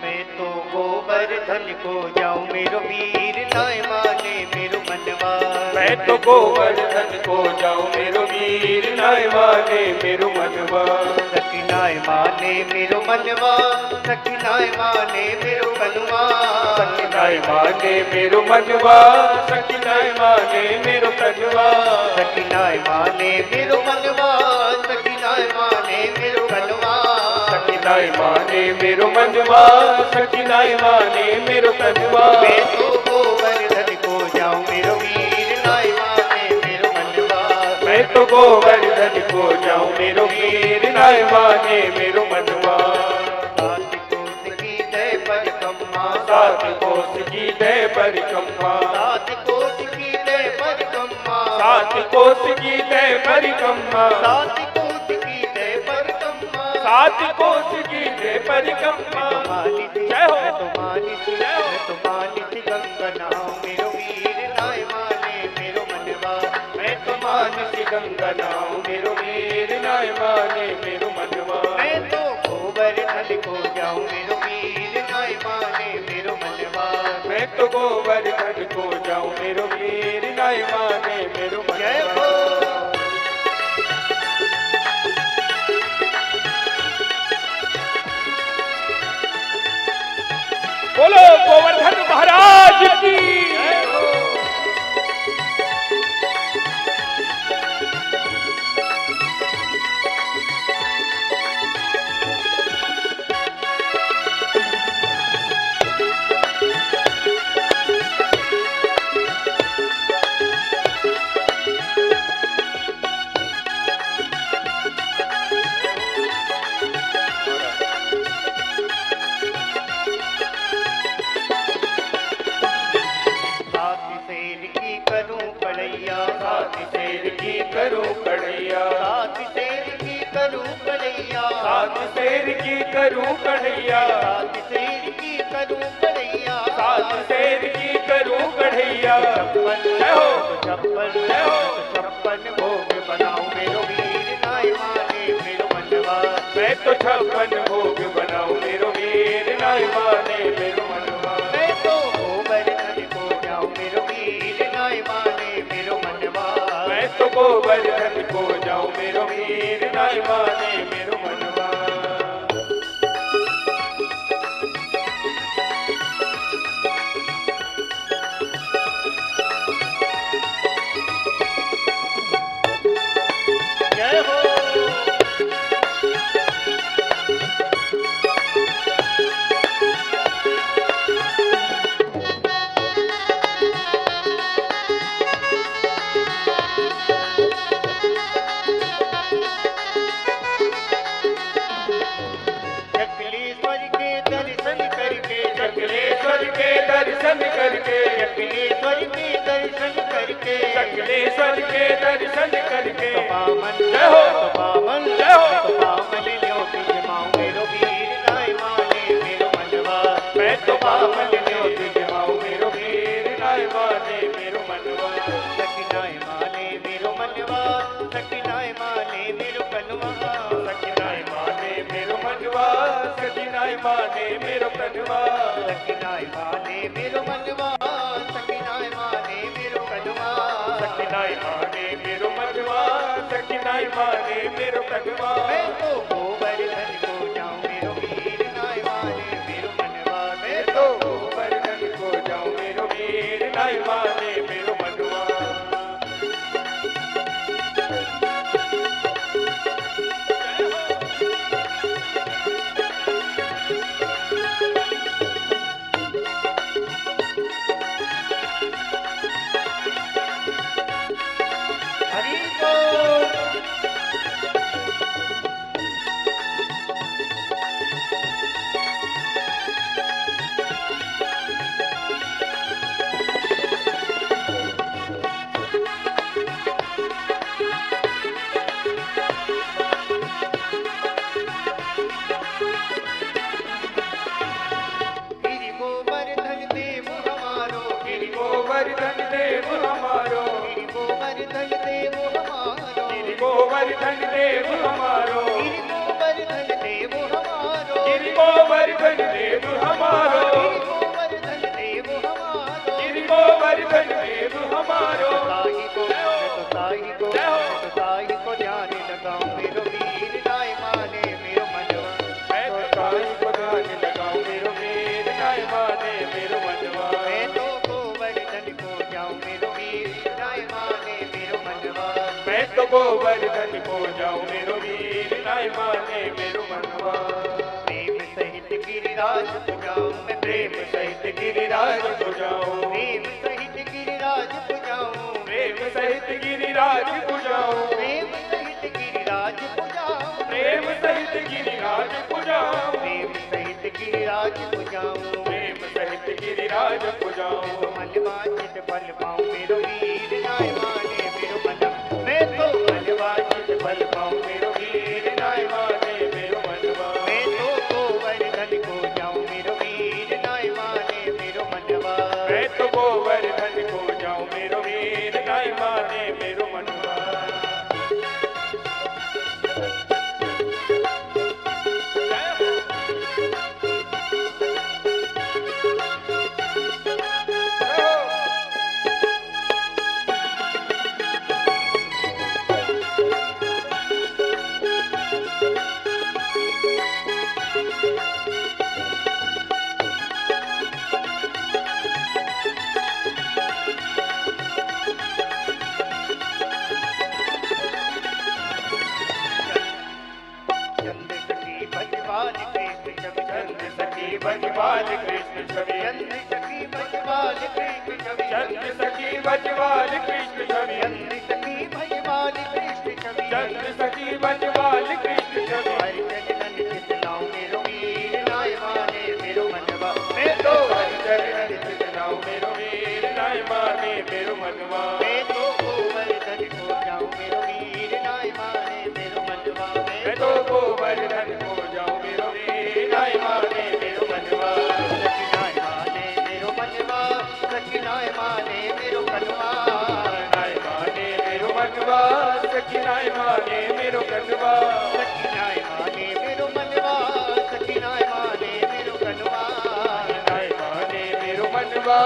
मैं तो गोवर्धन को जाऊं मेरो वीर नाय माने मेरो मनवा। मैं तो गोवर्धन को जाऊं मेरो वीर नाय माने मेरो मनवा। सखी नाय माने मेरो मनवा, सखी नाय माने मेरो कनुआ। सखी नाय माने मेरो मनवा, सखी नाय माने मेरो कनुआ। सखी नाय माने मेरो मनवा, सखी नाय माने मेरो कनुआ। सखी नाय माने मेरो मनवा, सखी नाय माने मेरो कनुआ। मैं तो गोवर्धन को जाऊं मेरो वीर नाय माने मेरो मनवा। मैं तो गोवर्धन को जाऊं मेरो वीर नाय माने मेरो मनवा। सात कोस की जय परिक्रमा, सात कोस की जय परिक्रमा। सात कोस की जय परिक्रमा, सात कोस की जय परिक्रमा। सात कोस की जय परिक्रमा। सात कोस की जय परिक्रमा। जय हो। मैं तो मानिस गंगा नाम मेरो वीर नाय माने मेरो मनवा। मैं तो मानस गंगा नाम मेरो वीर नाय माने मेरो मनवा। मैं तो गोवर्धन को जाऊं मेरो वीर नाय माने मेरो मनवा। मैं तो गोवर्धन को जाऊं मेरो वीर नाय माने मेरो जय मनवा। हो। बोलो गोवर्धन महाराज की जय हो। सात शेर की करूं पढ़ैया, सात शेर की करूं कढ़ैया। सात शेर की करूं पढ़ैया। सात शेर की करूं कढ़ैया। सात शेर की करूं पढ़ैया। सात शेर की करूं कढ़ैया। जय हो। छप्पन जय हो। छप्पन भोग बनाऊं मेरो वीर नाय माने मेरो मनवा। मैं तो 56 भोग बनाऊं मेरो वीर नाय माने मेरो मनवा। मैं तो गोवर्धन को जाऊं मेरो वीर नाय माने मेरो मनवा। मैं तो गोवर्धन को जाऊं मेरो वीर नाय माने मेरो मनवा। जय हो। चकलेश्वर के दर्शन करके, चकलेश्वर के दर्शन करके, चकलेश्वर के दर्शन करके, चकलेश्वर के दर्शन करके। पावन जय हो। पावन जय हो। पावन ल्योति जमाऊं मेरो वीर नाय माने मेरो मनवा। मैं तो पावन ल्योति जमाऊं मेरो वीर नाय माने मेरो मनवा। सखी नाय माने मेरो मनवा, सखी नाय माने मेरो कनुआ। सखी नाय माने मेरो मनवा, सखी नाय माने मेरो कनुआ। सखी नाय माने मेरो मनवा, सखी नाय माने मेरो कनुआ। सखी नाय माने मेरो मनवा, सखी नाय माने मेरो कनुआ। मैं तो गोवर्धन को जाऊं मेरो वीर नाय माने मेरो मनवा। मैं तो गोवर्धन को जाऊं मेरो वीर नाय माने मेरो मनवा। हरि बोल। गोवर्धन देव हमारो, गिरि गोवर्धन देव हमारो, गिरि गोवर्धन देव हमारो, गिरि गोवर्धन देव हमारो, गिरि गोवर्धन देव हमारो, गिरि गोवर्धन देव हमारो। गिरि गोवर्धन देव हमारो। साई को ध्यान लगाऊं मेरो वीर नाय माने मेरो मनवा, मैं तो साई को ध्यान लगाऊं मेरो वीर नाय माने मेरो मनवा। मैं तो गोवर्धन को जाऊं मेरो वीर नाय माने मेरो मनवा, मैं तो गोवर्धन को जाऊं मेरो वीर नाय माने मेरो मनवा। प्रेम सहित गिरिराज को जाऊं मैं, प्रेम सहित गिरिराज को जाऊं, प्रेम सहित गिरिराज को जाऊं, प्रेम सहित गिरिराज को जाऊं, प्रेम सहित गिरिराज को जाऊं, प्रेम सहित गिरिराज को जाऊं, प्रेम सहित गिरिराज को जाऊं। प्रेम सहित गिरिराज को जाऊं। मनवा चित बल पाऊं मेरो वीर नाय माने मेरो मनवा, मैं तो मनवा चित बल पाऊं मेरो वीर नाय माने मेरो मनवा, मैं तो गोवर्धन को जाऊं मेरो वीर नाय माने मेरो मनवा, मैं तो गोवर्धन को जाऊं मेरो वीर नाय माने मेरो मनवा। चंद सखी भजवाल कृष्ण छवि, चंद सखी बजवाल कृष्ण छवि, चंद सखी भजवाल कृष्ण छवि, चंद सखी बजवाल कृष्ण छवि, चंद सखी भजवाल कृष्ण छवि, चंद सखी बजवाल कृष्ण छवि। हरि चरण चितलाऊं मेरो वीर नाय माने मेरो मनवा, मैं तो हरि चरण चितलाऊं मेरो वीर नाय माने मेरो मनवा। मैं तो गोवर्धन को जाऊं मेरो वीर नाय माने मेरो मनवा, मैं तो गोवर्धन को जाऊं मेरो वीर नाय माने मेरो मनवा। सखी नाय माने मेरो मनवा, सखी नाय माने मेरो कनवा, नाय माने मेरो मनवा, सखी नाय माने मेरो कनवा। सखी नाय माने मेरो मनवा, सखी नाय माने मेरो कनवा, नाय माने मेरो मनवा,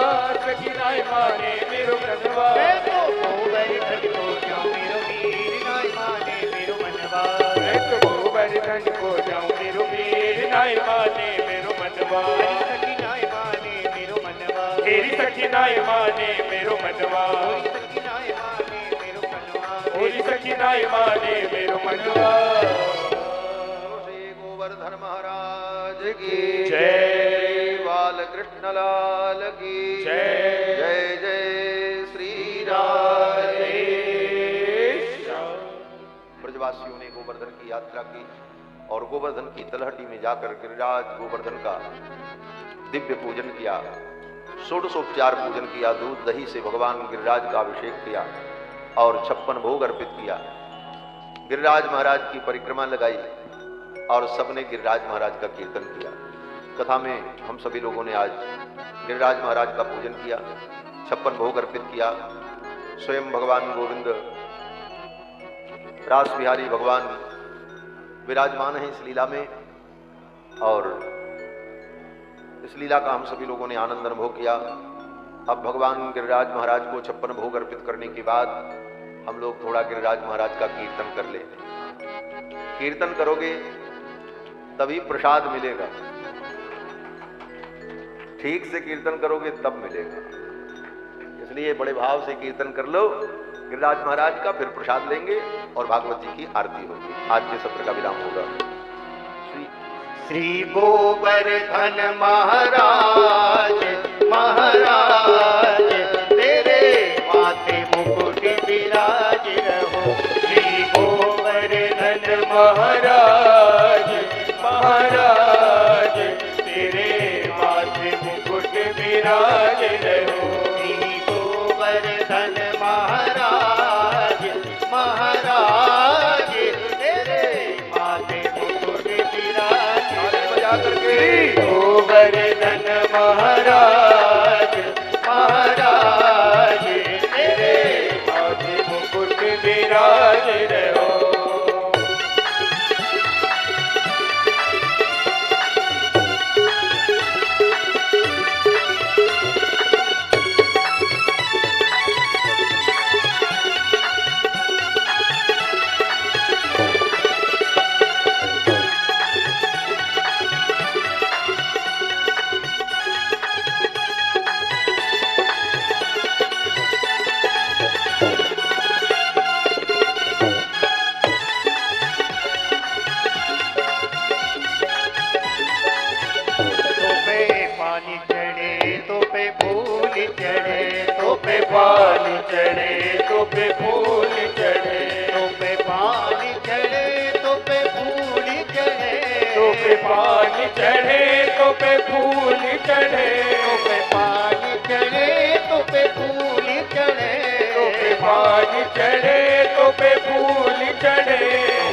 सखी नाय माने मेरो कनवा। मैं तो गोवर्धन को जाऊं मेरो वीर नाय माने मेरो मनवा, मैं तो गोवर्धन को जाऊं मेरो वीर नाय माने मेरो मनवा। सखी नाय माने मेरो मनवा, तेरी सखी नाय माने मेरो मनवा, सखी नाय माने मेरो कनवा, तेरी सखी नाय माने मेरो मनवा। श्री गोवर्धन महाराज की जय। बालकृष्ण लाल की जय। जय जय श्री राधे राधे। ब्रजवासियों ने गोवर्धन की यात्रा की और गोवर्धन की तलहटी में जाकर गिरिराज गोवर्धन का दिव्य पूजन किया, षोडशोपचार पूजन किया, दूध दही से भगवान गिरिराज का अभिषेक किया और 56 भोग अर्पित किया। गिरिराज महाराज की परिक्रमा लगाई और सबने गिरिराज महाराज का कीर्तन किया। कथा में हम सभी लोगों ने आज गिरिराज महाराज का पूजन किया, 56 भोग अर्पित किया। स्वयं भगवान गोविंद रास बिहारी भगवान विराजमान है इस लीला में और इस लीला का हम सभी लोगों ने आनंद अनुभव किया। अब भगवान गिरिराज महाराज को 56 भोग अर्पित करने के बाद हम लोग थोड़ा गिरिराज महाराज का कीर्तन कर ले। कीर्तन करोगे तभी प्रसाद मिलेगा, ठीक से कीर्तन करोगे तब मिलेगा। इसलिए बड़े भाव से कीर्तन कर लो गिरिराज महाराज का, फिर प्रसाद लेंगे और भागवत जी की आरती होगी। आज के सत्र का विराम होगा। श्री गोवर्धन महाराज महाराज तेरे माथे मुकुट विराज रहो, श्री गोवर्धन महाराज महाराज तेरे माथे मुकुट विराज रहो। श्री गोवर्धन महाराज महाराज तेरे माथे मुकुट विराज श्री गोवर्धन महाराज महाराज पानी चढ़े तो पे फूल चढ़े, तो पे पानी चढ़े तो पे फूल चढ़े, तो पे पानी चढ़े तो पे फूल चढ़े, तो पे पानी चढ़े तो पे फूल चढ़े, तो पे पानी चढ़े तो पे फूल चढ़े।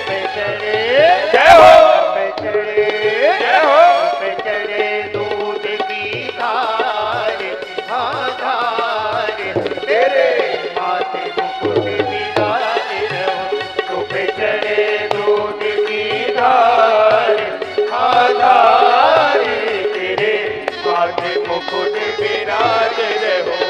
पे चढ़े जय हो, पे चढ़े जय हो, पे चढ़े दूध की धार, हाँ धार, तेरे माथे मुकुट विराज रहो, तो पे चढ़े दूध की धार, आधार तेरे माथे मुकुट विराज रहो।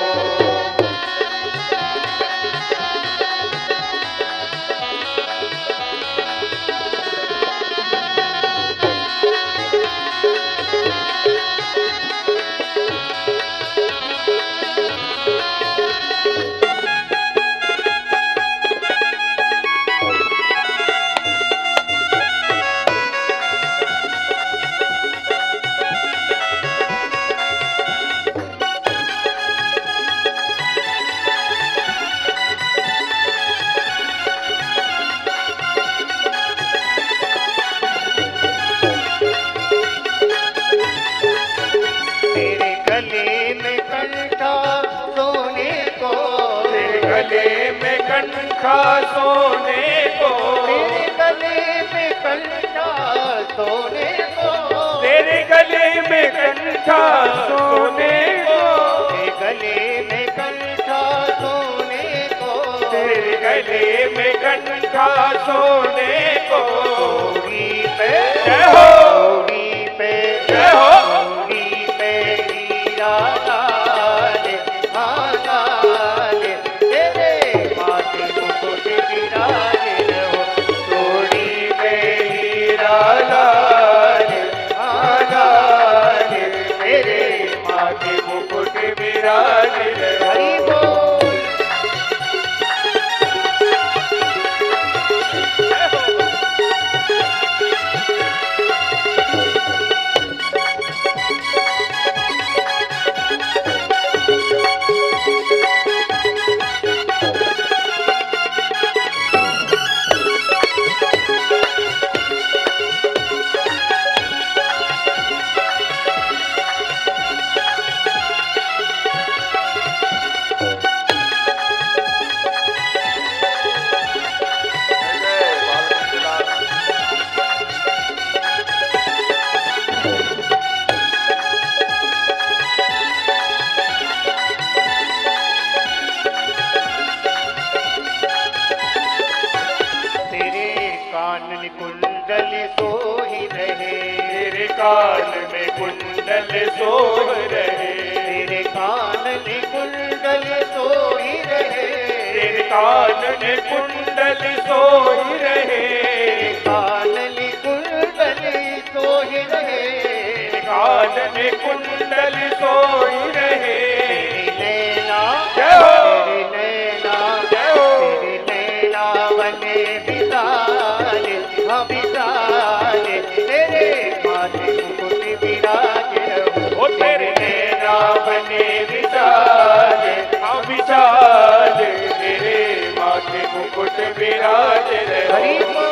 तेरे गले में कंठा सोने को, तेरे गले में कंठा सोने को, तेरे गले में कंठा सोने को, तेरे गले में कंठा सोने को, तेरे गले में कंठा सोने को, तेरे गले में कंठा सोने को। गौरी पे जय हो, गौरी पे जय हो, गौरी पे हीरा लाल, हाँ लाल, तेरे माथे मुकुट विराज रहो, चोरी में हीरा लाल, हाँ लाल, तेरे माथे मुकुट विराज रहो। हरि बोल। तेरे कानन कुंडल सोहि रहे, तेरे कान में कुंडल सोह रहे, तेरे कानन कुंडल सोहि रहे, तेरे कान में कुंडल सोह रहे, कानन कुंडल सोहि रहे, तेरे कान में कुंडल सोह रहे। तेरी नैना जय हो, तेरी नैना जय हो, तेरी नैना बने विशाल, हाँ विशाल, तेरे माथे मुकुट विराज रहो, ओ तेरे नैना बने विशाल, हाँ विशाल, तेरे माथे मुकुट विराज हरि रहो। बोल।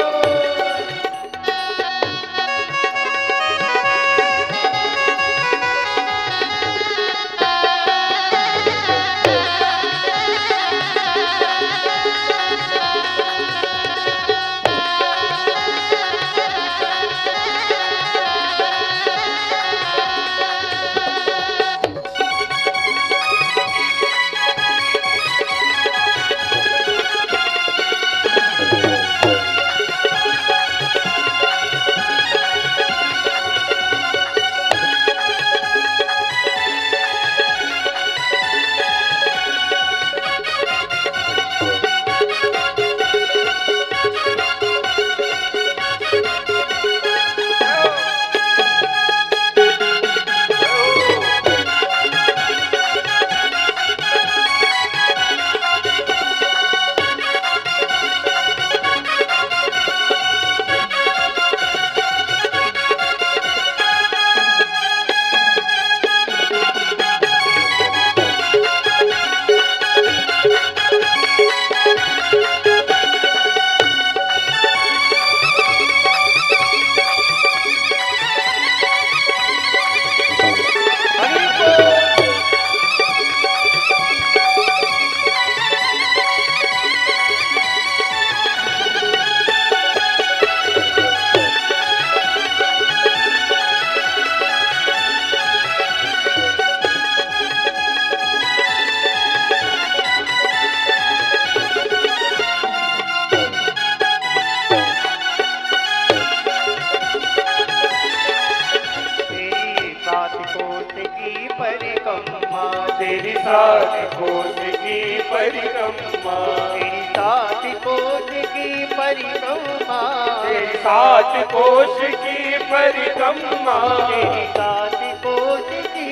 परिक्रमा, तेरी सात कोष की परिक्रमा, तेरी सात कोष की परिक्रमा, तेरी सात कोष की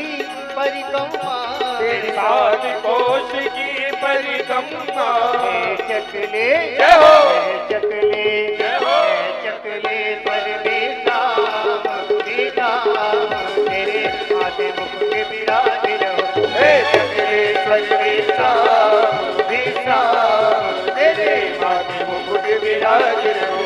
परिक्रमा, तेरी सात कोष की परिक्रमा। हे चकले जय हो, हे चकले जय हो, हे चकले परदेसा बेटा, तेरे माथे मुकुट विराज रहो। हे चकले परदेसा बेटा, तेरे माथे मुकुट विराज रहो।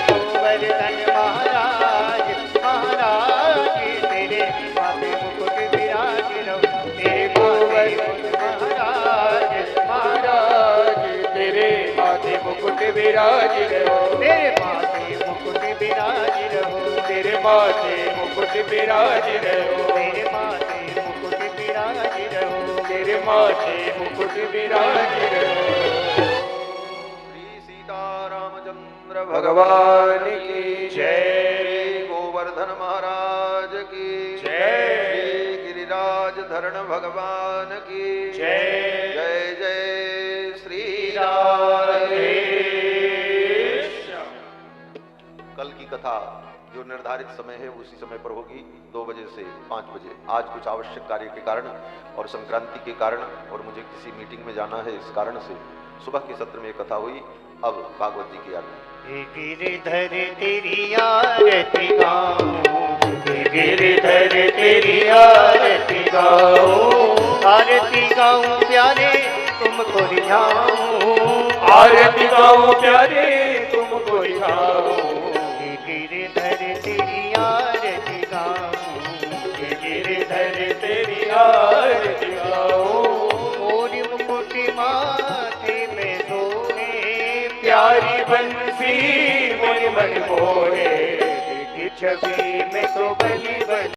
गोवर्धन महाराज महाराज, तेरे माथे मुकुट विराज रहो। तेरे गोवर्धन महाराज महाराज, तेरे माथे मुकुट विराज रहो। तेरे माथे मुकुट विराज रहो। तेरे माथे मुकुट विराज रहो। तेरे माथे मुकुट विराज रहो। तेरे माथे मुकुट विराज रहो। श्री सीतारामचंद्र भगवान की जय। श्री गोवर्धन महाराज की जय। श्री गिरिराज धरण भगवान की जय। जय जय श्री राधे। कल की कथा जो निर्धारित समय है उसी समय पर होगी, 2 बजे से 5 बजे। आज कुछ आवश्यक कार्य के कारण और संक्रांति के कारण और मुझे किसी मीटिंग में जाना है, इस कारण से सुबह के सत्र में कथा हुई। अब भागवत जी की आज्ञा। हे गिरधर तेरी आरती गाऊं, हे गिरधर तेरी आरती गाऊं, आरती गाऊं प्यारे तुमको रिझाऊं, आरती गाओ प्यारे तुमको रिझाऊं। हे गिरधर तेरी आरती गाऊं, हे गिरधर तेरी आरती गाओ। मोर मुकुट माथे में सोहे, प्यारी बंसी मन मन मोहे, की छवि में तो बलि बलि